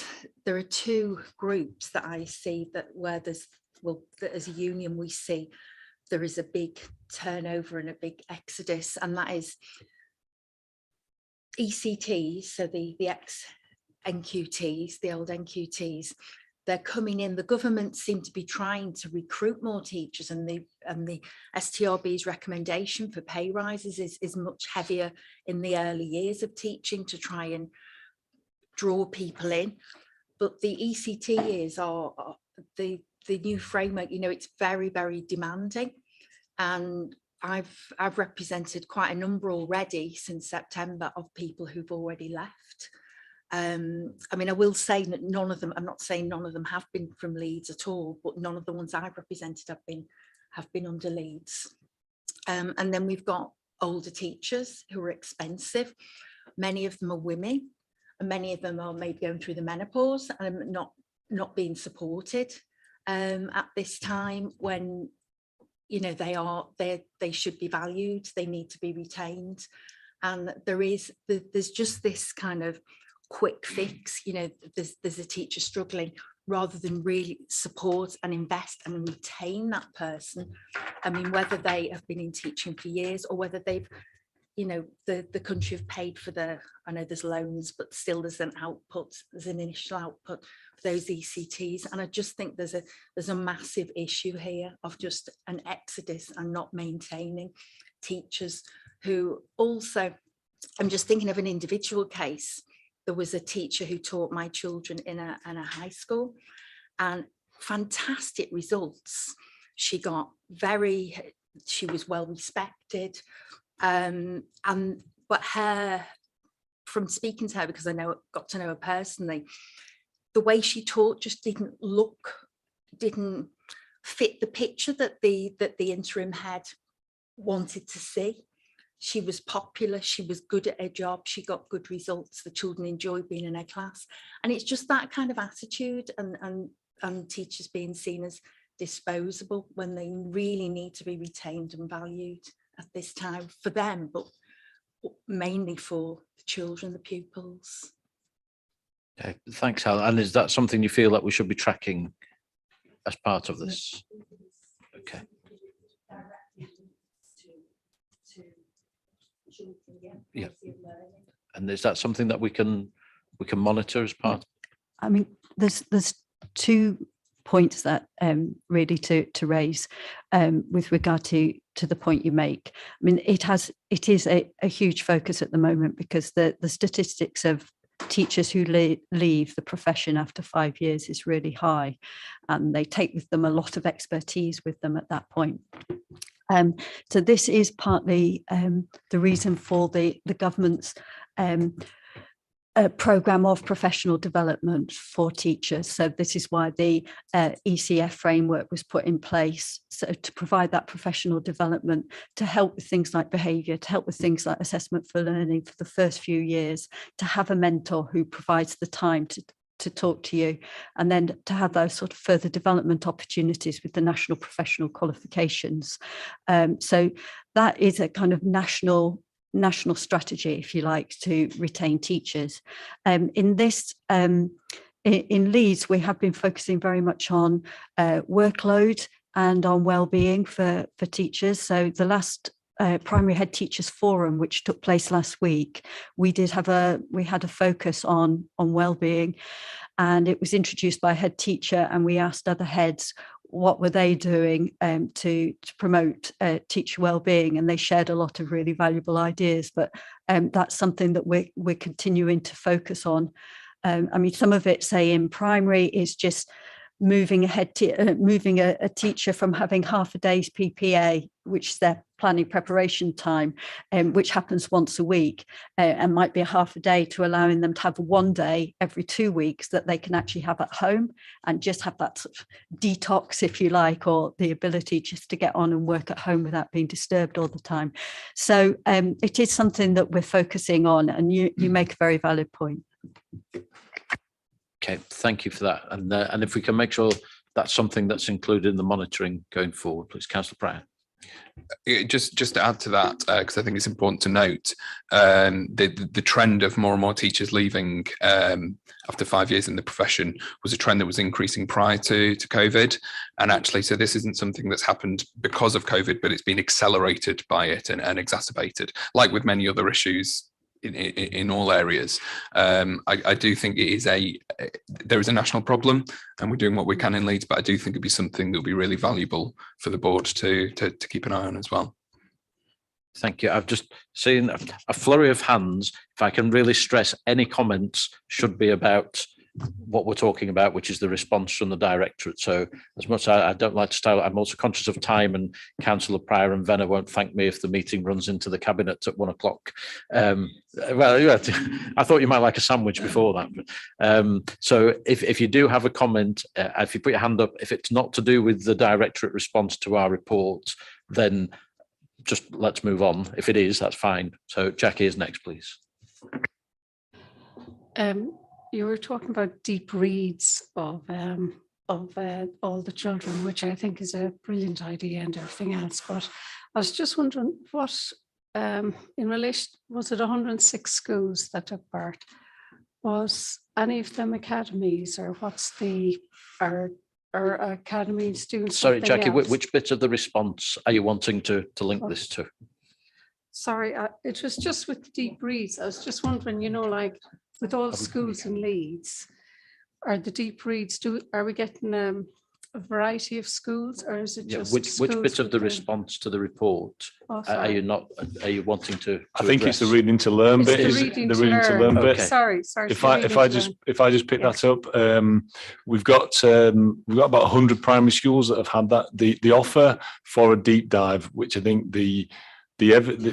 there are two groups that I see that where there's, well, that as a union we see there is a big turnover and a big exodus, and that is ECTs, so the ex-NQTs, the old NQTs. They're coming in. The government seem to be trying to recruit more teachers, and the STRB's recommendation for pay rises is much heavier in the early years of teaching to try and draw people in. But the ECT years are the new framework. You know, it's very, very demanding, and I've represented quite a number already since September of people who've already left. I mean, I will say that none of them, I'm not saying none of them have been from Leeds at all, but none of the ones I've represented have been under Leeds. And then we've got older teachers who are expensive. Many of them are women, and many of them are maybe going through the menopause and not being supported at this time when, you know, they should be valued, they need to be retained. And there's just this kind of quick fix, you know, there's a teacher struggling, rather than really support and invest and retain that person. I mean, whether they have been in teaching for years or whether they've, you know, the country have paid for I know there's loans, but still there's an initial output for those ECTs. And I just think there's a massive issue here of just an exodus and not maintaining teachers who also, I'm just thinking of an individual case. There was a teacher who taught my children in a high school, and fantastic results. She was well respected. But from speaking to her, because I got to know her personally, the way she taught just didn't fit the picture that the interim head wanted to see. She was popular, she was good at her job, she got good results, the children enjoyed being in her class. And it's just that kind of attitude and teachers being seen as disposable when they really need to be retained and valued at this time for them, but mainly for the children, the pupils. Okay, thanks, Helen. And is that something you feel that we should be tracking as part of this? Okay. Yeah. And is that something that we can monitor as part? I mean, there's 2 points that really to raise with regard to the point you make. I mean, it is a huge focus at the moment, because the statistics of teachers who leave the profession after 5 years is really high, and they take with them a lot of expertise with them at that point. So this is partly the reason for the government's programme of professional development for teachers. So this is why the ECF framework was put in place, so to provide that professional development, to help with things like behaviour, to help with things like assessment for learning for the first few years, to have a mentor who provides the time to talk to you, and then to have those sort of further development opportunities with the national professional qualifications. So that is a kind of national strategy, if you like, to retain teachers. In Leeds, we have been focusing very much on workload and on well-being for teachers. So the last Primary Head Teachers Forum, which took place last week, we had a focus on well-being, and it was introduced by a head teacher, and we asked other heads, what were they doing to promote teacher wellbeing, and they shared a lot of really valuable ideas. But that's something that we're continuing to focus on. I mean, some of it, say in primary, is just moving a teacher from having half a day's PPA, which is their planning preparation time, which happens once a week, and might be a half a day, to allowing them to have 1 day every 2 weeks that they can actually have at home and just have that sort of detox, if you like, or the ability just to get on and work at home without being disturbed all the time. So it is something that we're focusing on, and you make a very valid point. Okay, thank you for that. And if we can make sure that's something that's included in the monitoring going forward, please, Councillor Pryor. Just to add to that, because I think it's important to note, the trend of more and more teachers leaving after 5 years in the profession was a trend that was increasing prior to COVID. And actually, so this isn't something that's happened because of COVID, but it's been accelerated by it and exacerbated, like with many other issues in all areas. I do think there is a national problem, and we're doing what we can in Leeds, but I do think it'd be something that would be really valuable for the board to keep an eye on as well. Thank you. I've just seen a flurry of hands. If I can really stress, any comments should be about what we're talking about, which is the response from the directorate. So as much as I don't like to style, I'm also conscious of time, and Councillor Pryor and Venner won't thank me if the meeting runs into the cabinet at 1 o'clock. Well, yeah, I thought you might like a sandwich before that. So if you do have a comment, if you put your hand up, if it's not to do with the directorate response to our report, then just let's move on. If it is, that's fine. So Jackie is next, please. You were talking about deep reads of all the children, which I think is a brilliant idea and everything else. But I was just wondering what, in relation, was it 106 schools that took part? Was any of them academies, or what's the, are academies doing Sorry, something Jackie, else? which bit of the response are you wanting to link this to? Sorry, it was just with deep reads. I was just wondering, you know, like with all the schools in Leeds, are the deep reads, are we getting a variety of schools, or is it just which bit schools of the within? response to the report Oh, are you not? Are you wanting to? I think it's the reading to learn It's bit. the Is reading the to reading to learn. learn bit? Okay. Sorry. If I just pick that up, we've got about 100 primary schools that have had that. The offer for a deep dive, which I think the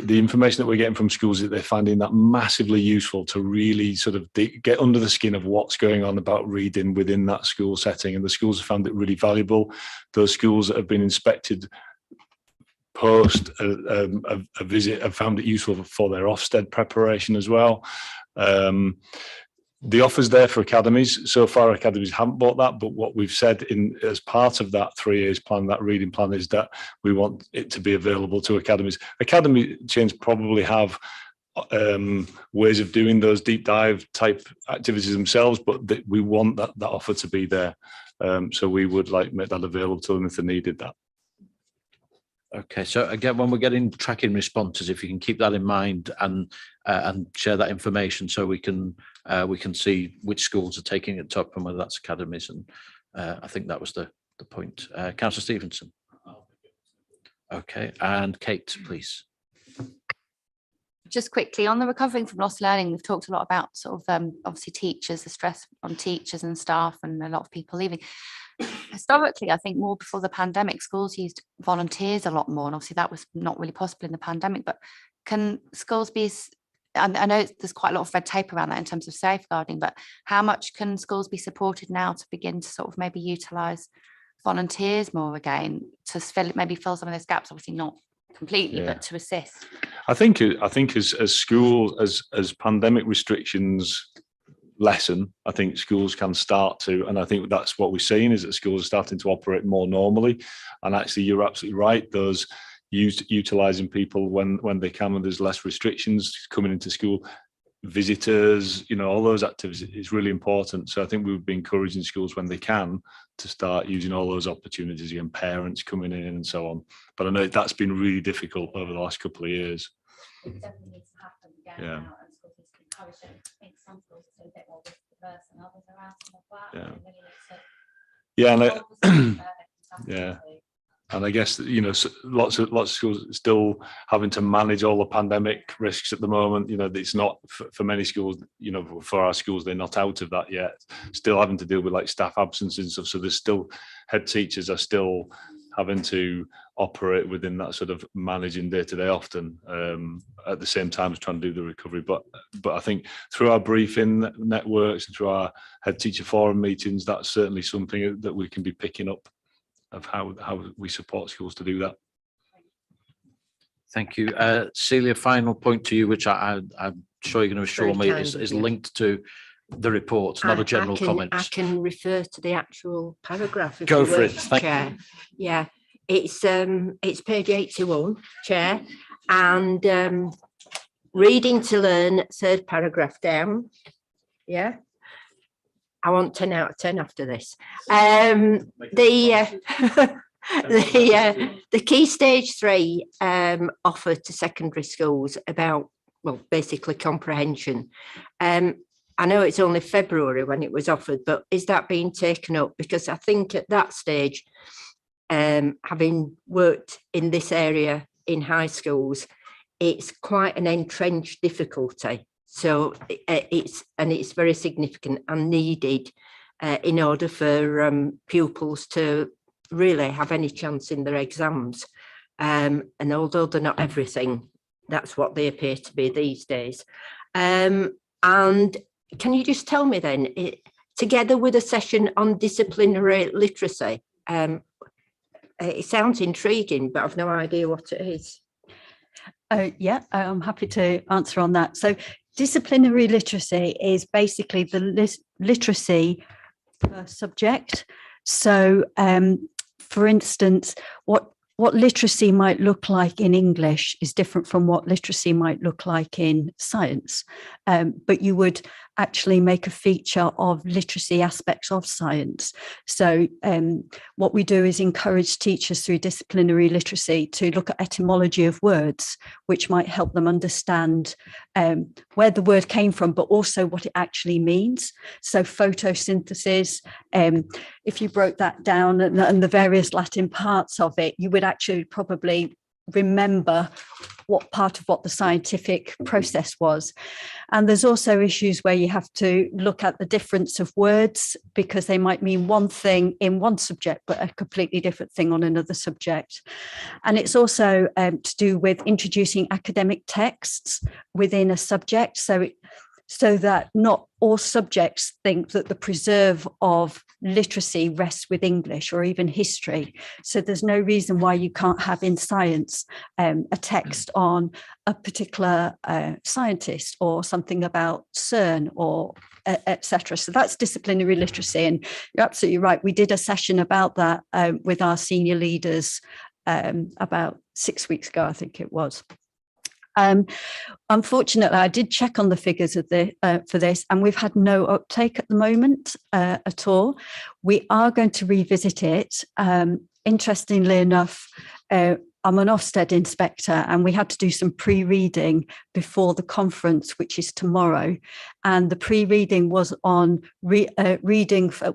information that we're getting from schools is that they're finding that massively useful to really sort of get under the skin of what's going on about reading within that school setting, and the schools have found it really valuable. Those schools that have been inspected post a visit have found it useful for their Ofsted preparation as well. The offer's there for academies. So far, academies haven't bought that, but what we've said as part of that 3 years plan, that reading plan, is that we want it to be available to academies. Academy chains probably have ways of doing those deep dive type activities themselves, but we want that offer to be there. So we would make that available to them if they needed that. Okay, so again, when we're getting tracking responses, if you can keep that in mind and share that information, so we can see which schools are taking it up and whether that's academies. And I think that was the point. Councillor Stevenson. Okay, and Kate, please. Just quickly on the recovering from lost learning, we've talked a lot about sort of obviously teachers, the stress on teachers and staff, and a lot of people leaving. Historically, I think more before the pandemic, schools used volunteers a lot more, and obviously that was not really possible in the pandemic. But can schools be, I know there's quite a lot of red tape around that in terms of safeguarding, but how much can schools be supported now to begin to sort of maybe utilise volunteers more again, to maybe fill some of those gaps? Obviously not completely, but to assist. I think as schools, as pandemic restrictions lessen, I think schools can start to, and I think that's what we're seeing, is that schools are starting to operate more normally. And actually, you're absolutely right, those utilising people when they can, when there's less restrictions coming into school, visitors, all those activities is really important. So I think we would be encouraging schools when they can to start using all those opportunities, and parents coming in and so on. But I know that's been really difficult over the last couple of years. It definitely needs to happen again now, and schools need to encourage it. I think some schools are a bit more risk averse and others are out of that. Yeah. And really need to Yeah, and Yeah. And I guess, you know, lots of schools still having to manage all the pandemic risks at the moment. You know, it's not for many schools, you know, for our schools, they're not out of that yet. Still having to deal with like staff absences and stuff. So there's still head teachers are still having to operate within that sort of managing day to day often, at the same time as trying to do the recovery. But I think through our briefing networks and through our head teacher forum meetings, that's certainly something that we can be picking up of how we support schools to do that. Thank you. Celia, final point to you, which I'm sure you're going to assure me is linked to the report, not a general comment. I can refer to the actual paragraph. If Go for it. Chair. Yeah, it's page 81, Chair, and reading to learn, third paragraph down. Yeah. I want 10 out of 10 after this. The key stage 3 offer to secondary schools about, well, basically comprehension. I know it's only February when it was offered, but is that being taken up? Because I think at that stage, having worked in this area in high schools, it's quite an entrenched difficulty. So it's very significant and needed in order for pupils to really have any chance in their exams. And although they're not everything, that's what they appear to be these days. And can you just tell me then, together with a session on disciplinary literacy, it sounds intriguing, but I've no idea what it is. Yeah, I'm happy to answer on that. So disciplinary literacy is basically the literacy per subject. So, for instance, what literacy might look like in English is different from what literacy might look like in science. But you would actually make a feature of literacy aspects of science. So what we do is encourage teachers through disciplinary literacy to look at etymology of words, which might help them understand where the word came from, but also what it actually means. So photosynthesis, if you broke that down and the various Latin parts of it, you would actually probably remember what part of what the scientific process was. And there's also issues where you have to look at the difference of words, because they might mean one thing in one subject but a completely different thing on another subject. And it's also to do with introducing academic texts within a subject, so that not all subjects think that the preserve of literacy rests with English or even history. So there's no reason why you can't have in science a text on a particular scientist or something about CERN or etc. So that's disciplinary literacy. And you're absolutely right. We did a session about that with our senior leaders about 6 weeks ago, I think it was. Unfortunately, I did check on the figures of for this, and we've had no uptake at the moment at all. We are going to revisit it. Interestingly enough, I'm an Ofsted inspector, and we had to do some pre-reading before the conference, which is tomorrow. And the pre-reading was on reading for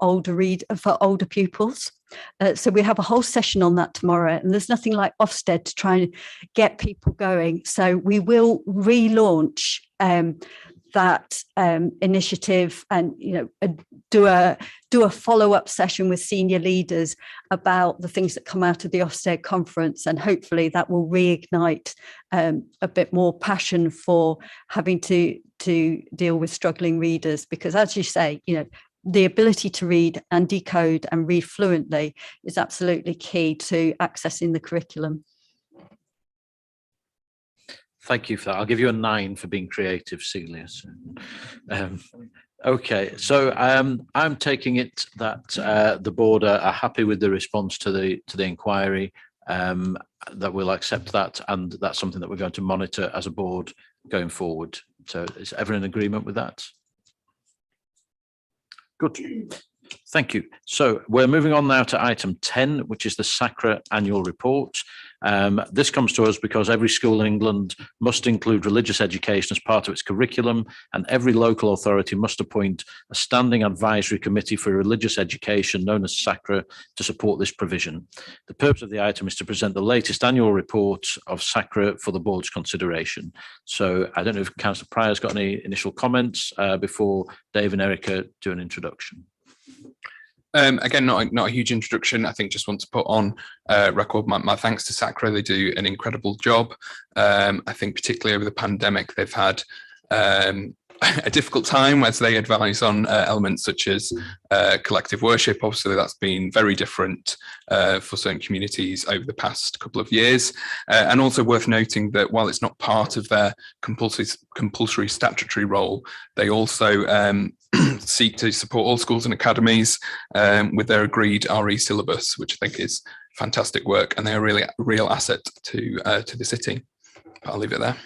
older pupils. So we have a whole session on that tomorrow, and there's nothing like Ofsted to try and get people going. So we will relaunch that initiative, and do a follow-up session with senior leaders about the things that come out of the Ofsted conference, and hopefully that will reignite a bit more passion for having to deal with struggling readers, because as you say, the ability to read and decode and read fluently is absolutely key to accessing the curriculum. Thank you for that. I'll give you a 9 for being creative, Celia. Okay, so I'm taking it that the board are happy with the response to the inquiry, that we'll accept that, and that's something that we're going to monitor as a board going forward. So is everyone in agreement with that? Good. Thank you. So we're moving on now to item 10, which is the SACRA annual report. This comes to us because every school in England must include religious education as part of its curriculum, and every local authority must appoint a standing advisory committee for religious education known as SACRA to support this provision. The purpose of the item is to present the latest annual report of SACRA for the board's consideration. So I don't know if Councillor Pryor's got any initial comments before Dave and Erica do an introduction. Again, not a huge introduction. I think just want to put on record my thanks to SACRA. They do an incredible job. I think particularly over the pandemic, they've had a difficult time as they advise on elements such as collective worship. Obviously, that's been very different for certain communities over the past couple of years. And also worth noting that while it's not part of their compulsory statutory role, they also seek to support all schools and academies with their agreed RE syllabus, which I think is fantastic work, and they're really a real asset to the city. I'll leave it there.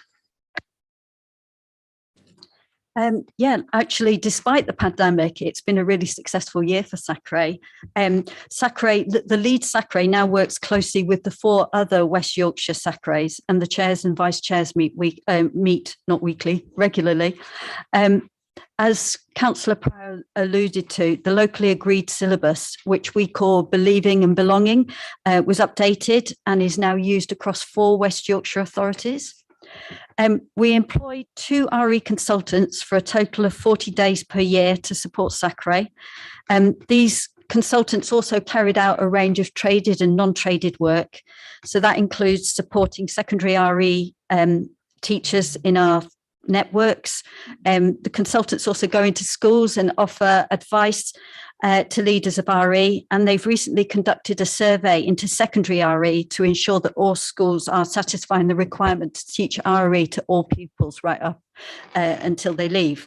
Yeah, actually, despite the pandemic, it's been a really successful year for SACRA. The Leeds SACRA now works closely with the 4 other West Yorkshire SACRAs, and the chairs and vice chairs meet not weekly, regularly. As Councillor Pryor alluded to, the locally agreed syllabus, which we call Believing and Belonging, was updated and is now used across 4 West Yorkshire authorities. We employ 2 RE consultants for a total of 40 days per year to support SACRA. These consultants also carried out a range of traded and non-traded work. So that includes supporting secondary RE teachers in our networks. The consultants also go into schools and offer advice to leaders of RE, and they've recently conducted a survey into secondary RE to ensure that all schools are satisfying the requirement to teach RE to all pupils right up until they leave.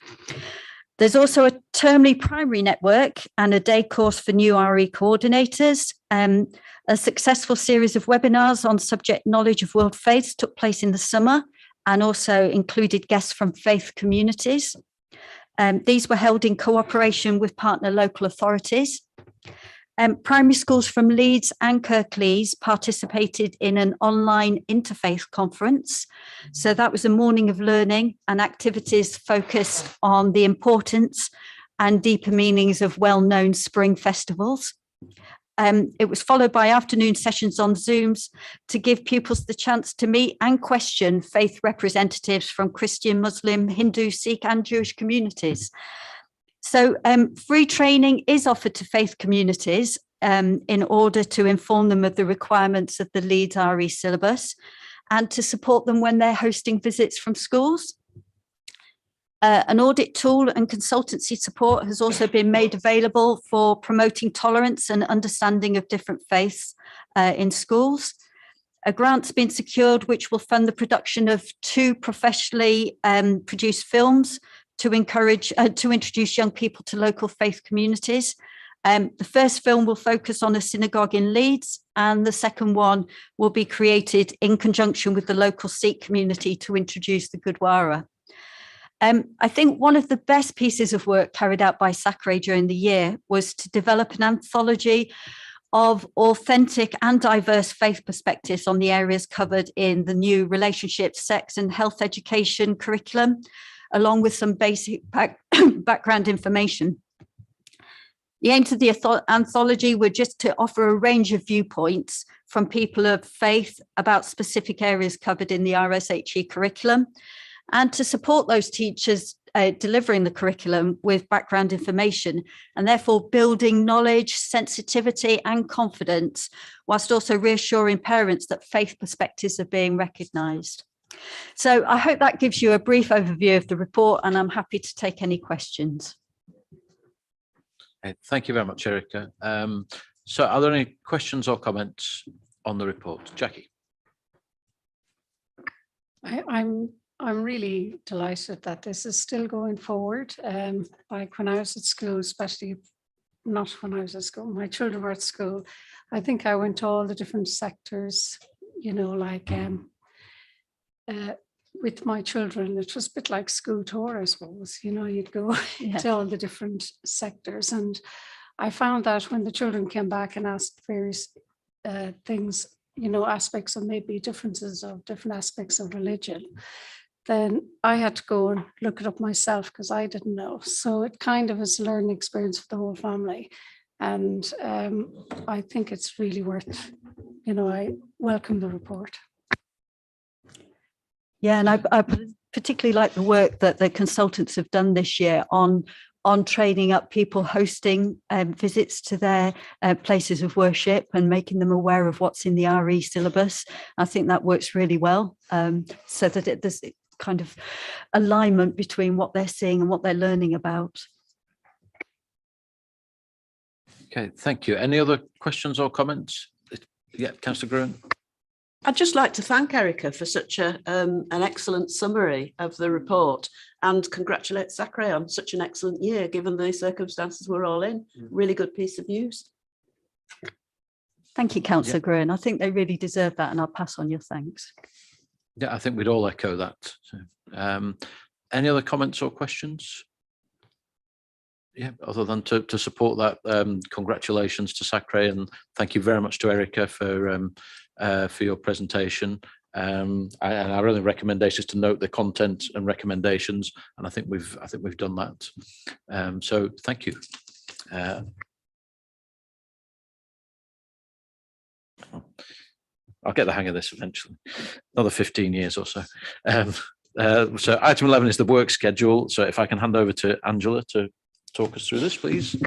There's also a termly primary network and a day course for new RE coordinators. A successful series of webinars on subject knowledge of world faiths took place in the summer and also included guests from faith communities. These were held in cooperation with partner local authorities. Primary schools from Leeds and Kirklees participated in an online interfaith conference. So that was a morning of learning and activities focused on the importance and deeper meanings of well-known spring festivals. It was followed by afternoon sessions on Zooms to give pupils the chance to meet and question faith representatives from Christian, Muslim, Hindu, Sikh and Jewish communities. So free training is offered to faith communities in order to inform them of the requirements of the Leeds RE syllabus and to support them when they're hosting visits from schools. An audit tool and consultancy support has also been made available for promoting tolerance and understanding of different faiths in schools. A grant's been secured which will fund the production of 2 professionally produced films to introduce young people to local faith communities. The first film will focus on a synagogue in Leeds, and the second one will be created in conjunction with the local Sikh community to introduce the Gurdwara. I think one of the best pieces of work carried out by SACRA during the year was to develop an anthology of authentic and diverse faith perspectives on the areas covered in the new relationship, sex and health education curriculum, along with some basic background information. The aims of the anthology were just to offer a range of viewpoints from people of faith about specific areas covered in the RSHE curriculum, and to support those teachers delivering the curriculum with background information, and therefore building knowledge, sensitivity and confidence, whilst also reassuring parents that faith perspectives are being recognised. So I hope that gives you a brief overview of the report, and I'm happy to take any questions. Thank you very much, Erica. So are there any questions or comments on the report? Jackie. I'm really delighted that this is still going forward. Like when I was at school, especially not when I was at school, my children were at school, I think I went to all the different sectors, you know, like with my children, it was a bit like school tour, I suppose, you know, you'd go to all the different sectors. And I found that when the children came back and asked various things, you know, aspects of maybe differences of different aspects of religion, then I had to go and look it up myself because I didn't know. So it kind of is a learning experience for the whole family. And I think it's really worth, you know, I welcome the report. Yeah, and I particularly like the work that the consultants have done this year on training up people hosting visits to their places of worship and making them aware of what's in the RE syllabus. I think that works really well, so that there's kind of alignment between what they're seeing and what they're learning about. Okay, thank you. Any other questions or comments? Yeah, Councillor Gruen. I'd just like to thank Erica for such an excellent summary of the report and congratulate Sacre on such an excellent year, given the circumstances we're all in. Really good piece of news. Thank you, Councillor Gruen. I think they really deserve that, and I'll pass on your thanks. Yeah, I think we'd all echo that. So, any other comments or questions? Yeah, other than to support that, congratulations to Sacre, and thank you very much to Erica for your presentation. And our only recommendation is to note the content and recommendations, and I think we've done that. So thank you. I'll get the hang of this eventually. Another 15 years or so. So item 11 is the work schedule. So if I can hand over to Angela to talk us through this, please.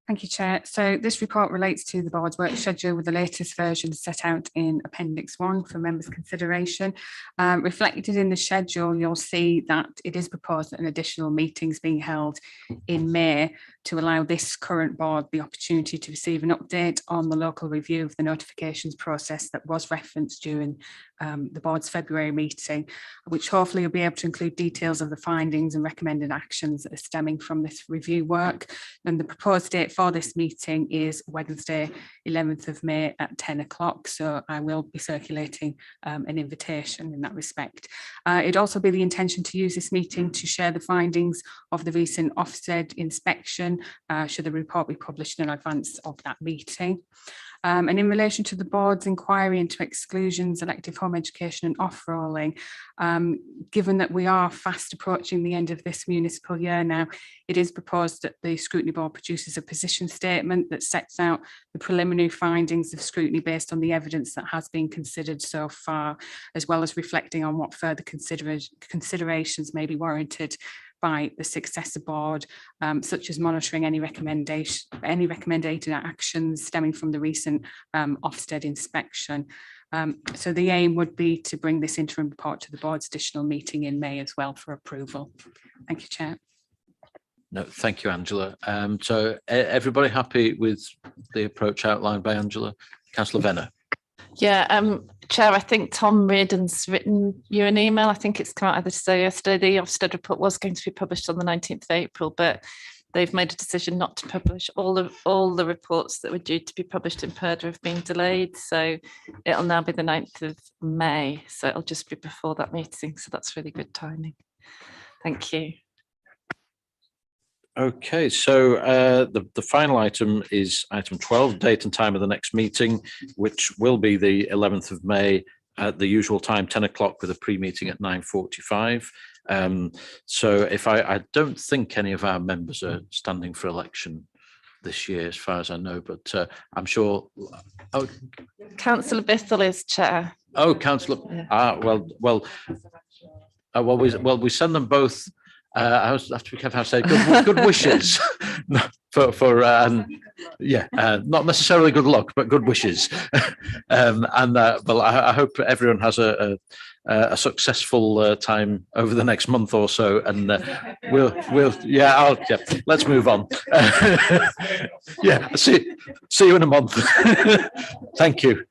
Thank you, Chair. So this report relates to the board's work schedule with the latest version set out in Appendix 1 for members' consideration. Reflected in the schedule, you'll see that it is proposed that an additional meeting is being held in May to allow this current board the opportunity to receive an update on the local review of the notifications process that was referenced during the board's February meeting, which hopefully will be able to include details of the findings and recommended actions that are stemming from this review work. And the proposed date for this meeting is Wednesday, 11th of May at 10 o'clock. So I will be circulating an invitation in that respect. It'd also be the intention to use this meeting to share the findings of the recent Ofsted inspection, should the report be published in advance of that meeting. And in relation to the board's inquiry into exclusions, elective home education and off-rolling, given that we are fast approaching the end of this municipal year now, it is proposed that the Scrutiny Board produces a position statement that sets out the preliminary findings of scrutiny based on the evidence that has been considered so far, as well as reflecting on what further considerations may be warranted by the successor board, such as monitoring any recommended actions stemming from the recent Ofsted inspection. So the aim would be to bring this interim report to the board's additional meeting in May as well for approval. Thank you, Chair. No, thank you, Angela. So everybody happy with the approach outlined by Angela? Councillor Venner. Yeah, Chair, I think Tom Reardon's written you an email. I think it's come out either today or yesterday. The Ofsted report was going to be published on the 19th of April, but they've made a decision not to publish. All the reports that were due to be published in PERDA have been delayed. So it'll now be the 9th of May. So it'll just be before that meeting. So that's really good timing. Thank you. Okay, so the final item is item 12, date and time of the next meeting, which will be the 11th of May at the usual time, 10 o'clock, with a pre-meeting at 9:45. So if I don't think any of our members are standing for election this year, as far as I know, but I'm sure. Oh, Councillor Bithell is chair. Oh, Councillor. Yeah. Well, we send them both. I have to be careful how to say good wishes for not necessarily good luck, but good wishes. Well, I hope everyone has a successful time over the next month or so, and let's move on. See you in a month. Thank you.